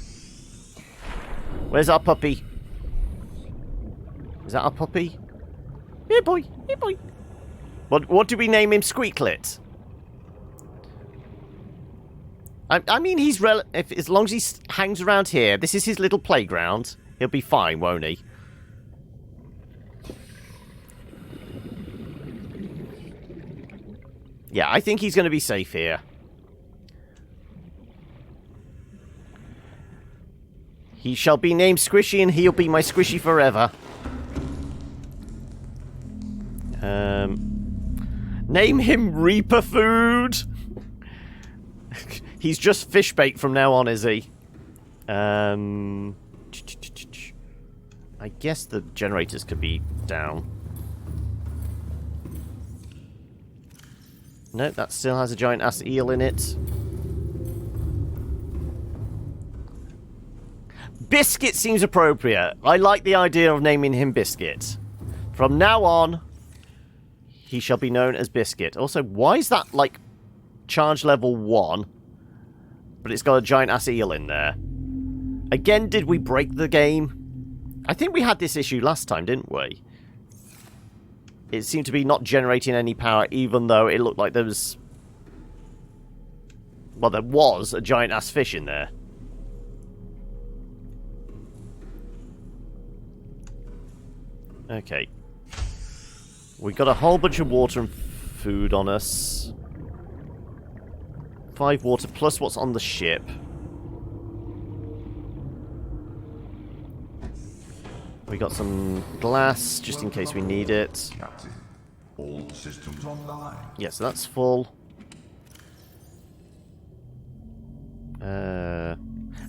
Where's our puppy? Is that our puppy? Here, boy. Here, boy. What do we name him? Squeaklet? I mean, he's as long as he hangs around here, this is his little playground, he'll be fine, won't he? Yeah, I think he's going to be safe here. He shall be named Squishy, and he'll be my Squishy forever. Name him Reaper Food. He's just fish bait from now on, is he? I guess the generators could be down. No, that still has a giant ass eel in it. Biscuit seems appropriate. I like the idea of naming him Biscuit. From now on, he shall be known as Biscuit. Also, why is that, like, charge level 1? But it's got a giant ass eel in there. Again, did we break the game? I think we had this issue last time, didn't we? It seemed to be not generating any power, even though it looked like there was... Well, there was a giant ass fish in there. Okay. We got a whole bunch of water and food on us. 5 water plus what's on the ship. We got some glass just in case we need it. Captain, all systems online. Yeah, so that's full.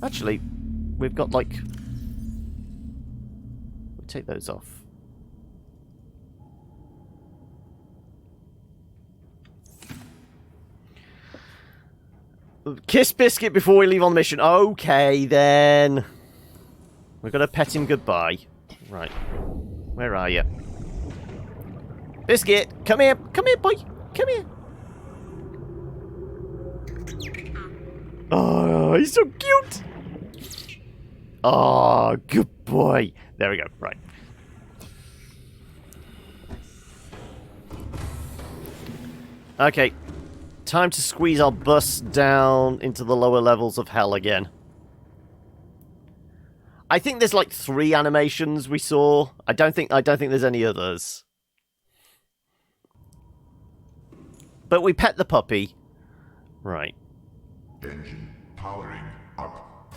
Actually, we've got like... We'll take those off. Kiss Biscuit before we leave on the mission. Okay, then. We're going to pet him goodbye. Right. Where are you? Biscuit, come here. Come here, boy. Come here. Oh, he's so cute. Oh, good boy. There we go. Right. Okay. Time to squeeze our bus down into the lower levels of hell again. I think there's like 3 animations we saw. I don't think there's any others. But we pet the puppy. Right. Engine powering up.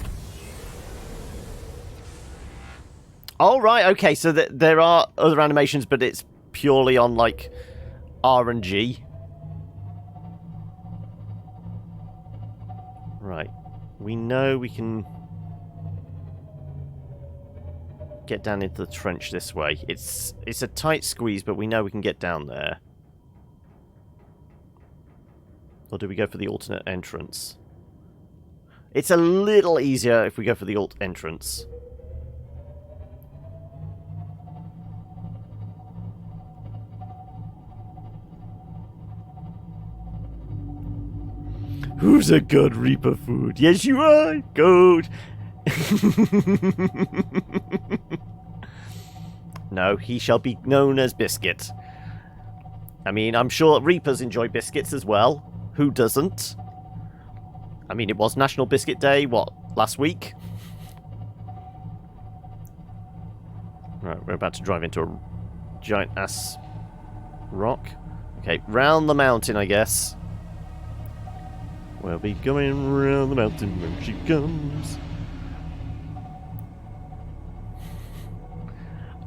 Oh, right, okay, so there are other animations, but it's purely on, like, RNG. Right. We know we can get down into the trench this way. It's a tight squeeze, but we know we can get down there. Or do we go for the alternate entrance? It's a little easier if we go for the alt entrance. Who's a good Reaper Food? Yes, you are. Good. No, he shall be known as Biscuit. I mean, I'm sure Reapers enjoy biscuits as well. Who doesn't? I mean, it was National Biscuit Day, what, last week? Right, we're about to drive into a giant-ass rock. Okay, round the mountain, I guess. We'll be going round the mountain when she comes.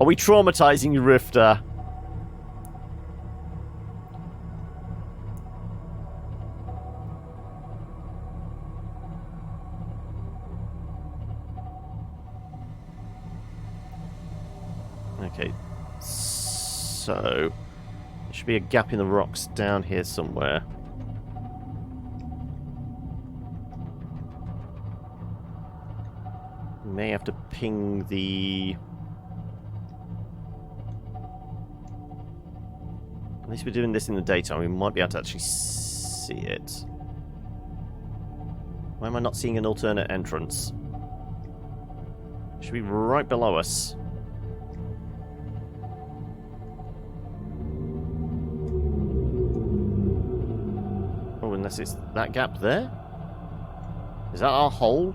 Are we traumatizing you, Rifter? Okay, so there should be a gap in the rocks down here somewhere. We may have to ping the... At least we're doing this in the daytime. We might be able to actually see it. Why am I not seeing an alternate entrance? It should be right below us. Oh, unless it's that gap there? Is that our hole?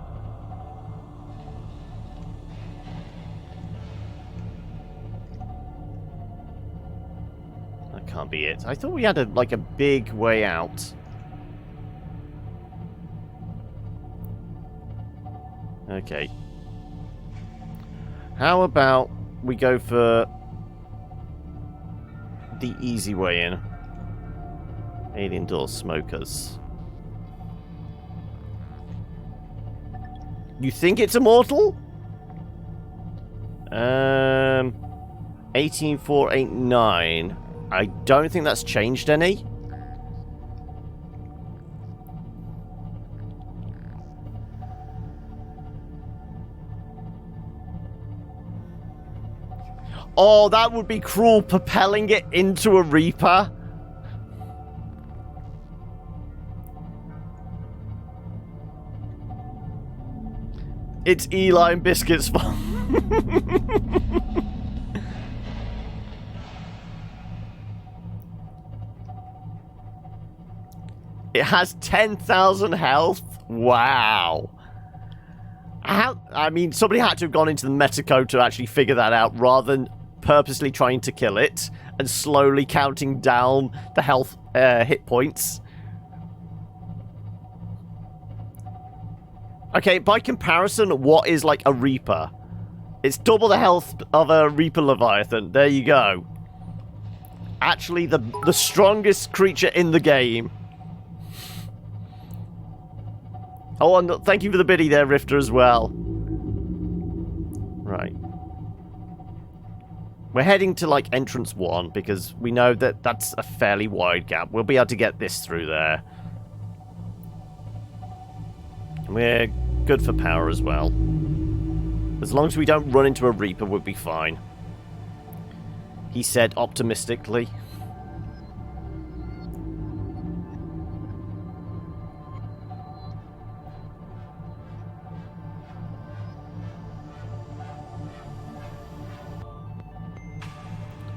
That can't be it. I thought we had like a big way out. Okay. How about we go for the easy way in? Alien door smokers. You think it's immortal? 18489. I don't think that's changed any. Oh, that would be cruel, propelling it into a Reaper. It's Eli and Biscuit's fault. It has 10,000 health? Wow. I mean, somebody had to have gone into the metacode to actually figure that out, rather than purposely trying to kill it and slowly counting down the health hit points. Okay, by comparison, what is like a Reaper? It's double the health of a Reaper Leviathan. There you go. Actually, the strongest creature in the game. Oh, and thank you for the biddy there, Rifter, as well. Right. We're heading to, like, entrance 1, because we know that that's a fairly wide gap. We'll be able to get this through there. We're good for power as well. As long as we don't run into a Reaper, we'll be fine. He said optimistically.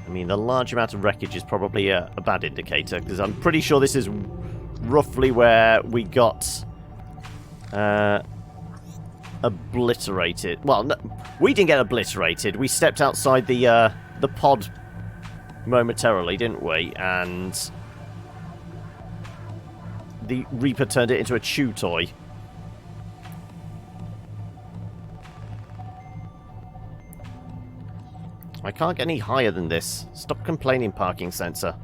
I mean, the large amount of wreckage is probably a bad indicator, because I'm pretty sure this is roughly where we got obliterated. Well, no, we didn't get obliterated. We stepped outside the pod momentarily, didn't we? And the Reaper turned it into a chew toy. I can't get any higher than this. Stop complaining, parking sensor.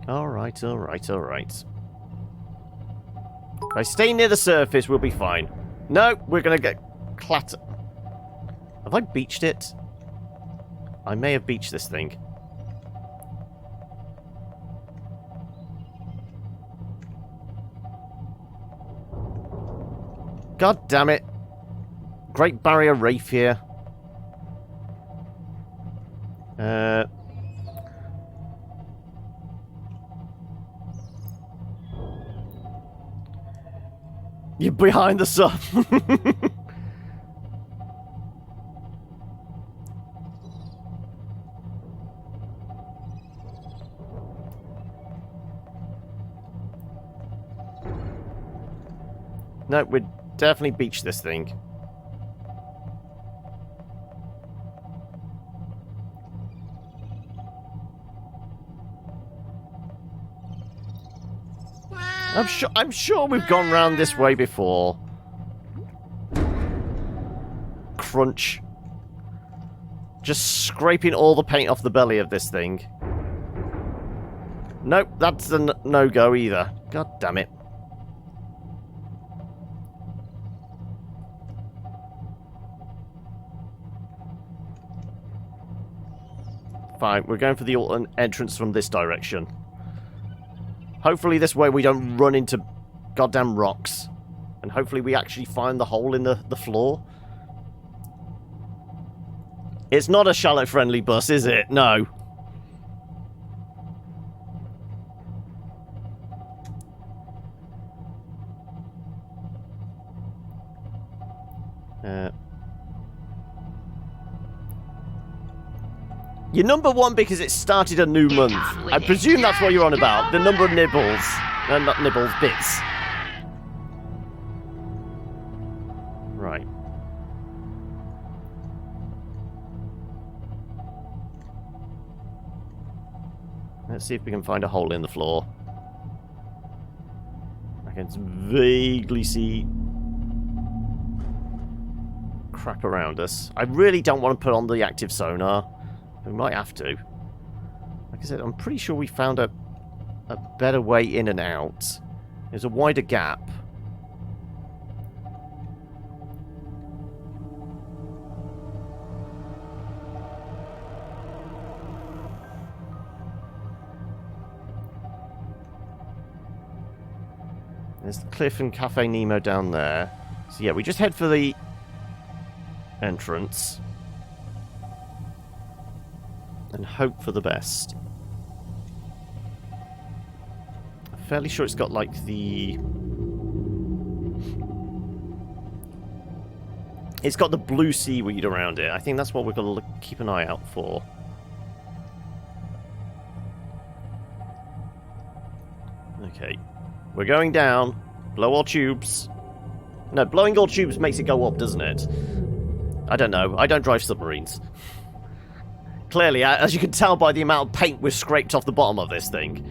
Alright, alright, alright. If I stay near the surface, we'll be fine. No, we're gonna get clattered. Have I beached it? I may have beached this thing. God damn it. Great Barrier Reef here. You're behind the sub. No, we'd definitely beach this thing. I'm sure we've gone round this way before. Crunch. Just scraping all the paint off the belly of this thing. Nope, that's a no-go either. God damn it. Fine, we're going for the alternate entrance from this direction. Hopefully this way we don't run into goddamn rocks. And hopefully we actually find the hole in the floor. It's not a shallow-friendly bus, is it? No. You're number 1 because it started a new month. I presume that's what you're on about. The number of nibbles. Not nibbles, bits. Right. Let's see if we can find a hole in the floor. I can vaguely see crap around us. I really don't want to put on the active sonar. We might have to. Like I said, I'm pretty sure we found a better way in and out. There's a wider gap. There's the Cliff and Cafe Nemo down there. So yeah, we just head for the entrance. And hope for the best. I'm fairly sure it's got like the... It's got the blue seaweed around it. I think that's what we're going to keep an eye out for. Okay. We're going down. Blow all tubes. No, blowing all tubes makes it go up, doesn't it? I don't know. I don't drive submarines. Clearly, as you can tell by the amount of paint we've scraped off the bottom of this thing.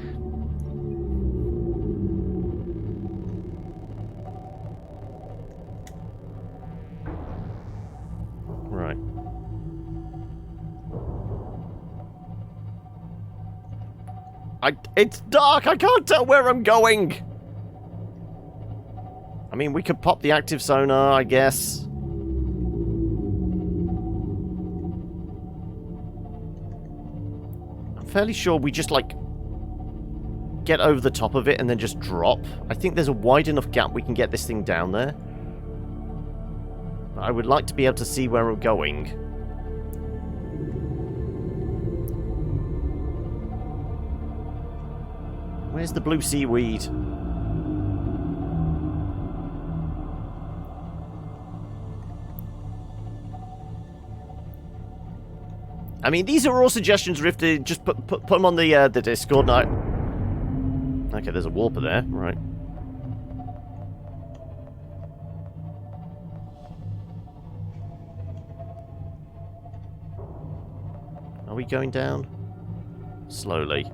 Right. It's dark! I can't tell where I'm going! I mean, we could pop the active sonar, I guess. I'm fairly sure we just, like, get over the top of it and then just drop. I think there's a wide enough gap we can get this thing down there. But I would like to be able to see where we're going. Where's the blue seaweed? I mean, these are all suggestions, Rift. Just put them on the Discord. No. Okay, there's a warper there. Right. Are we going down? Slowly.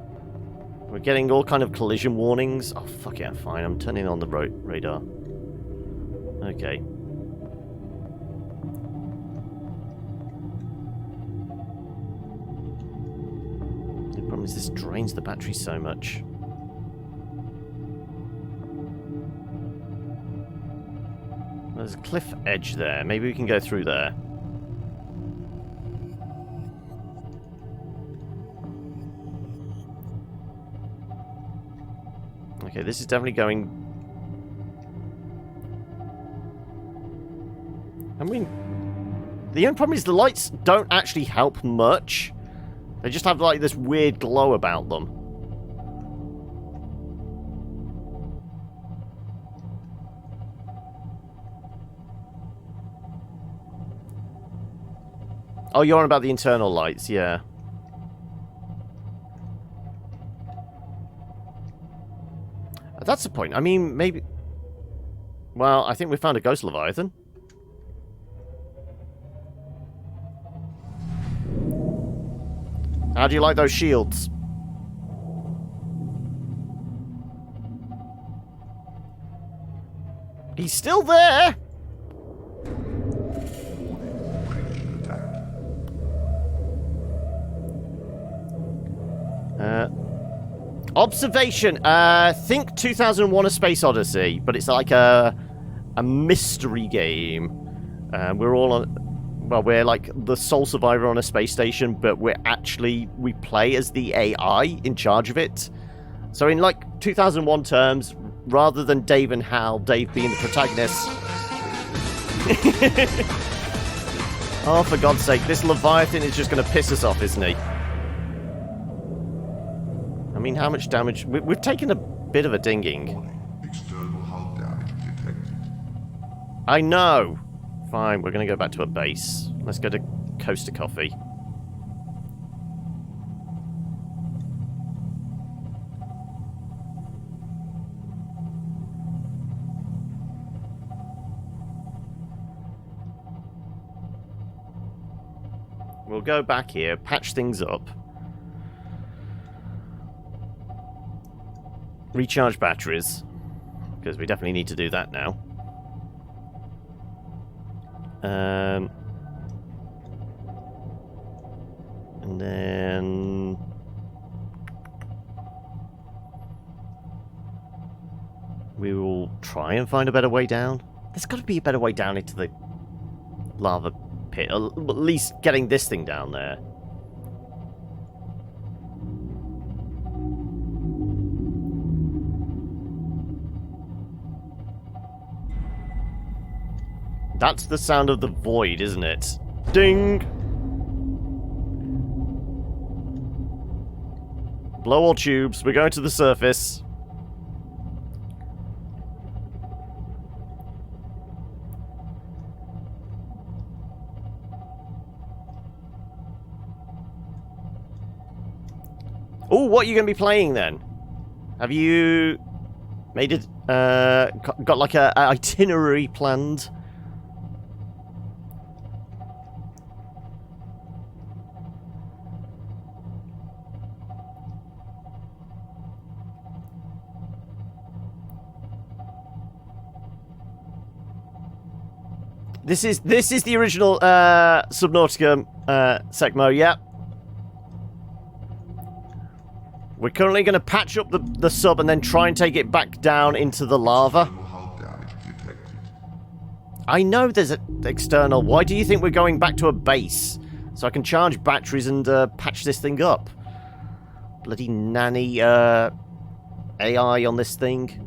We're getting all kind of collision warnings. Oh, fuck yeah, fine. I'm turning on the radar. Okay. The problem is this drains the battery so much. There's a cliff edge there. Maybe we can go through there. Okay, this is definitely going... I mean, the only problem is the lights don't actually help much. They just have, like, this weird glow about them. Oh, you're on about the internal lights, yeah. That's the point. I mean, maybe... Well, I think we found a ghost Leviathan. How do you like those shields? He's still there! Observation. Think 2001: A Space Odyssey, but it's like a mystery game. We're all on... Well, we're like the sole survivor on a space station, but we play as the AI in charge of it. So in like 2001 terms, rather than Dave and Hal, Dave being the protagonist... Oh, for God's sake, this Leviathan is just going to piss us off, isn't he? I mean, how much damage... We've taken a bit of a dinging. External hull damage detected. I know! Fine, we're going to go back to a base. Let's go to Coaster Coffee. We'll go back here, patch things up. recharge batteries, because we definitely need to do that now. And then we will try and find a better way down. There's got to be a better way down into the lava pit, or at least getting this thing down there. That's the sound of the void, isn't it? Ding! Blow all tubes. We're going to the surface. Oh, what are you going to be playing then? Have you made it? Got like a itinerary planned? This is the original Subnautica Secmo, yeah. We're currently going to patch up the sub and then try and take it back down into the lava. External hull damage detected. I know there's an external. Why do you think we're going back to a base? So I can charge batteries and patch this thing up. Bloody nanny AI on this thing.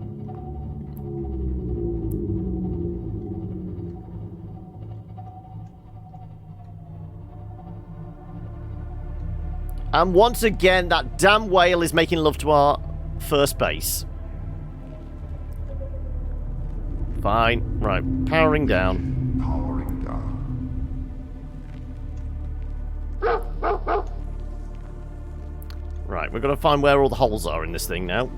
And once again, that damn whale is making love to our first base. Fine. Right. Powering down. Powering down. Right. We're going to find where all the holes are in this thing now.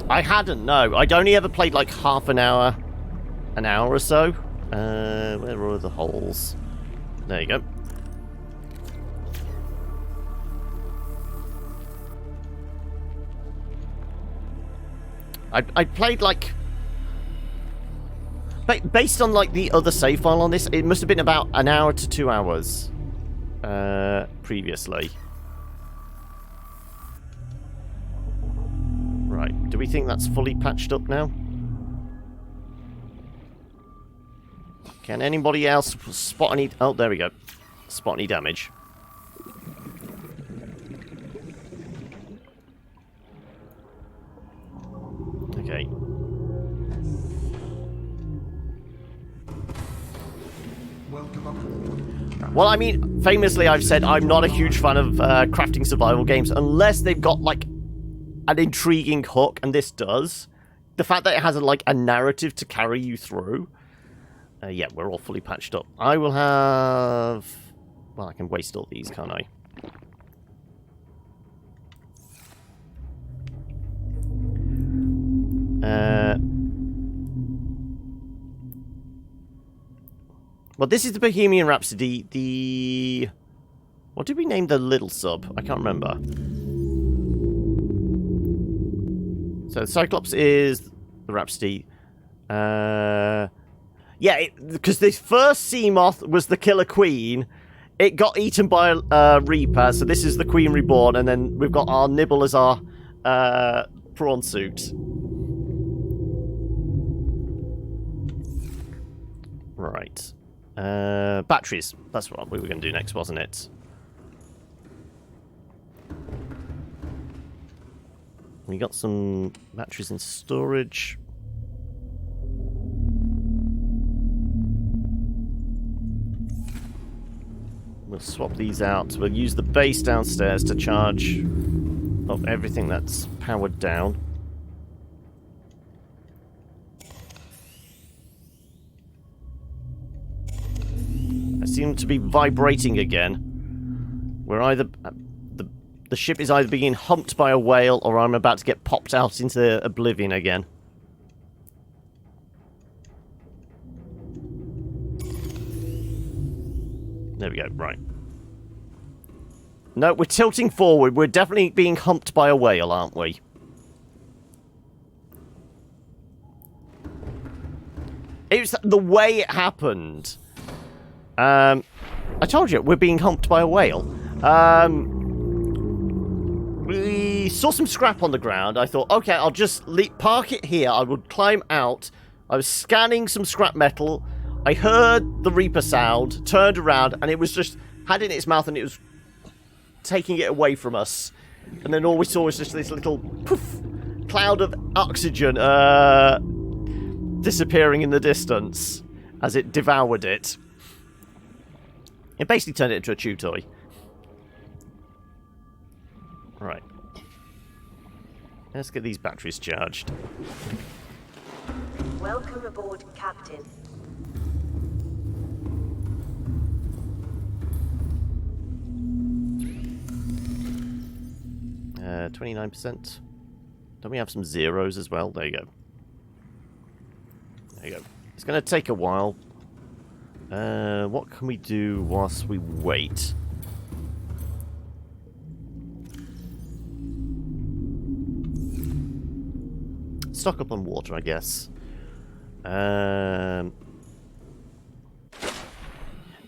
I hadn't, no. I'd only ever played like half an hour or so. Where are the holes? There you go. I played like... Based on like the other save file on this, it must have been about an hour to 2 hours previously. Right, do we think that's fully patched up now? Can anybody else spot any... Oh, there we go. Spot any damage. Okay. Welcome aboard. Well, I mean, famously I've said I'm not a huge fan of crafting survival games unless they've got, like, an intriguing hook, and this does. The fact that it has, like, a narrative to carry you through... yeah, we're all fully patched up. I will have... Well, I can waste all these, can't I? Well, this is the Bohemian Rhapsody. The... What did we name the little sub? I can't remember. So, Cyclops is the Rhapsody. Yeah, because the first sea moth was the Killer Queen. It got eaten by a Reaper, so this is the Queen Reborn, and then we've got our Nibble as our prawn suit. Right. Batteries. That's what we were going to do next, wasn't it? We got some batteries in storage. We'll swap these out. We'll use the base downstairs to charge up everything that's powered down. I seem to be vibrating again. We're either... the ship is either being humped by a whale or I'm about to get popped out into oblivion again. There we go, right. No, we're tilting forward. We're definitely being humped by a whale, aren't we? It was the way it happened. I told you, we're being humped by a whale. We saw some scrap on the ground. I thought, okay, I'll just park it here. I would climb out. I was scanning some scrap metal. I heard the Reaper sound, turned around, and it was just had it in its mouth, and it was taking it away from us. And then all we saw was just this little poof cloud of oxygen disappearing in the distance as it devoured it. It basically turned it into a chew toy. Right. Let's get these batteries charged. Welcome aboard, Captain. 29%. Don't we have some zeros as well? There you go. There you go. It's going to take a while. What can we do whilst we wait? Stock up on water, I guess.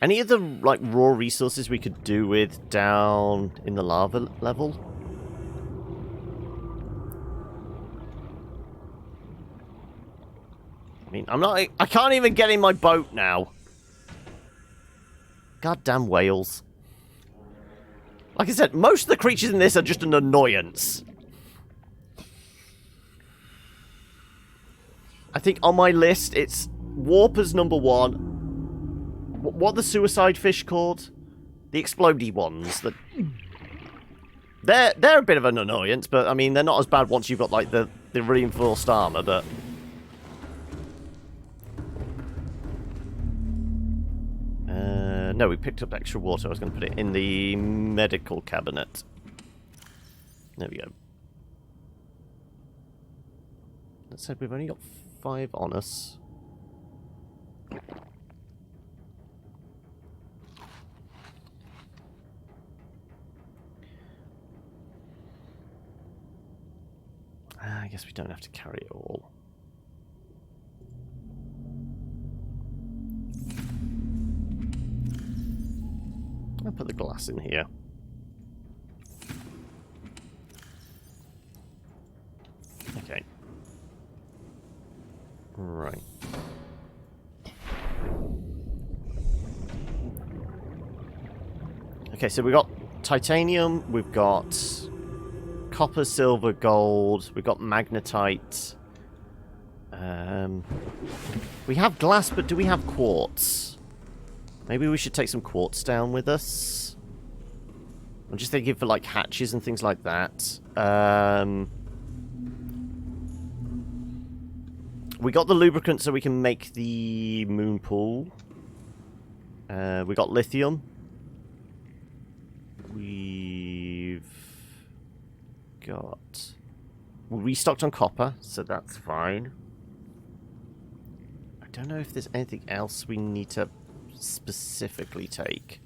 Any other like raw resources we could do with down in the lava level? I mean, I can't even get in my boat now. Goddamn whales. Like I said, most of the creatures in this are just an annoyance. I think on my list, it's Warpers number 1. What are the suicide fish called? The explodey ones. They're a bit of an annoyance, but I mean, they're not as bad once you've got like the reinforced armor, but... no, we picked up extra water. I was going to put it in the medical cabinet. There we go. That said, we've only got 5 on us. I guess we don't have to carry it all. I'll put the glass in here. Okay. Right. Okay, so we've got titanium, we've got copper, silver, gold, we've got magnetite. We have glass, but do we have quartz? Maybe we should take some quartz down with us. I'm just thinking for like hatches and things like that. We got the lubricant so we can make the moon pool. We got lithium. We've got... We restocked on copper, so that's fine. I don't know if there's anything else we need to specifically take.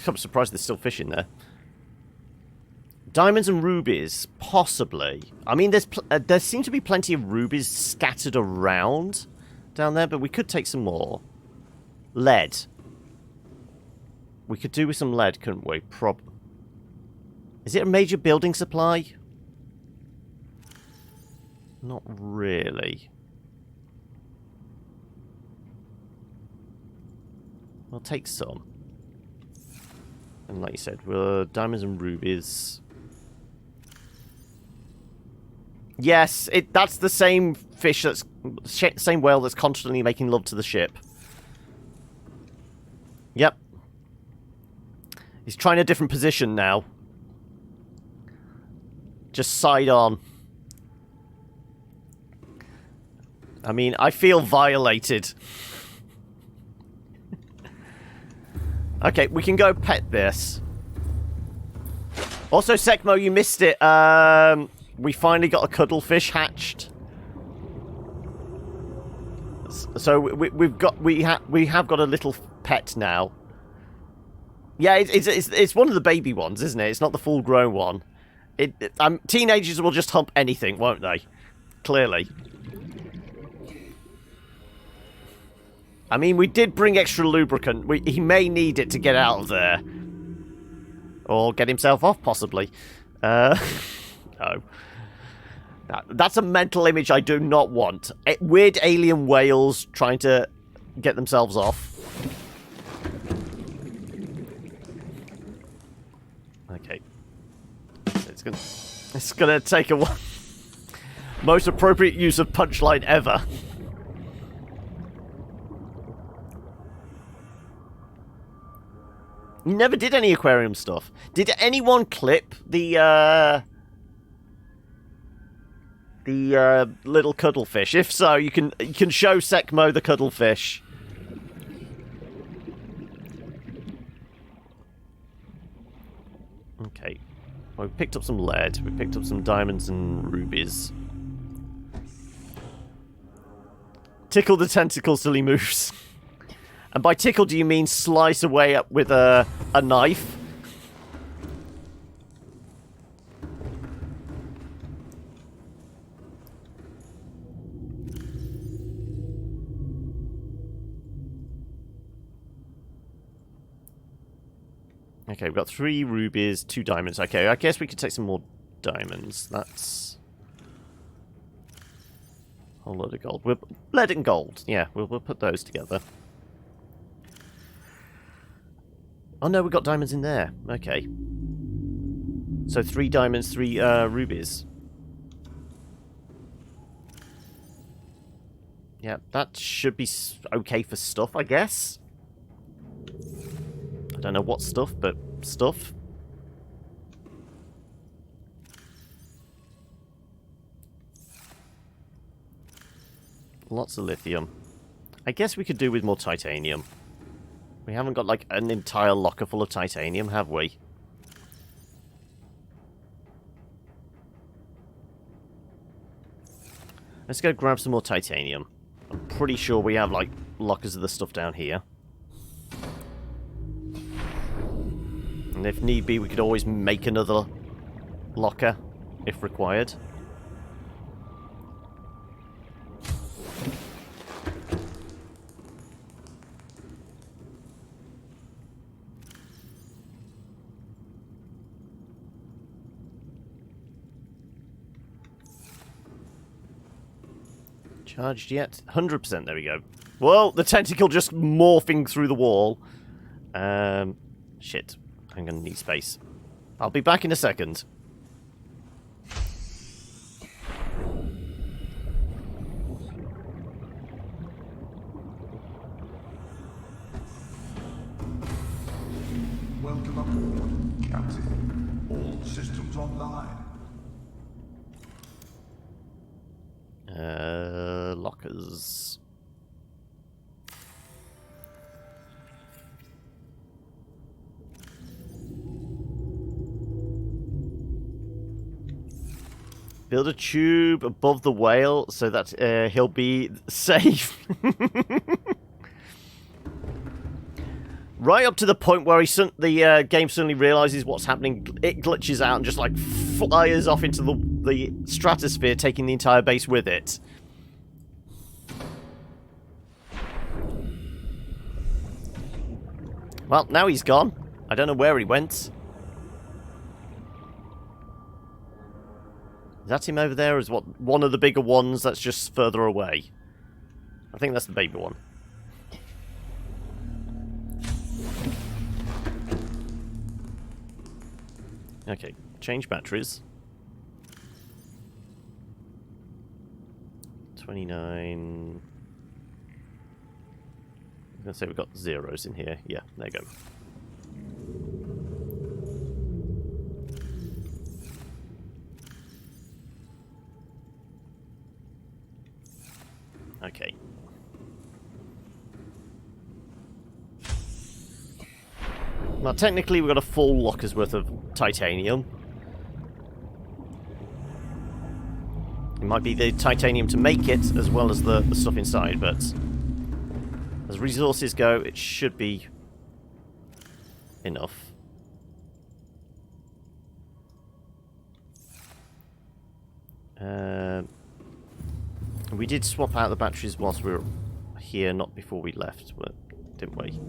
I'm surprised there's still fish in there. Diamonds and rubies, possibly. I mean, there seem to be plenty of rubies scattered around down there, but we could take some more. Lead. We could do with some lead, couldn't we? Is it a major building supply? Not really. We'll take some. And like you said, diamonds and rubies. Yes, that's the same fish same whale that's constantly making love to the ship. Yep. He's trying a different position now. Just side on. I mean, I feel violated. Okay, we can go pet this. Also, Sekmo, you missed it. We finally got a cuddlefish hatched. So we have got a little pet now. Yeah, it's one of the baby ones, isn't it? It's not the full-grown one. Teenagers will just hump anything, won't they? Clearly. I mean, we did bring extra lubricant. He may need it to get out of there. Or get himself off, possibly. No. That's a mental image I do not want. Weird alien whales trying to get themselves off. Okay. It's gonna take a while. Most appropriate use of punchline ever. You never did any aquarium stuff. Did anyone clip the little cuddlefish? If so, you can show Sekmo the cuddlefish. Okay. Well, we picked up some lead. We picked up some diamonds and rubies. Tickle the tentacles till he moves. And by tickle, do you mean slice away up with a knife? Okay, we've got 3 rubies, 2 diamonds. Okay, I guess we could take some more diamonds. That's a whole load of gold. Lead and gold. Yeah, we'll put those together. Oh no, we got diamonds in there. Okay. So 3 diamonds, 3 rubies. Yeah, that should be okay for stuff, I guess. I don't know what stuff, but stuff. Lots of lithium. I guess we could do with more titanium. We haven't got, like, an entire locker full of titanium, have we? Let's go grab some more titanium. I'm pretty sure we have, like, lockers of the stuff down here. And if need be, we could always make another locker, if required. Charged yet? 100%, there we go. Well, the tentacle just morphing through the wall. Shit. I'm gonna need space. I'll be back in a second. Welcome aboard, Captain. All systems online. Lockers. Build a tube above the whale so that he'll be safe. Right up to the point where the game suddenly realizes what's happening, it glitches out and just like flies off into the stratosphere, taking the entire base with it. Well, now he's gone. I don't know where he went. Is that him over there, or is what one of the bigger ones that's just further away? I think that's the baby one. Okay, change batteries. 29. I'm gonna say we've got zeros in here. Yeah, there you go. Okay. Now, technically, we've got a full locker's worth of titanium. It might be the titanium to make it, as well as the stuff inside, but as resources go, it should be enough. We did swap out the batteries whilst we were here, not before we left, but didn't we?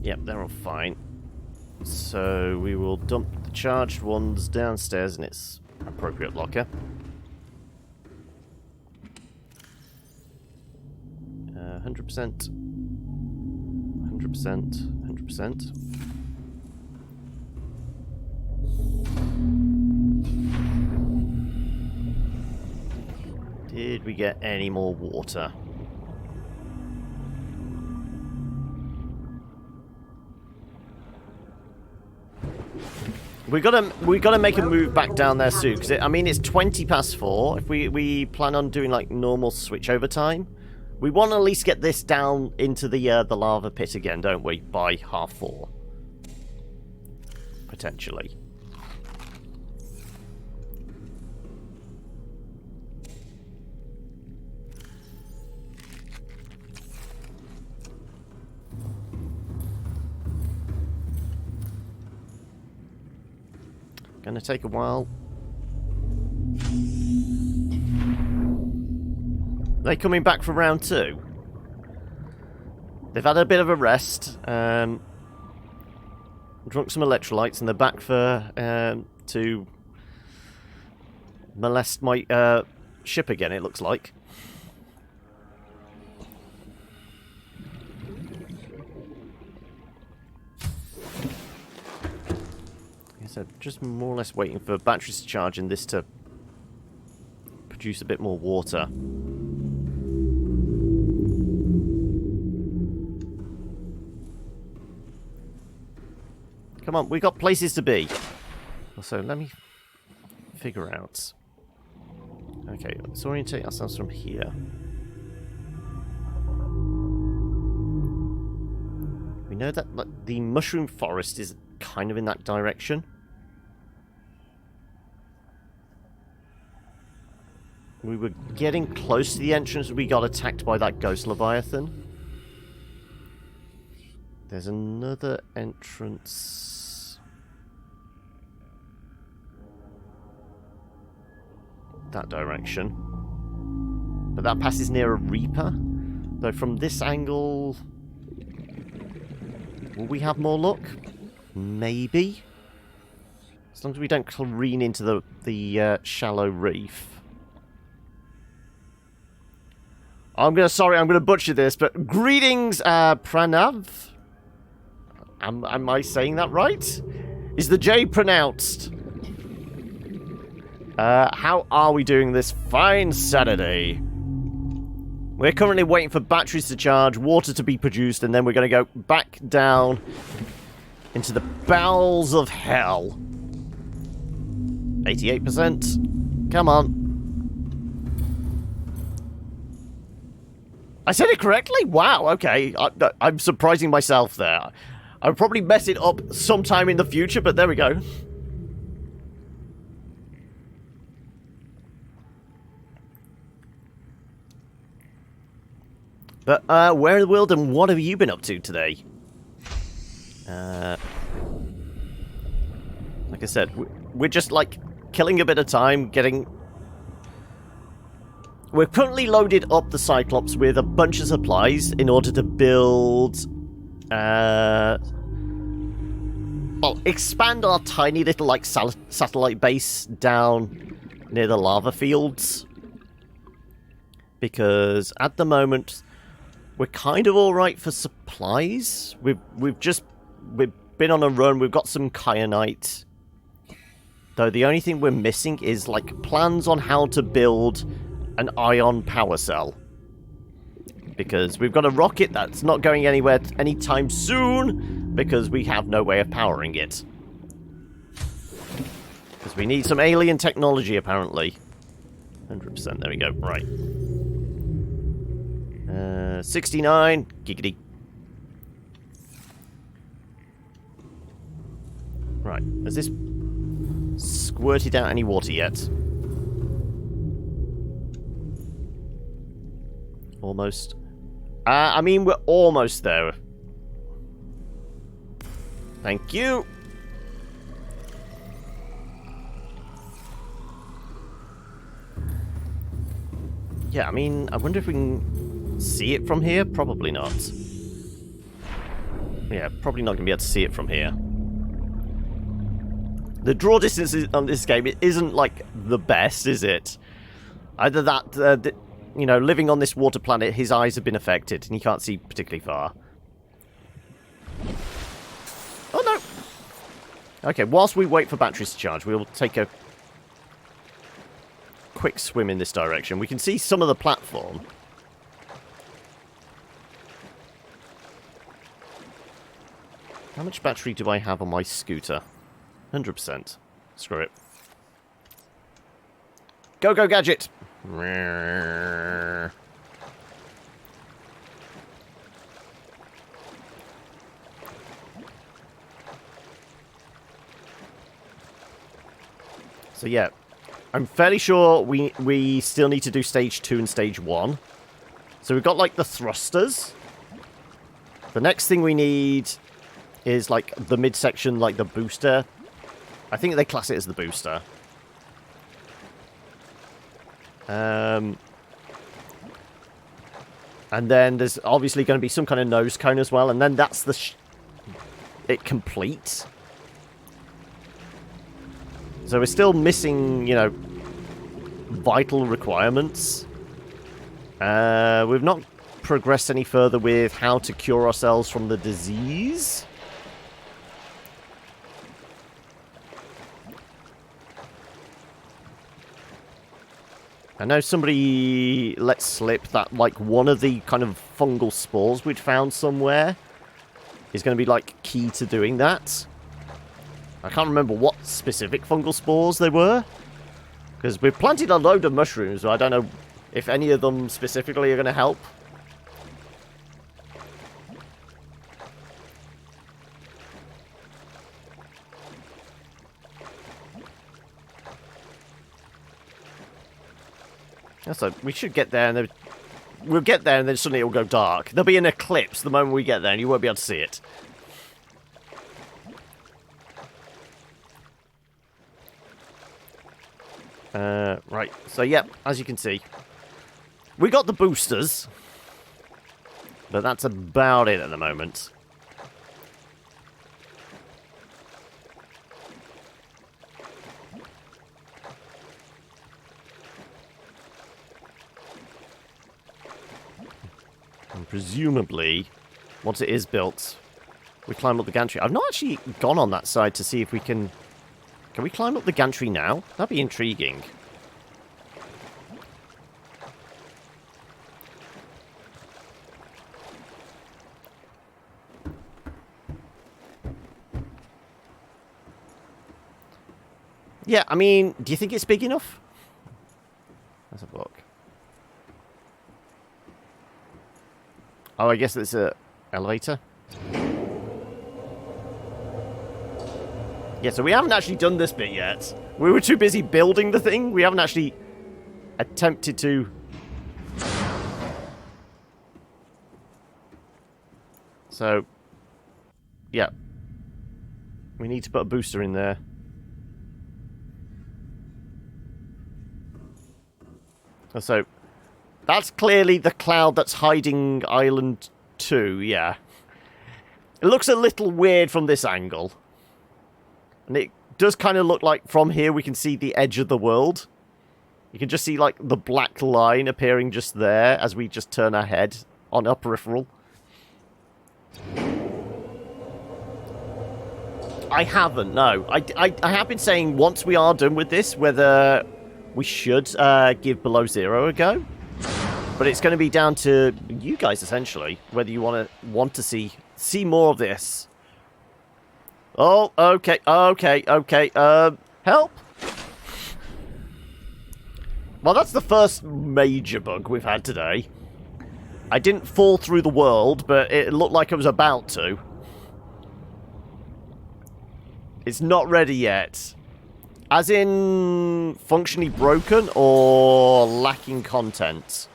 Yep, they're all fine. So we will dump the charged ones downstairs in its appropriate locker. 100%. 100%. 100%. Did we get any more water? We gotta make a move back down there soon, because I mean it's 4:20. If we plan on doing like normal switchover time, we want to at least get this down into the lava pit again, don't we? By 4:30, potentially. Gonna take a while. They coming back for round 2? They've had a bit of a rest, drunk some electrolytes, and they're back for to molest my ship again, it looks like. So just more or less waiting for batteries to charge and this to produce a bit more water. Come on, we got places to be. So let me figure out. Okay, let's orientate ourselves from here. We know that the mushroom forest is kind of in that direction. We were getting close to the entrance. We got attacked by that ghost leviathan. There's another entrance that direction, but that passes near a reaper. Though from this angle, will we have more luck? Maybe, as long as we don't careen into the shallow reef. I'm gonna butcher this, but greetings, Pranav. Am I saying that right? Is the J pronounced? How are we doing this fine Saturday? We're currently waiting for batteries to charge, water to be produced, and then we're going to go back down into the bowels of hell. 88%. Come on. I said it correctly? Wow, okay. I'm surprising myself there. I'll probably mess it up sometime in the future, but there we go. But, where in the world and what have you been up to today? Like I said, we're just, like, killing a bit of time, getting... We're currently loaded up the Cyclops with a bunch of supplies in order to build... well, expand our tiny little, like, satellite base down near the lava fields. Because, at the moment... We're kind of alright for supplies. We've been on a run, we've got some kyanite. Though the only thing we're missing is like plans on how to build an ion power cell. Because we've got a rocket that's not going anywhere anytime soon, because we have no way of powering it. Because we need some alien technology apparently. 100%, there we go, right. 69, giggity. Right, has this squirted out any water yet? Almost. I mean, we're almost there. Thank you. Yeah, I mean, I wonder if we can see it from here? Probably not. Yeah, probably not going to be able to see it from here. The draw distance on this game, it isn't, like, the best, is it? Either that, you know, living on this water planet, his eyes have been affected, and he can't see particularly far. Oh, no! Okay, whilst we wait for batteries to charge, we'll take a quick swim in this direction. We can see some of the platform. How much battery do I have on my scooter? 100%. Screw it. Go, go, gadget! So yeah, I'm fairly sure we still need to do stage 2 and stage 1. So we've got like the thrusters. The next thing we need is like the midsection, like the booster. I think they class it as the booster. And then there's obviously going to be some kind of nose cone as well, and then that's the it completes. So we're still missing, you know, vital requirements. We've not progressed any further with how to cure ourselves from the disease. I know somebody let slip that, like, one of the kind of fungal spores we'd found somewhere is going to be, like, key to doing that. I can't remember what specific fungal spores they were, because we've planted a load of mushrooms, but I don't know if any of them specifically are going to help. So we should get there, and we'll get there, and then suddenly it'll go dark. There'll be an eclipse the moment we get there, and you won't be able to see it. Right. So, yep, as you can see, we got the boosters, but that's about it at the moment. And presumably, once it is built, we climb up the gantry. I've not actually gone on that side to see if we can... Can we climb up the gantry now? That'd be intriguing. Yeah, I mean, do you think it's big enough? Let's have a look. Oh, I guess it's an elevator. Yeah, so we haven't actually done this bit yet. We were too busy building the thing. We haven't actually attempted to... So, yeah. We need to put a booster in there. So, that's clearly the cloud that's hiding Island 2, yeah. It looks a little weird from this angle. And it does kind of look like from here we can see the edge of the world. You can just see, like, the black line appearing just there as we just turn our head on our peripheral. I haven't, no. I have been saying once we are done with this, whether we should give Below Zero a go. But it's going to be down to you guys, essentially, whether you want to see more of this. Oh, okay, help! Well, that's the first major bug we've had today. I didn't fall through the world, but it looked like I was about to. It's not ready yet. As in functionally broken or lacking content?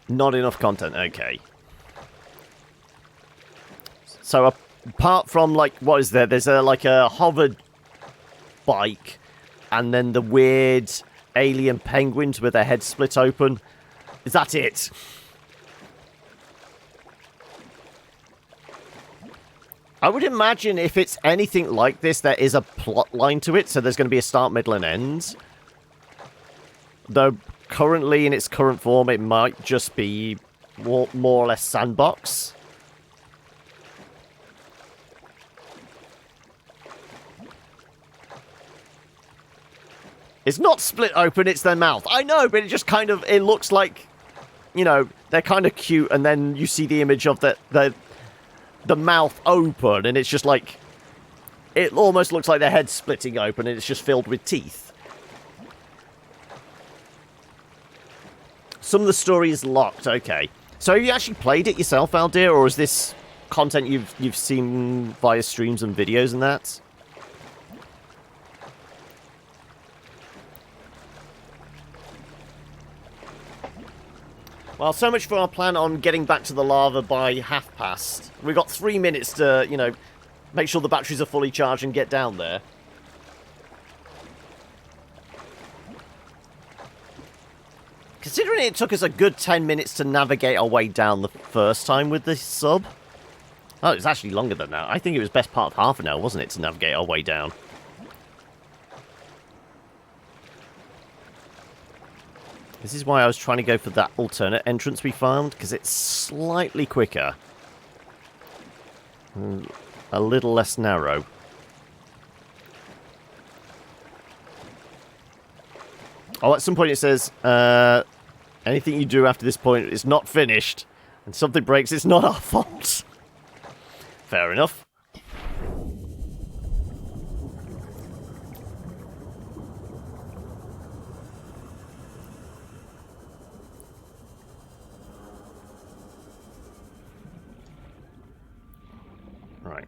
Not enough content, okay. So apart from, like, what is there? There's like a hovered bike, and then the weird alien penguins with their heads split open. Is that it? I would imagine if it's anything like this, there is a plot line to it, so there's going to be a start, middle, and end. Though, currently, in its current form, it might just be more or less sandbox. It's not split open, it's their mouth. I know, but it just kind of, it looks like, you know, they're kind of cute, and then you see the image of the mouth open, and it's just like, it almost looks like their head's splitting open, and it's just filled with teeth. Some of the story is locked, okay. So have you actually played it yourself, Aldir, or is this content you've seen via streams and videos and that? Well, so much for our plan on getting back to the lava by past. We've got 3 minutes to, you know, make sure the batteries are fully charged and get down there. Considering it took us a good 10 minutes to navigate our way down the first time with this sub. Oh, it was actually longer than that. I think it was best part of half an hour, wasn't it, to navigate our way down? This is why I was trying to go for that alternate entrance we found, because it's slightly quicker. A little less narrow. Oh, at some point it says, anything you do after this point is not finished, and something breaks, it's not our fault. Fair enough. Right.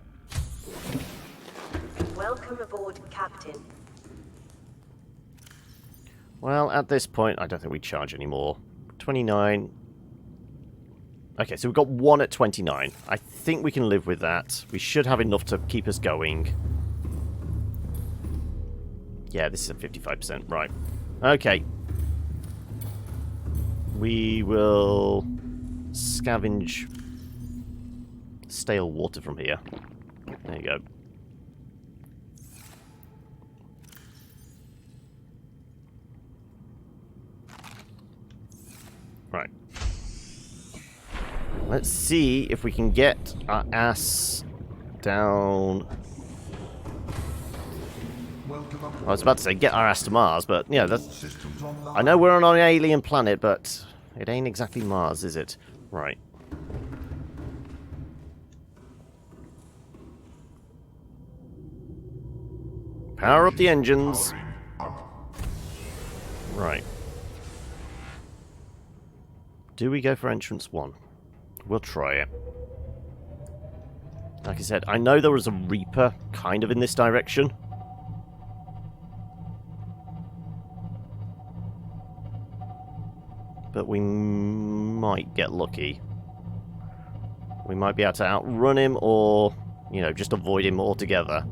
Welcome aboard, Captain. Well, at this point, I don't think we charge anymore. 29. Okay, so we've got one at 29. I think we can live with that. We should have enough to keep us going. Yeah, this is at 55%. Right. Okay. We will scavenge stale water from here. There you go. Right. Let's see if we can get our ass down. I was about to say get our ass to Mars, but yeah, that's. I know we're on an alien planet, but it ain't exactly Mars, is it? Right. Power up the engines. Right. Do we go for entrance 1? We'll try it. Like I said, I know there was a Reaper kind of in this direction. But we might get lucky. We might be able to outrun him or, you know, just avoid him altogether.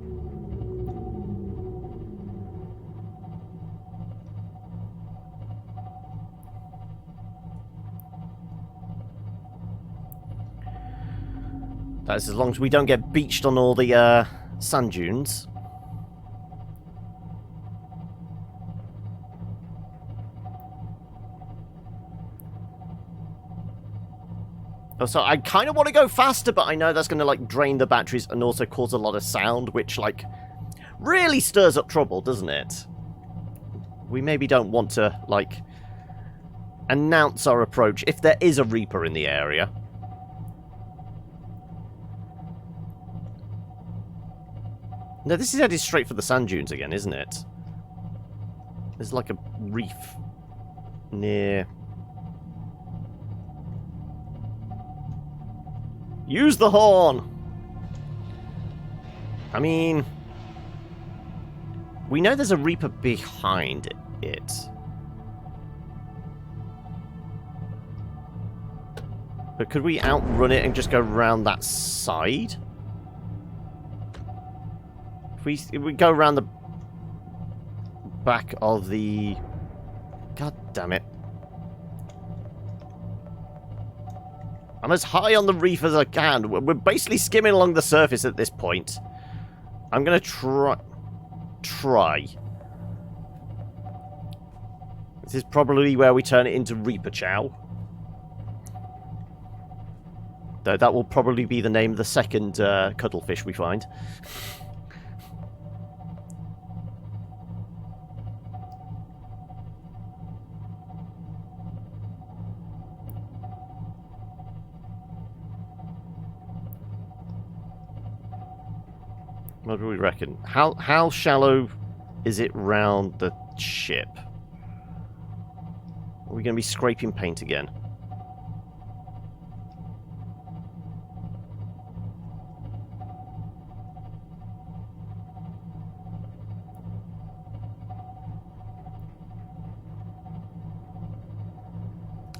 That's as long as we don't get beached on all the sand dunes. Oh, so I kind of want to go faster, but I know that's going to, like, drain the batteries and also cause a lot of sound, which, like, really stirs up trouble, doesn't it? We maybe don't want to, like, announce our approach if there is a Reaper in the area. No, this is headed straight for the sand dunes again, isn't it? There's like a reef near... Use the horn! I mean... We know there's a reaper behind it. But could we outrun it and just go around that side? If we go around the back of the... God damn it. I'm as high on the reef as I can. We're basically skimming along the surface at this point. I'm going to try. This is probably where we turn it into Reaper Chow. Though that will probably be the name of the second cuttlefish we find. What do we reckon? How shallow is it round the ship? Are we going to be scraping paint again?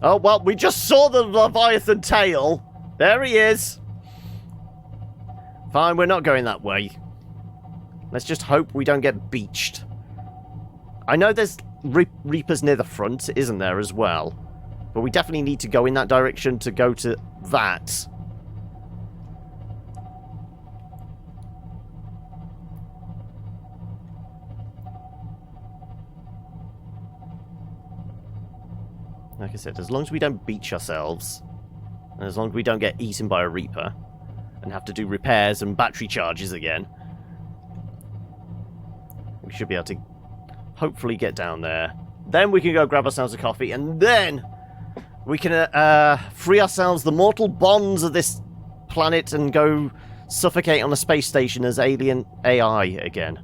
Oh, well, we just saw the Leviathan tail. There he is. Fine, we're not going that way. Let's just hope we don't get beached. I know there's reapers near the front, isn't there, as well? But we definitely need to go in that direction to go to that. Like I said, as long as we don't beach ourselves, and as long as we don't get eaten by a reaper, and have to do repairs and battery charges again, we should be able to hopefully get down there. Then we can go grab ourselves a coffee, and then we can free ourselves the mortal bonds of this planet and go suffocate on a space station as alien AI again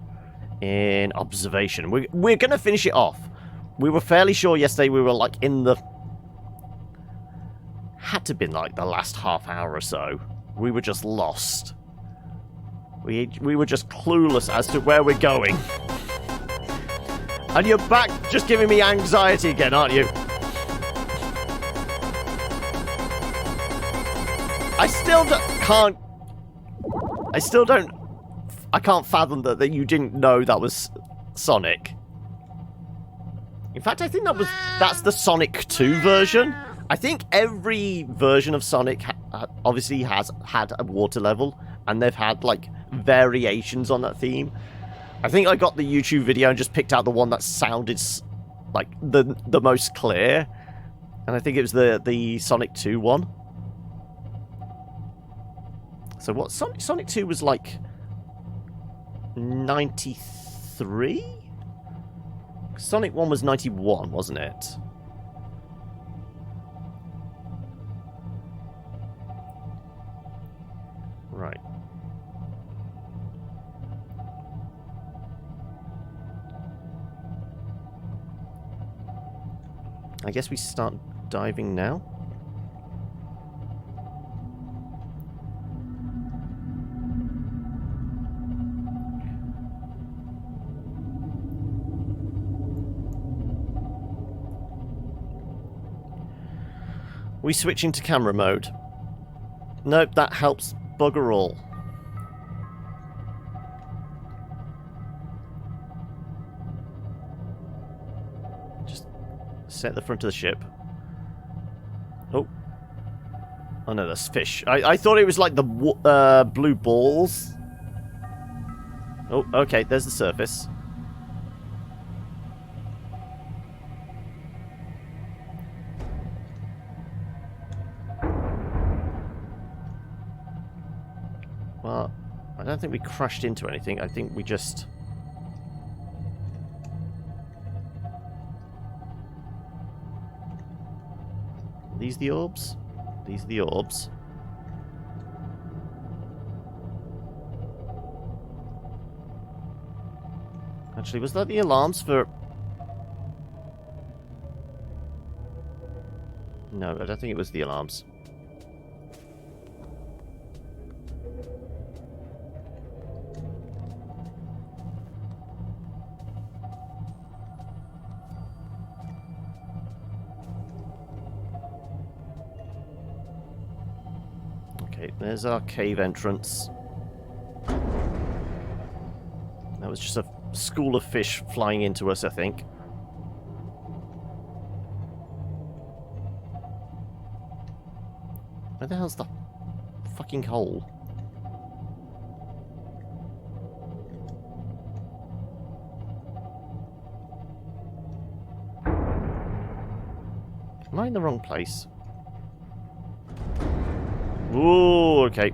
in observation. We're going to finish it off. We were fairly sure yesterday we were like in the... Had to have been like the last half hour or so. We were just lost. We were just clueless as to where we're going. And you're back just giving me anxiety again, aren't you? I can't fathom that you didn't know that was Sonic. In fact, I think that's the Sonic 2 version. I think every version of Sonic obviously has had a water level, and they've had, like, variations on that theme. I think I got the YouTube video and just picked out the one that sounded, like, the most clear. And I think it was the Sonic 2 one. So what? Sonic 2 was, like, 93? Sonic 1 was 91, wasn't it? Right. I guess we start diving now. We switch into camera mode. Nope, that helps bugger all. Just set the front of the ship. Oh. Oh no, that's fish. I thought it was like the blue balls. Oh, okay, there's the surface. Well, I don't think we crashed into anything. I think we just... These the orbs? These are the orbs. Actually, was that the alarms for No, I don't think it was the alarms. Okay, there's our cave entrance. That was just a school of fish flying into us, I think. Where the hell's the fucking hole? Am I in the wrong place? Ooh, okay.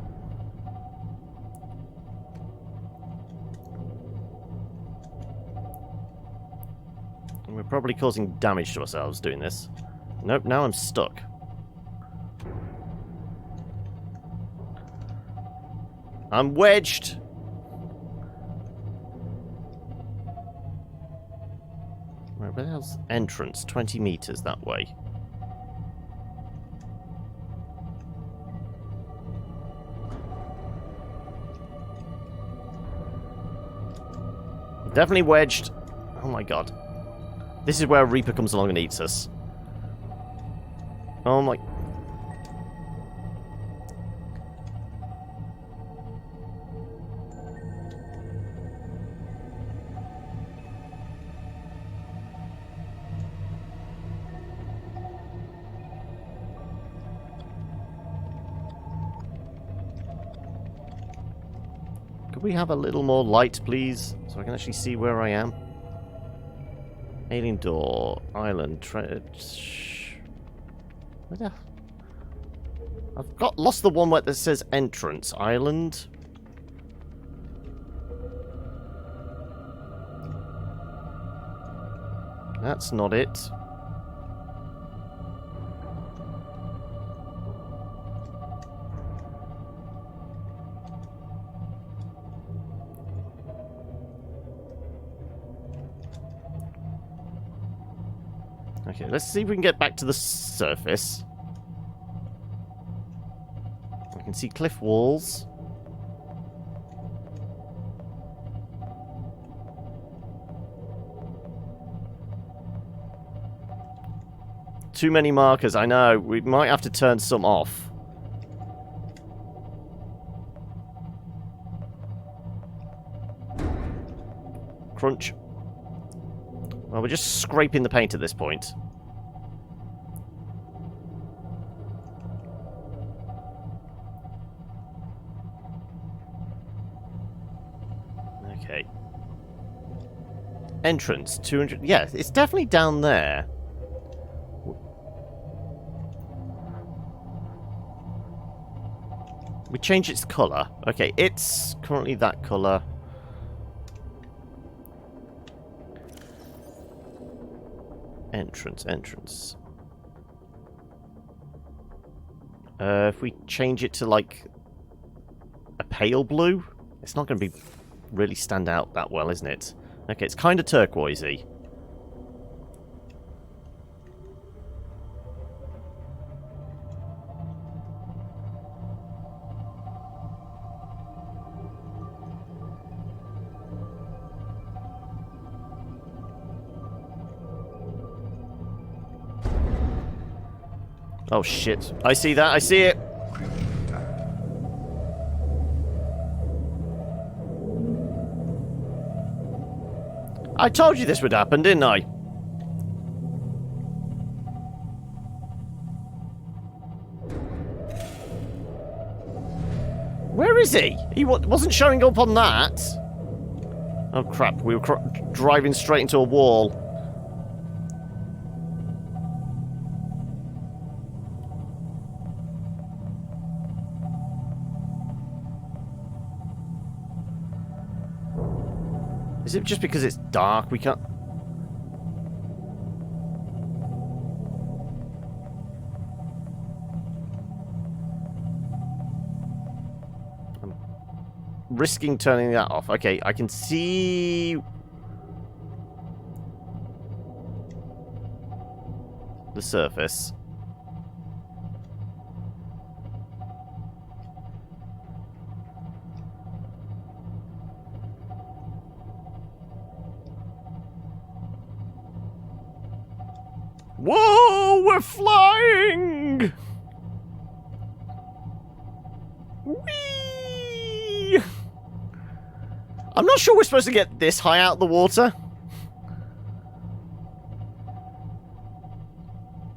We're probably causing damage to ourselves doing this. Nope, now I'm stuck. I'm wedged! Right, where the hell's entrance? 20 meters that way. Definitely wedged. Oh my god. This is where a Reaper comes along and eats us. Oh my... Could we have a little more light, please? So I can actually see where I am. Alien door, island, where the... I've lost the one where that says entrance, island. That's not it. Okay, let's see if we can get back to the surface. I can see cliff walls. Too many markers, I know. We might have to turn some off. Crunch. Well, we're just scraping the paint at this point. Okay. Entrance, 200... Yeah, it's definitely down there. We change its colour. Okay, it's currently that colour. Entrance. If we change it to, like, a pale blue, it's not going to be really stand out that well, isn't it? Okay, it's kind of turquoisey. Oh shit. I see that, I see it! I told you this would happen, didn't I? Where is he? He wasn't showing up on that. Oh crap, we were driving straight into a wall. Is it just because it's dark we can't... I'm risking turning that off. Okay, I can see... the surface. Whoa, we're flying! Whee! I'm not sure we're supposed to get this high out of the water.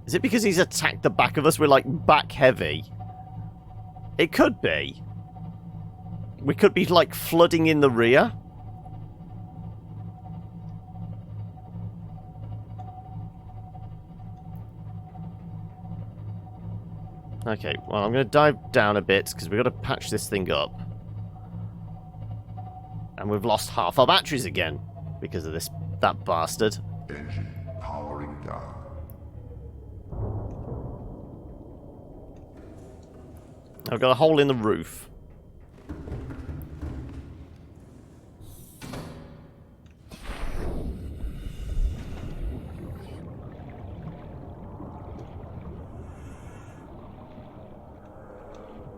Is it because he's attacked the back of us? We're like back heavy. It could be. We could be like flooding in the rear. Okay, well, I'm going to dive down a bit because we've got to patch this thing up. And we've lost half our batteries again because of that bastard. Engine powering down. I've got a hole in the roof.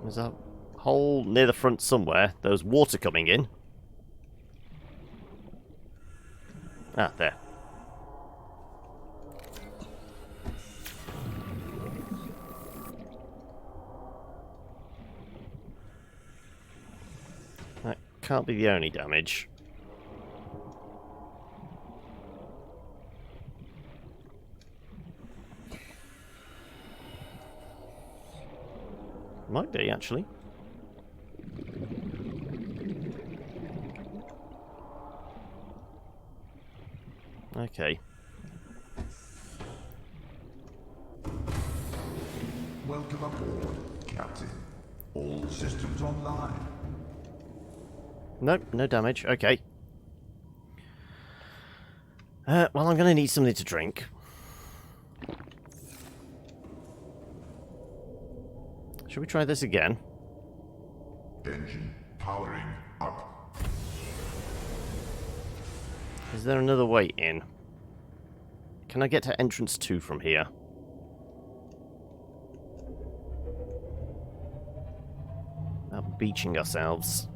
There's a hole near the front somewhere. There's water coming in. Ah, there. That can't be the only damage. Might be, actually. Okay. Welcome aboard, Captain. All systems online. Nope, no damage. Okay. Well, I'm going to need something to drink. Should we try this again? Engine powering up. Is there another way in? Can I get to entrance 2 from here? Now beaching ourselves.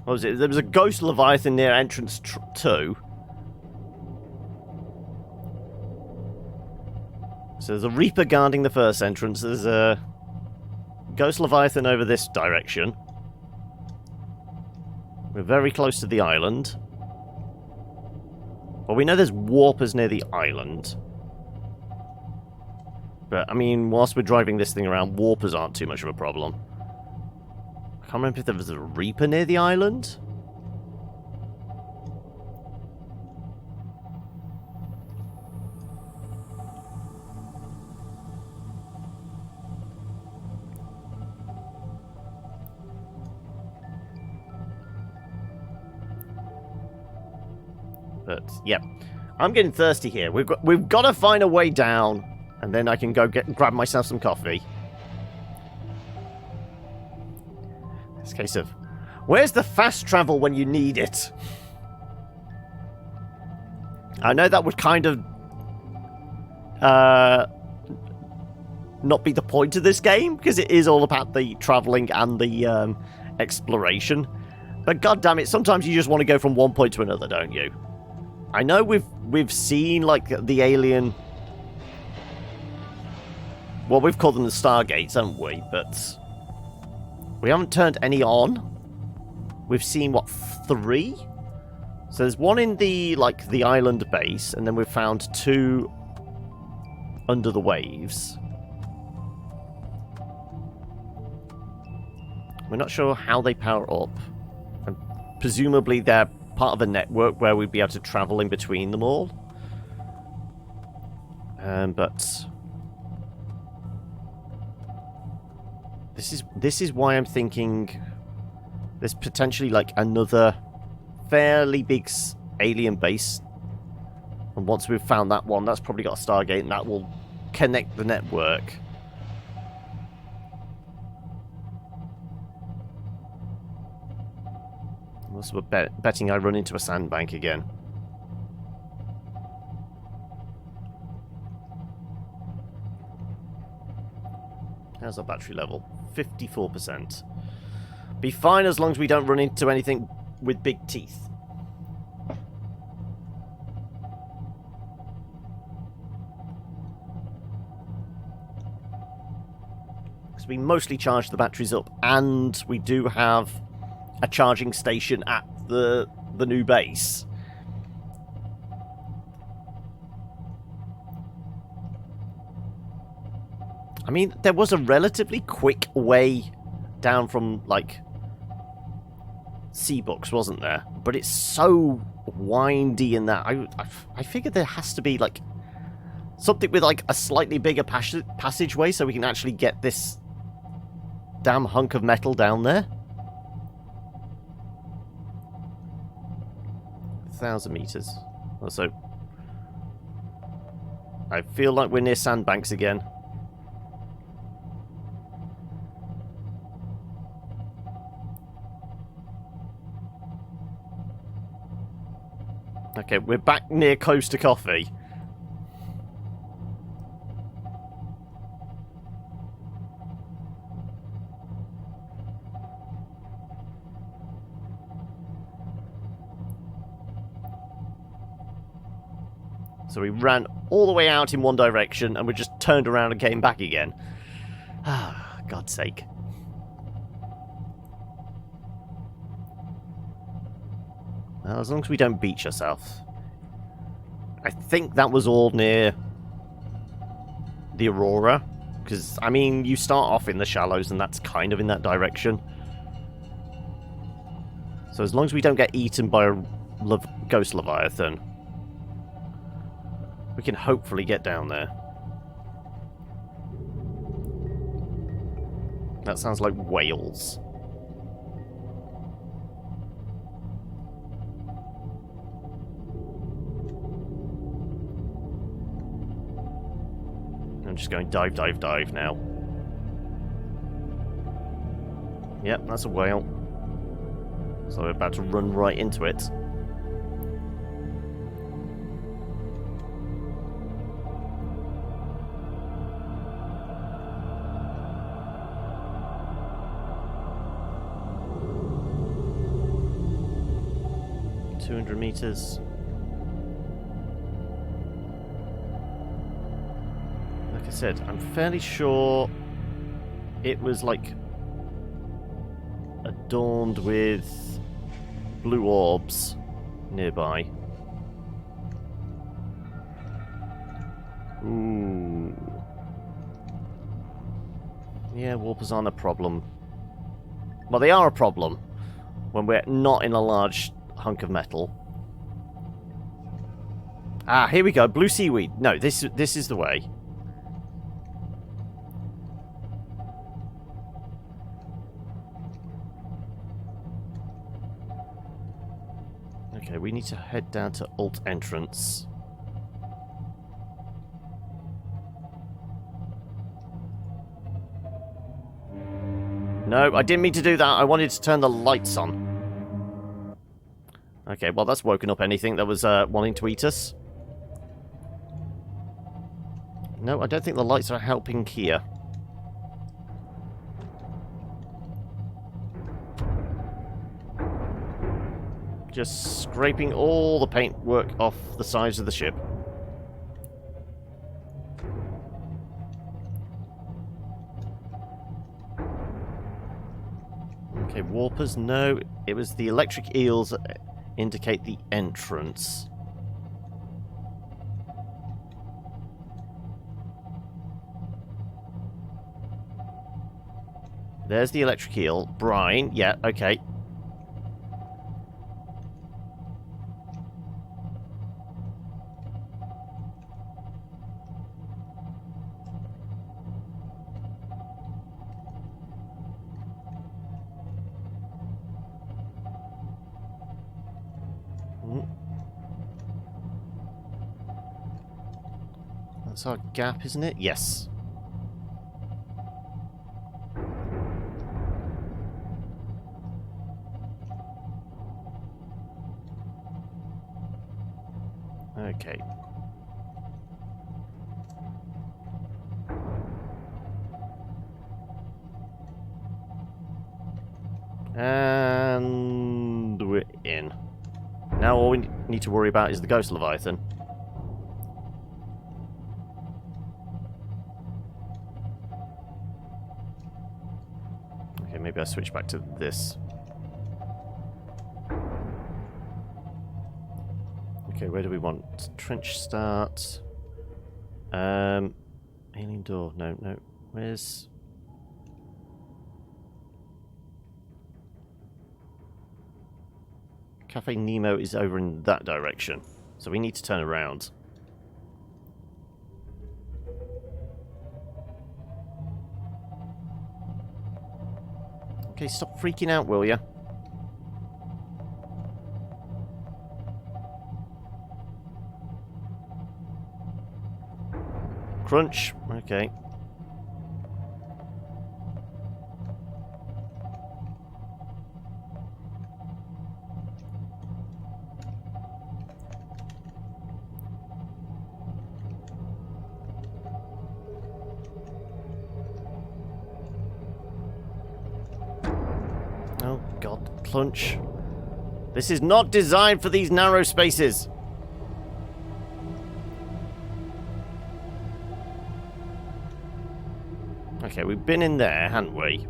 What was it? There was a ghost Leviathan near entrance 2. So there's a Reaper guarding the first entrance. There's a Ghost Leviathan over this direction. We're very close to the island. Well, we know there's warpers near the island. But, I mean, whilst we're driving this thing around, warpers aren't too much of a problem. I can't remember if there was a Reaper near the island. But, yep. I'm getting thirsty here. We've got to find a way down, and then I can go grab myself some coffee. It's a case of, where's the fast travel when you need it? I know that would kind of not be the point of this game, because it is all about the traveling and the exploration. But goddammit, sometimes you just want to go from one point to another, don't you? I know we've seen, like, the alien... Well, we've called them the Stargates, haven't we? But we haven't turned any on. We've seen, what, 3? So there's one in the, like, the island base, and then we've found 2 under the waves. We're not sure how they power up. And presumably they're part of a network where we'd be able to travel in between them all. But this is why I'm thinking there's potentially like another fairly big alien base, and once we've found that one, that's probably got a Stargate, and that will connect the network. Also, betting I run into a sandbank again. How's our battery level? 54%. Be fine as long as we don't run into anything with big teeth. we mostly charged the batteries up, and we do have a charging station at the new base. I mean, there was a relatively quick way down from, like, Seabooks, wasn't there? But it's so windy in that. I figured there has to be, like, something with, like, a slightly bigger passageway so we can actually get this damn hunk of metal down there. 1,000 meters. Also, I feel like we're near sandbanks again. Okay, we're back near Coast to Coffee. So we ran all the way out in one direction and we just turned around and came back again. Ah, God's sake. Well, as long as we don't beach ourselves. I think that was all near the Aurora. Because, I mean, you start off in the shallows and that's kind of in that direction. So as long as we don't get eaten by a ghost Leviathan, we can hopefully get down there. That sounds like whales. I'm just going dive, dive, dive now. Yep, that's a whale. So we're about to run right into it. Meters. Like I said, I'm fairly sure it was like adorned with blue orbs nearby. Ooh. Yeah, warpers aren't a problem. Well, they are a problem when we're not in a large hunk of metal. Ah, here we go. Blue seaweed. No, this is the way. Okay, we need to head down to Alt Entrance. No, I didn't mean to do that. I wanted to turn the lights on. Okay, well, that's woken up anything that was wanting to eat us. No, I don't think the lights are helping here. Just scraping all the paintwork off the sides of the ship. Okay, warpers, no. It was the electric eels that indicate the entrance. There's the electric eel. Brine. Yeah, okay. That's our gap, isn't it? Yes. Okay. And we're in. Now all we need to worry about is the Ghost Leviathan. Maybe I switch back to this. Okay, where do we want? Trench start. Alien door. No, no. Where's... Cafe Nemo is over in that direction. So we need to turn around. Okay, stop freaking out, will ya? Crunch. Okay. Oh, God. Plunge. This is not designed for these narrow spaces. Okay, we've been in there, haven't we?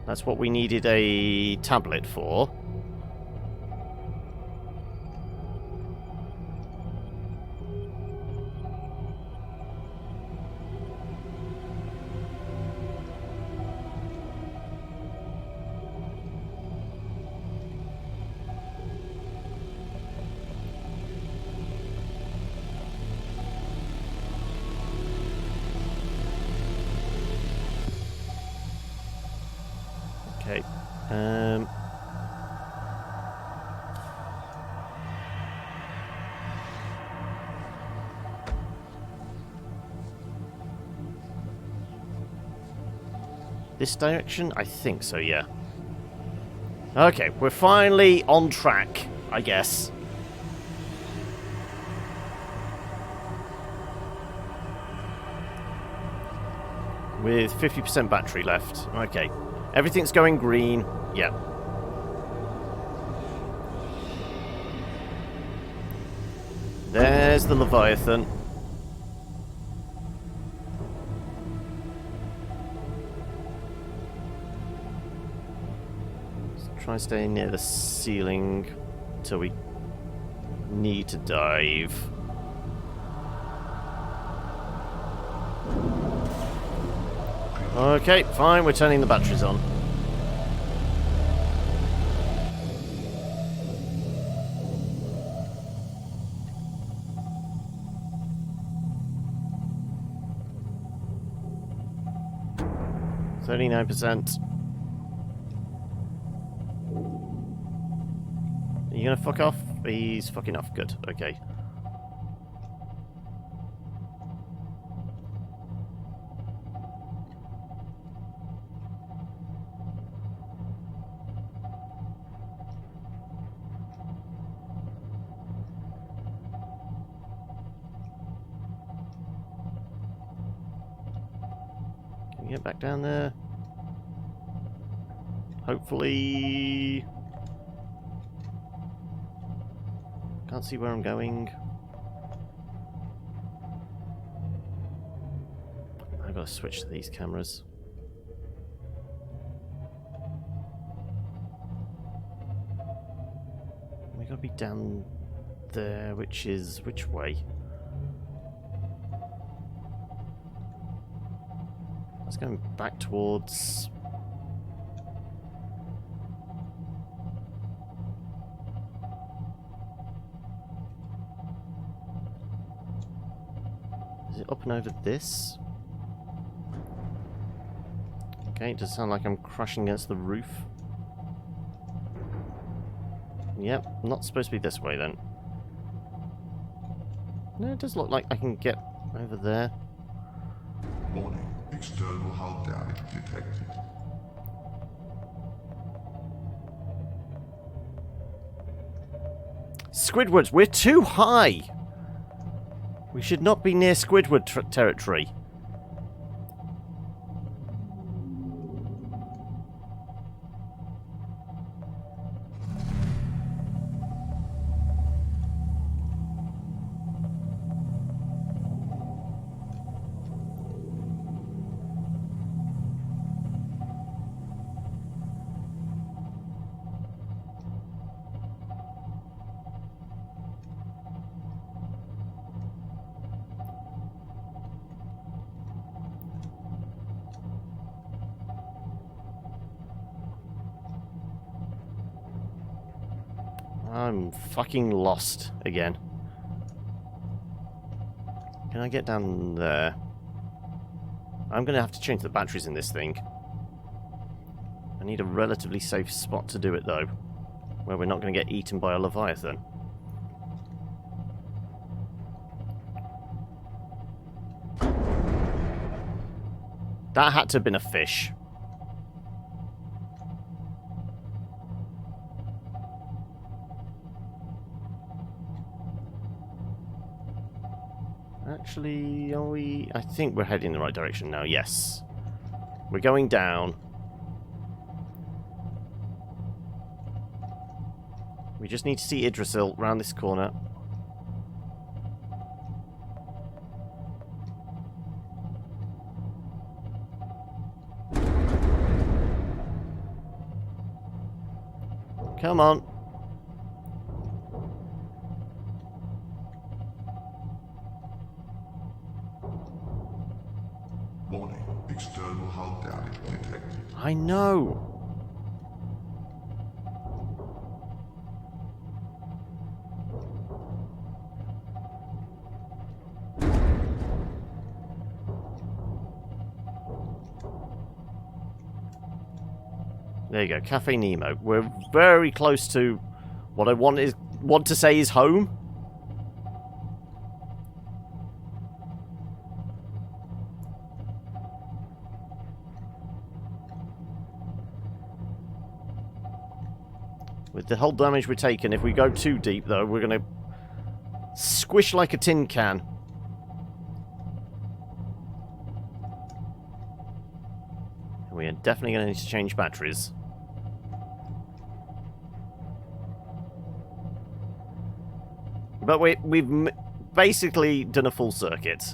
That's what we needed a tablet for. Okay. This direction? I think so, yeah. Okay, we're finally on track, I guess. With 50% battery left. Okay. Everything's going green. Yeah. There's the Leviathan. Let's try staying near the ceiling until we need to dive. Okay, fine, we're turning the batteries on. %. Are you gonna fuck off? He's fucking off. Good. Okay. Can we get back down there? Hopefully... Can't see where I'm going. I've got to switch to these cameras. We got to be down there, which is which way? Let's go back towards... Is it up and over this? Okay, it does sound like I'm crashing against the roof. Yep, not supposed to be this way then. No, it does look like I can get over there. Warning. External hull damage detected. Squidward, we're too high! We should not be near Squidward territory. I'm fucking lost again. Can I get down there? I'm going to have to change the batteries in this thing. I need a relatively safe spot to do it, though, where we're not going to get eaten by a Leviathan. That had to have been a fish. Actually, are we... I think we're heading in the right direction now, yes. We're going down. We just need to see Idrisil round this corner. Come on. Warning, external hull damage detected. I know. There you go, Cafe Nemo. We're very close to what I want to say is home. With the hull damage we're taking, if we go too deep, though, we're going to squish like a tin can. We are definitely going to need to change batteries. But we've basically done a full circuit.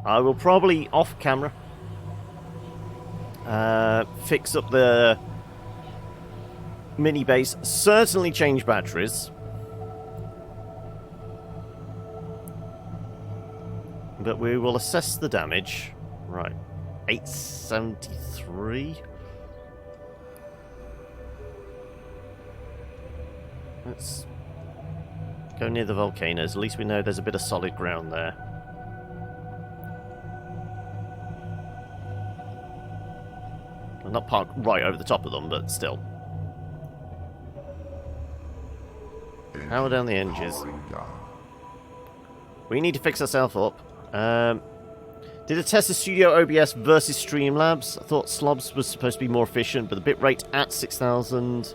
I will probably, off camera, fix up the mini base, certainly change batteries. But we will assess the damage. Right. 873. Let's go near the volcanoes. At least we know there's a bit of solid ground there. Well, not park right over the top of them, but still. Power down the engines. We need to fix ourselves up. Did a test of Studio OBS versus Streamlabs. I thought Slobs was supposed to be more efficient, but the bitrate at 6,000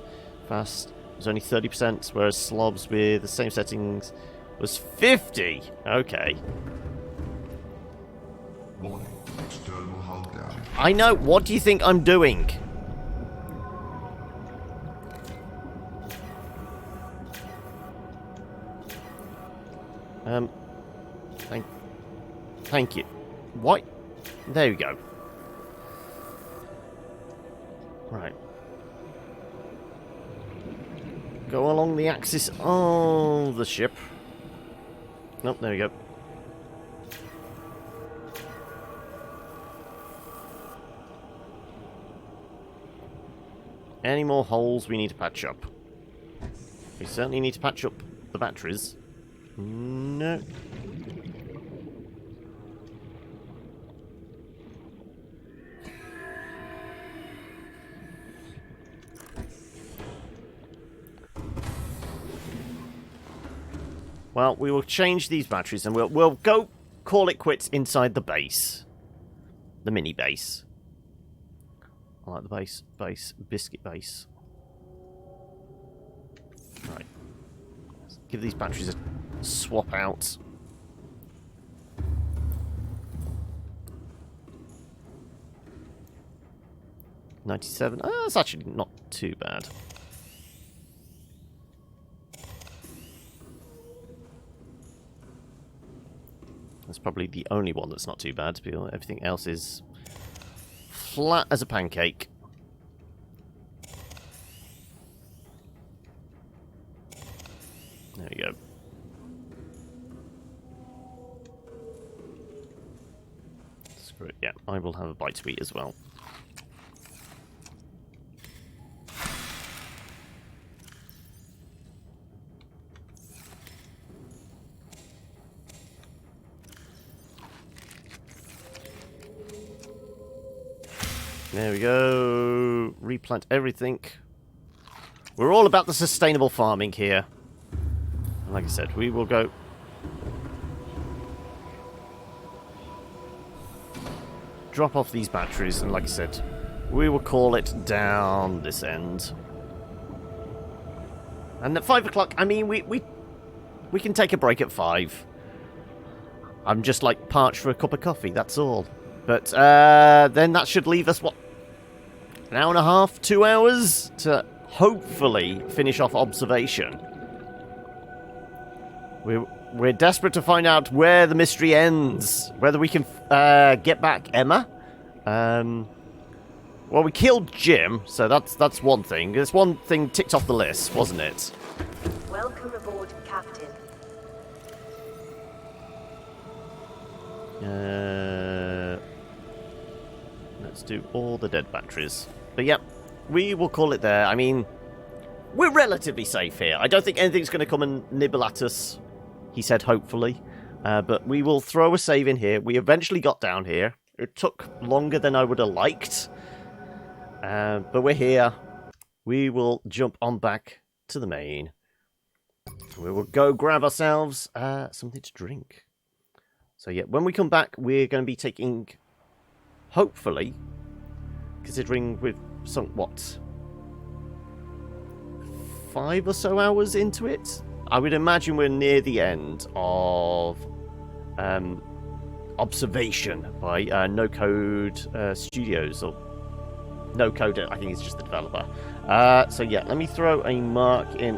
fast was only 30%, whereas Slobs with the same settings was 50. Okay. Warning, external hull damage. I know. What do you think I'm doing? Thank you. What? There we go. Right. Go along the axis of the ship. Nope, there we go. Any more holes we need to patch up? We certainly need to patch up the batteries. No. Well, we will change these batteries and we'll go call it quits inside the base. The mini base. I like the base, Biscuit base. Right. Let's give these batteries a swap out. $97. That's actually not too bad. That's probably the only one that's not too bad, to be honest. Everything else is flat as a pancake. There we go. Screw it. Yeah, I will have a bite to eat as well. There we go. Replant everything. We're all about the sustainable farming here. Like I said, we will go... drop off these batteries, and like I said, we will call it down this end. And at 5 o'clock, I mean, we can take a break at 5. I'm just, like, parched for a cup of coffee, that's all. But then that should leave us, what, an hour and a half, 2 hours to hopefully finish off observation. We're desperate to find out where the mystery ends. Whether we can get back Emma. Well, we killed Jim, so that's one thing. There's one thing ticked off the list, wasn't it? Welcome aboard, Captain. Let's do all the dead batteries. But yep, we will call it there. I mean, we're relatively safe here. I don't think anything's going to come and nibble at us. He said hopefully. But we will throw a save in here. We eventually got down here. It took longer than I would have liked. But we're here. We will jump on back to the main. We will go grab ourselves something to drink. So yeah, when we come back, we're going to be taking, hopefully, considering we've sunk, what, 5 or so hours into it? I would imagine we're near the end of observation by No Code Studios, or No Code, I think it's just the developer. So yeah, let me throw a mark in